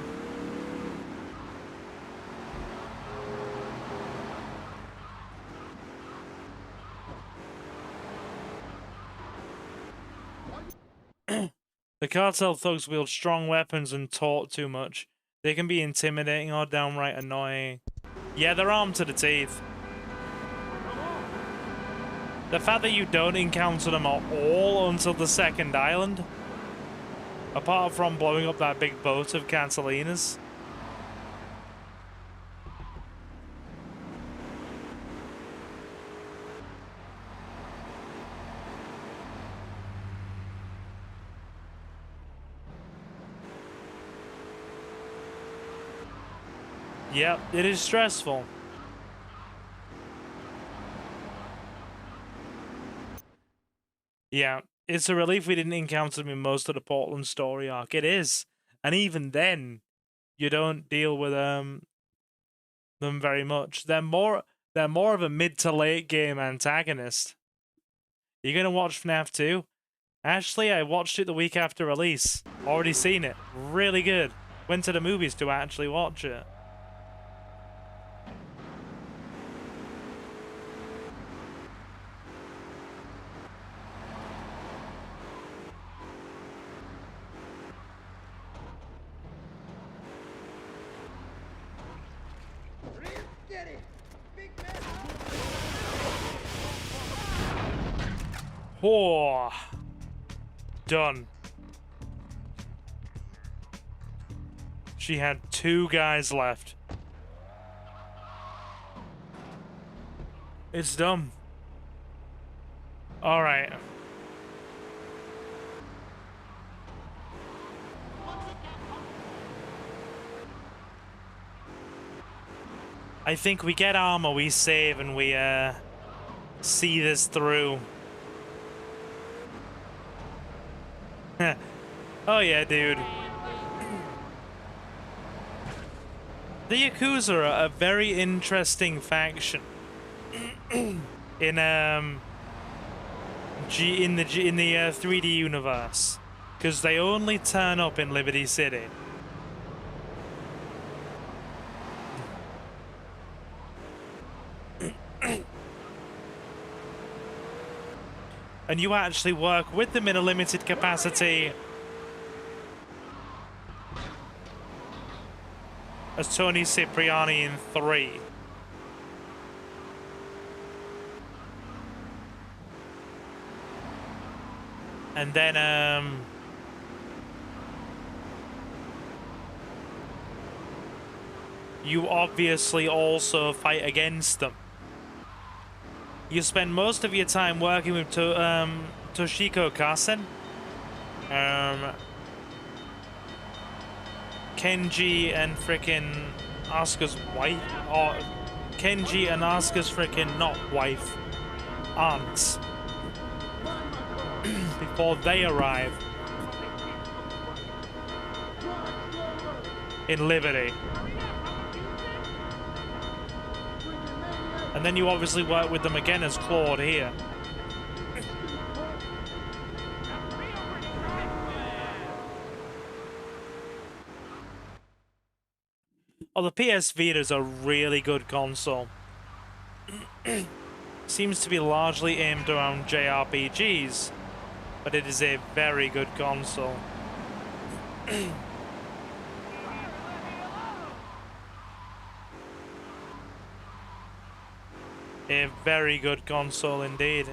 Speaker 1: The cartel thugs wield strong weapons and talk too much. They can be intimidating or downright annoying. Yeah, they're armed to the teeth. The fact that you don't encounter them at all until the second island, apart from blowing up that big boat of Catalina's. Yep, it is stressful. Yeah, it's a relief we didn't encounter them in most of the Portland story arc. It is. And even then, you don't deal with them very much. They're more of a mid to late game antagonist. You gonna watch FNAF 2? Actually, I watched it the week after release. Already seen it. Really good. Went to the movies to actually watch it. Oh, done. She had 2 guys left. It's done. All right. I think we get armor, we save, and we see this through. Oh yeah, dude. The Yakuza are a very interesting faction in the 3D universe, because they only turn up in Liberty City. And you actually work with them in a limited capacity as Tony Cipriani in 3. And then, you obviously also fight against them. You spend most of your time working with Toshiko Kasen, Kenji and frickin' Asuka's wife, or Kenji and Asuka's frickin' not wife, aunt, before they arrive in Liberty. And then you obviously work with them again as Claude here. Oh, the PS Vita is a really good console. Seems to be largely aimed around JRPGs, but it is a very good console. A very good console indeed.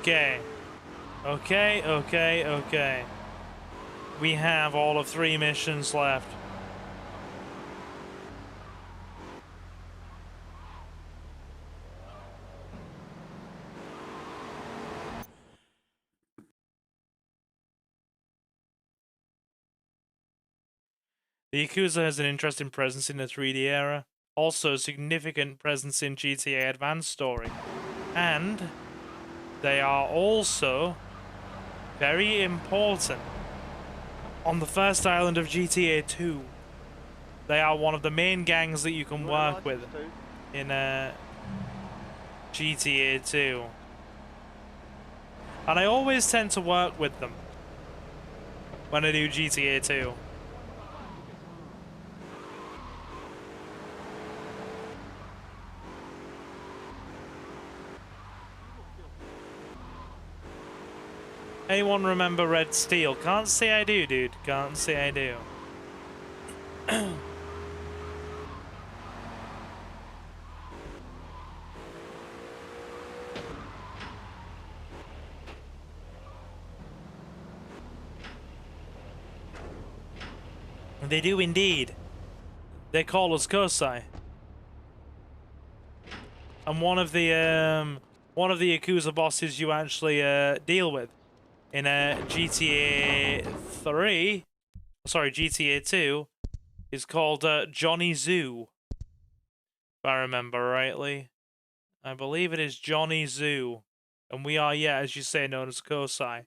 Speaker 1: Okay. Okay. We have all of 3 missions left. The Yakuza has an interesting presence in the 3D era, also a significant presence in GTA Advanced Story, and they are also very important on the first island of GTA 2. They are one of the main gangs that you can work with in GTA 2. And I always tend to work with them when I do GTA 2. Anyone remember Red Steel? Can't say I do, dude. Can't say I do. They do indeed. They call us Kosai. And one of the Yakuza bosses you actually deal with in GTA 3, sorry, GTA 2, is called Johnny Zoo. If I remember rightly. I believe it is Johnny Zoo. And we are, yeah, as you say, known as Kosai.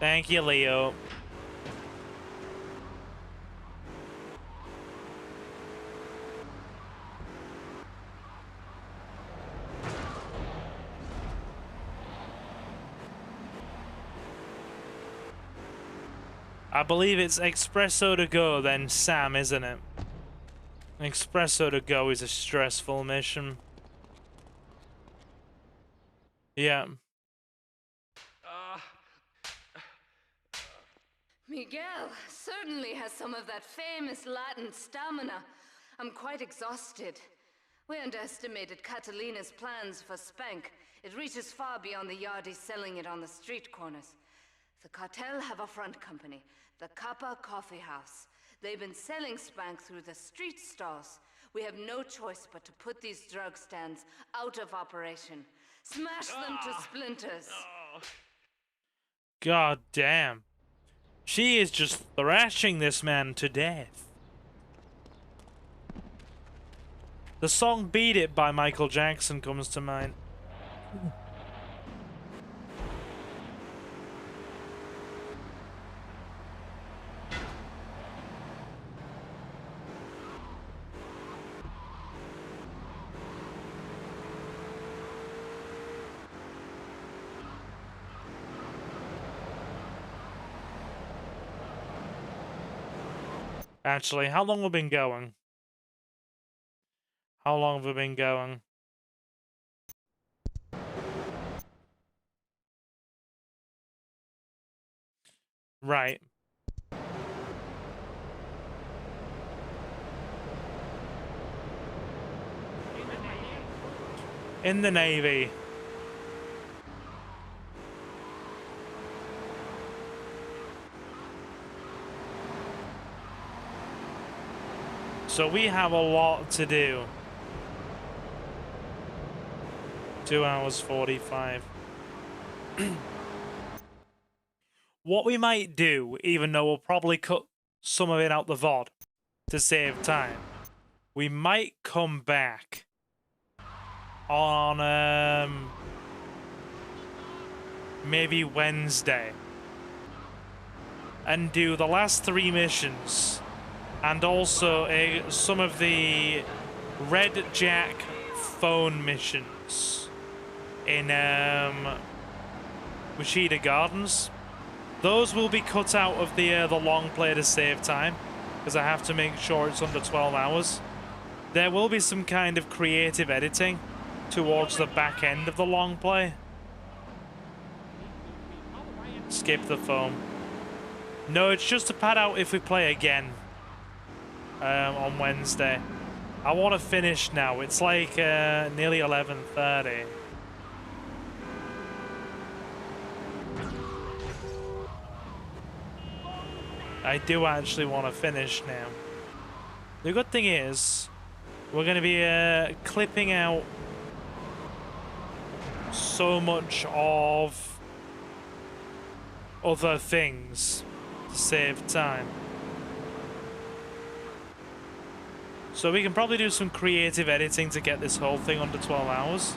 Speaker 1: Thank you, Leo. I believe it's Espresso to go, then Sam, isn't it? Espresso to go is a stressful mission. Yeah.
Speaker 8: Miguel certainly has some of that famous Latin stamina. I'm quite exhausted. We underestimated Catalina's plans for Spank. It reaches far beyond the yardies selling it on the street corners. The cartel have a front company, the Kappa Coffee House. They've been selling Spank through the street stalls. We have no choice but to put these drug stands out of operation. Smash them to splinters.
Speaker 1: God damn. She is just thrashing this man to death. The song Beat It by Michael Jackson comes to mind. Actually, how long have we been going? How long have we been going? Right. In the Navy. So we have a lot to do. 2 hours 45. What we might do, even though we'll probably cut some of it out the VOD to save time, we might come back on maybe Wednesday and do the last 3 missions. And also some of the Red Jack phone missions in Wishida Gardens. Those will be cut out of the long play to save time, because I have to make sure it's under 12 hours. There will be some kind of creative editing towards the back end of the long play. Skip the phone. No, it's just to pad out if we play again. On Wednesday. I want to finish now. It's like nearly 11:30. I do actually want to finish now. The good thing is, we're going to be clipping out so much of other things to save time. So we can probably do some creative editing to get this whole thing under 12 hours.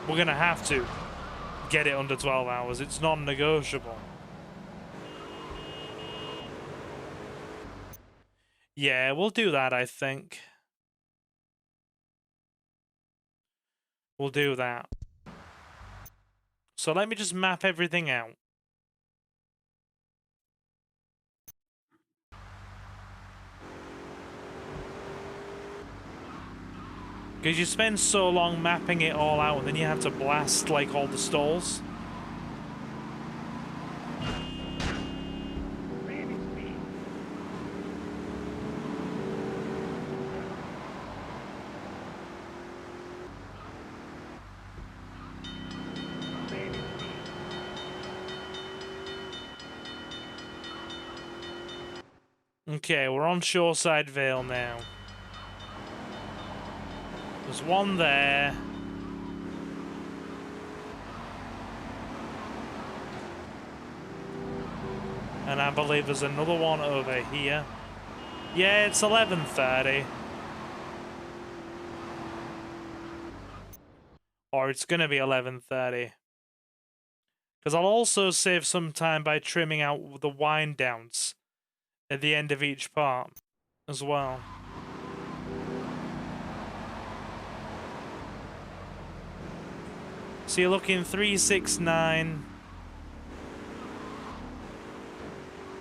Speaker 1: We're gonna have to get it under 12 hours. It's non-negotiable. Yeah, we'll do that, I think. We'll do that. So let me just map everything out. Because you spend so long mapping it all out, and then you have to blast, like, all the stalls. Okay, we're on Shoreside Vale now. There's one there. And I believe there's another one over here. Yeah, it's 11:30. Or it's gonna be 11:30. Because I'll also save some time by trimming out the wind downs at the end of each part as well. So you're looking 369,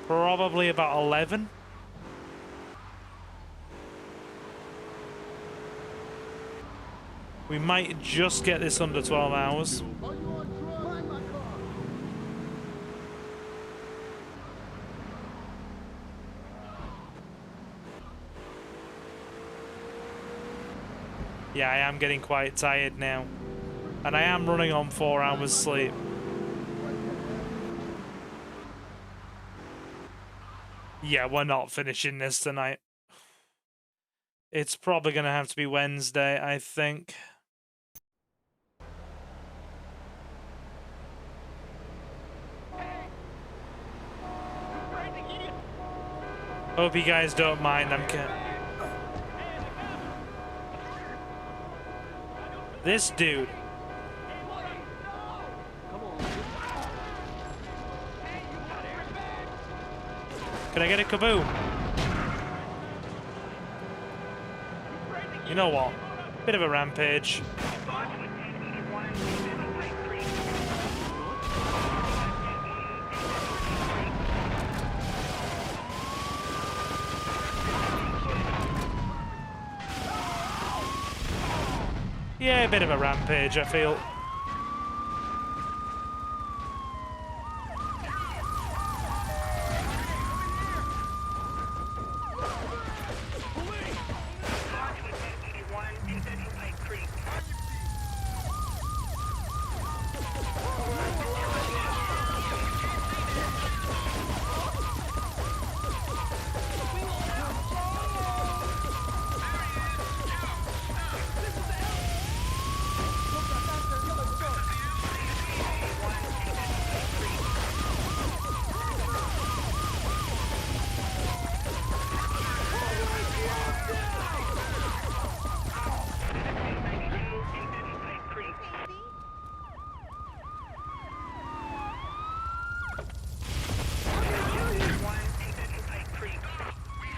Speaker 1: probably about 11. We might just get this under 12 hours. Yeah, I am getting quite tired now. And I am running on 4 hours sleep. Yeah, we're not finishing this tonight. It's probably going to have to be Wednesday, I think. Hope you guys don't mind. This dude. Can I get a kaboom? You know what? Bit of a rampage. Yeah, a bit of a rampage, I feel.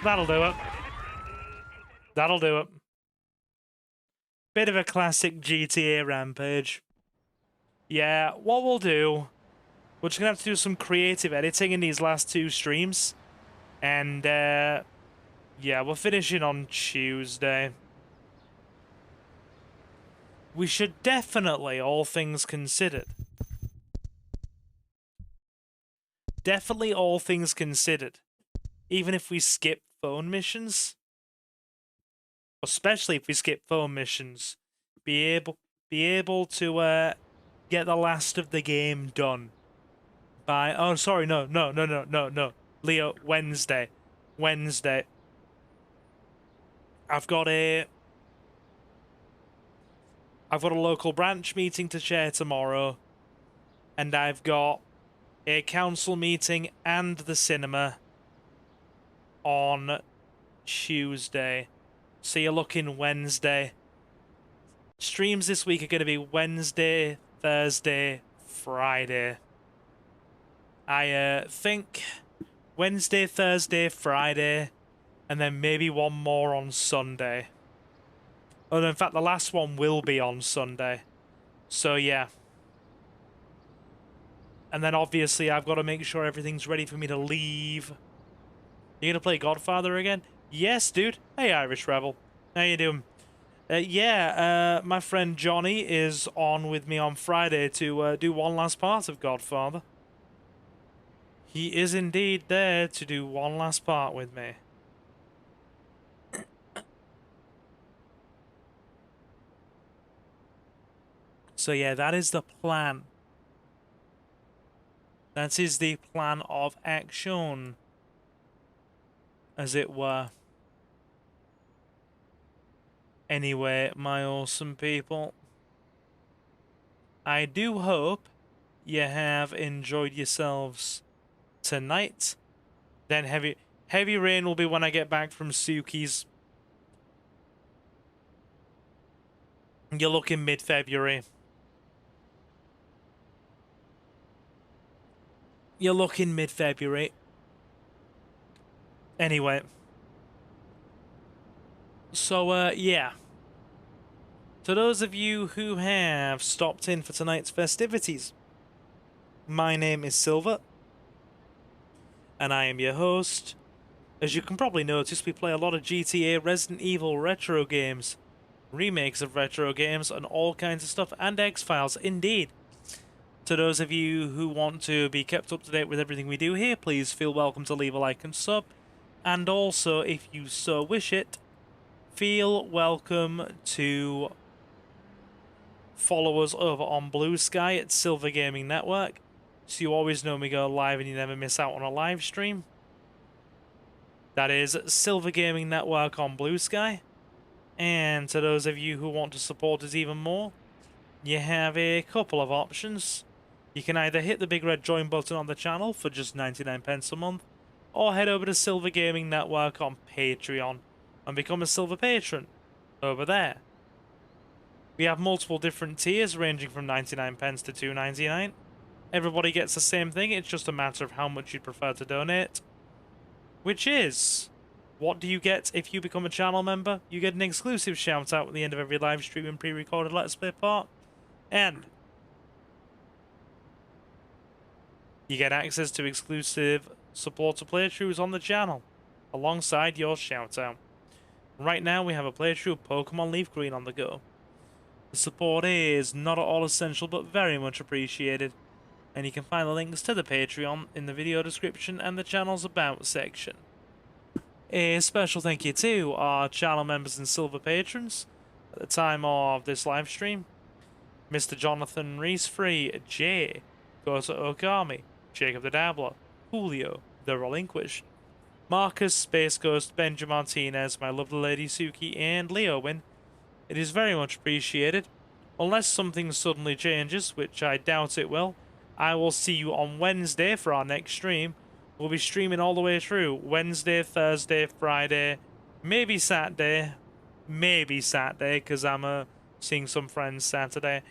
Speaker 1: That'll do it. That'll do it. Bit of a classic GTA rampage. Yeah, what we'll do, we're just gonna have to do some creative editing in these last 2 streams. And, yeah, we're finishing on Tuesday. We should definitely, all things considered. Definitely all things considered. Even if we skip phone missions, especially if we skip phone missions, be able to get the last of the game done by no, Leo, Wednesday. I've got a local branch meeting to chair tomorrow, and I've got a council meeting and the cinema on Tuesday. So you're looking Wednesday. Streams this week are going to be Wednesday, Thursday, Friday. I think Wednesday, Thursday, Friday, and then maybe one more on Sunday. Oh, no, in fact, the last one will be on Sunday. So yeah. And then obviously I've got to make sure everything's ready for me to leave. You gonna play Godfather again? Yes, dude. Hey, Irish Rebel. How you doing? My friend Johnny is on with me on Friday to do one last part of Godfather. He is indeed there to do one last part with me. So yeah, that is the plan. That is the plan of action, as it were. Anyway, my awesome people, I do hope you have enjoyed yourselves tonight. Then heavy rain will be when I get back from Suki's. You're looking mid-February. You're looking mid-February. Anyway. So, yeah. To those of you who have stopped in for tonight's festivities, my name is Silver, and I am your host. As you can probably notice, we play a lot of GTA, Resident Evil, retro games, remakes of retro games, and all kinds of stuff, and X-Files, indeed. To those of you who want to be kept up to date with everything we do here, please feel welcome to leave a like and sub. And also, if you so wish it, feel welcome to follow us over on Blue Sky at Silver Gaming Network, so you always know when we go live and you never miss out on a live stream. That is Silver Gaming Network on Blue Sky. And to those of you who want to support us even more, you have a couple of options. You can either hit the big red join button on the channel for just 99 pence a month, or head over to Silver Gaming Network on Patreon and become a Silver Patron over there. We have multiple different tiers ranging from 99 pence to $2.99. Everybody gets the same thing, it's just a matter of how much you'd prefer to donate. Which is, what do you get if you become a channel member? You get an exclusive shout out at the end of every live stream and pre-recorded Let's Play part. And you get access to exclusive supporter playthroughs on the channel, alongside your shout out. Right now we have a playthrough of Pokemon Leaf Green on the go. The support is not at all essential, but very much appreciated. And you can find the links to the Patreon in the video description and the channel's About section. A special thank you to our channel members and Silver Patrons at the time of this live stream. Mr. Jonathan Reese-Free, Jay, Goto Okami, Jacob the Dabbler, Julio, The Relinquished, Marcus, Space Ghost, Benjamin Martinez, my lovely lady Suki, and Leowin. It is very much appreciated. Unless something suddenly changes, which I doubt it will, I will see you on Wednesday for our next stream. We'll be streaming all the way through Wednesday, Thursday, Friday, maybe Saturday, because I'm seeing some friends Saturday,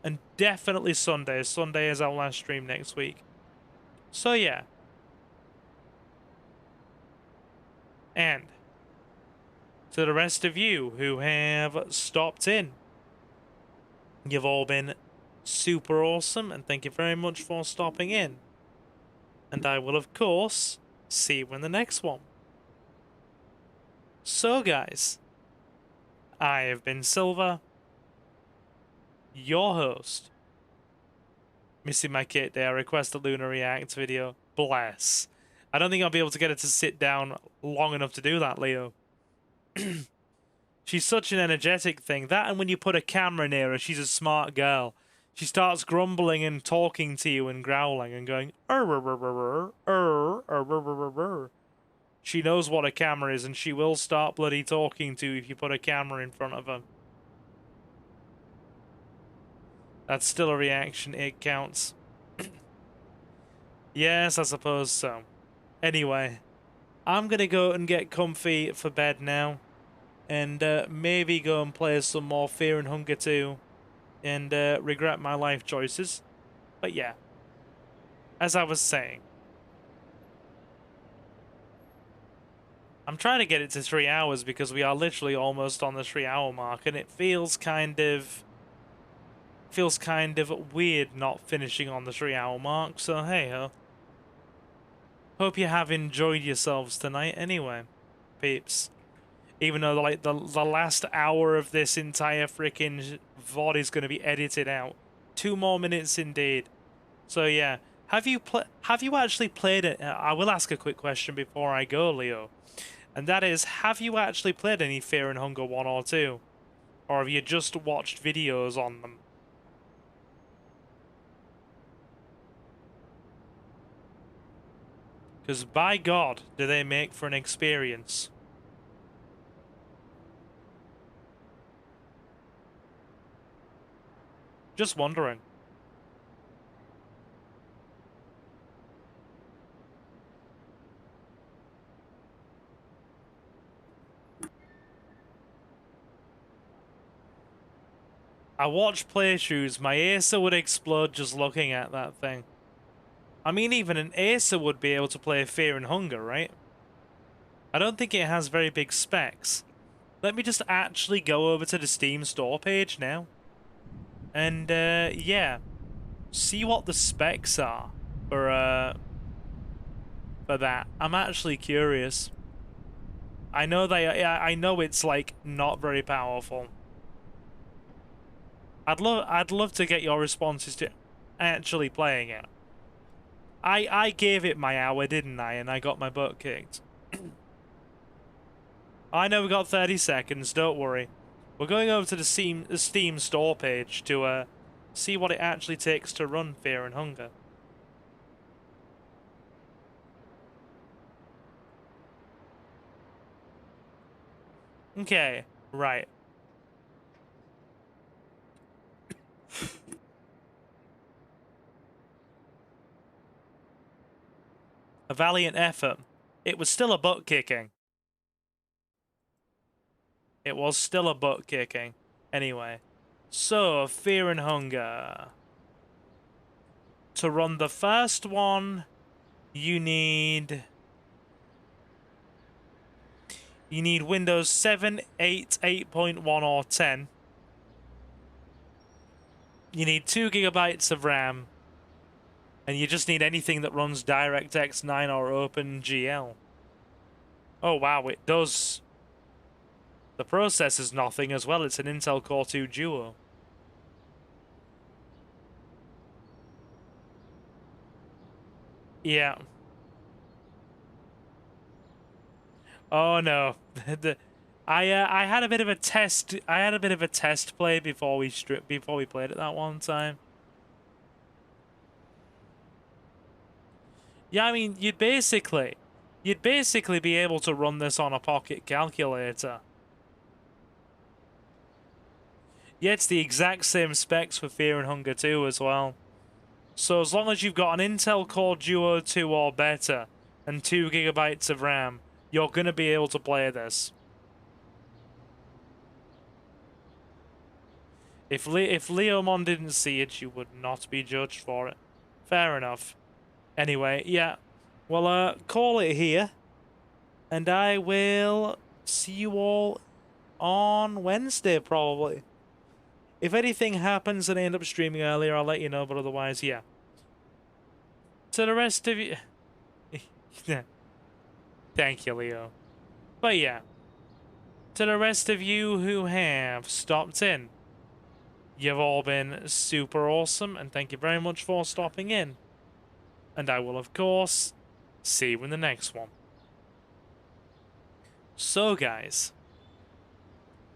Speaker 1: and definitely Sunday. Sunday is our last stream next week. So yeah. And to the rest of you who have stopped in, you've all been super awesome, and thank you very much for stopping in. And I will, of course, see you in the next one. So, guys, I have been Silver, your host. Missing my kit there, request a Luna React video. Bless. I don't think I'll be able to get her to sit down long enough to do that, Leo. She's such an energetic thing. That, and when you put a camera near her, she's a smart girl. She starts grumbling and talking to you and growling and going, She knows what a camera is, and she will start bloody talking to you if you put a camera in front of her. That's still a reaction, it counts. Yes, I suppose so. Anyway, I'm gonna go and get comfy for bed now, and maybe go and play some more Fear and Hunger 2, and regret my life choices. But yeah, as I was saying, I'm trying to get it to 3 hours because we are literally almost on the 3 hour mark, and it feels kind of feels kind of weird not finishing on the 3-hour mark, so hey ho. Hope you have enjoyed yourselves tonight anyway, peeps. Even though like the last hour of this entire freaking VOD is going to be edited out. 2 more minutes indeed. So yeah, have you actually played it? I will ask a quick question before I go, Leo. And that is, have you actually played any Fear and Hunger 1 or 2? Or have you just watched videos on them? Because by God, do they make for an experience. Just wondering. I watched playthroughs, my Acer would explode just looking at that thing. I mean, even an Acer would be able to play Fear and Hunger, right? I don't think it has very big specs. Let me just actually go over to the Steam store page now. And, yeah. See what the specs are for that. I'm actually curious. I know I know it's, like, not very powerful. I'd love to get your responses to actually playing it. I gave it my hour, didn't I? And I got my butt kicked. I know we got 30 seconds, don't worry. We're going over to the Steam store page to see what it actually takes to run Fear and Hunger. Okay, right. A valiant effort. It was still a butt kicking. It was still a butt kicking. Anyway. So, Fear and Hunger. To run the first one, you need Windows 7, 8, 8.1 or 10. You need 2 gigabytes of RAM. And you just need anything that runs DirectX 9 or OpenGL. Oh wow, it does. The processor's nothing as well, it's an Intel Core 2 Duo. Yeah. Oh no. I had a bit of a test. I had a bit of a test play before we played it that one time. Yeah, I mean, you'd basically be able to run this on a pocket calculator. Yeah, it's the exact same specs for Fear and Hunger 2 as well. So as long as you've got an Intel Core Duo 2 or better and 2 gigabytes of RAM, you're going to be able to play this. If Leomon didn't see it, you would not be judged for it. Fair enough. Anyway, yeah. Well, call it here. And I will see you all on Wednesday, probably. If anything happens and I end up streaming earlier, I'll let you know, but otherwise, yeah. To the rest of you... Thank you, Leo. But yeah. To the rest of you who have stopped in, you've all been super awesome, and thank you very much for stopping in. And I will, of course, see you in the next one. So, guys,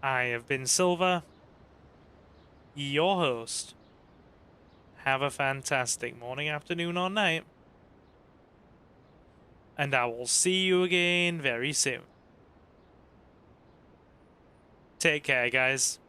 Speaker 1: I have been Silver, your host. Have a fantastic morning, afternoon, or night. And I will see you again very soon. Take care, guys.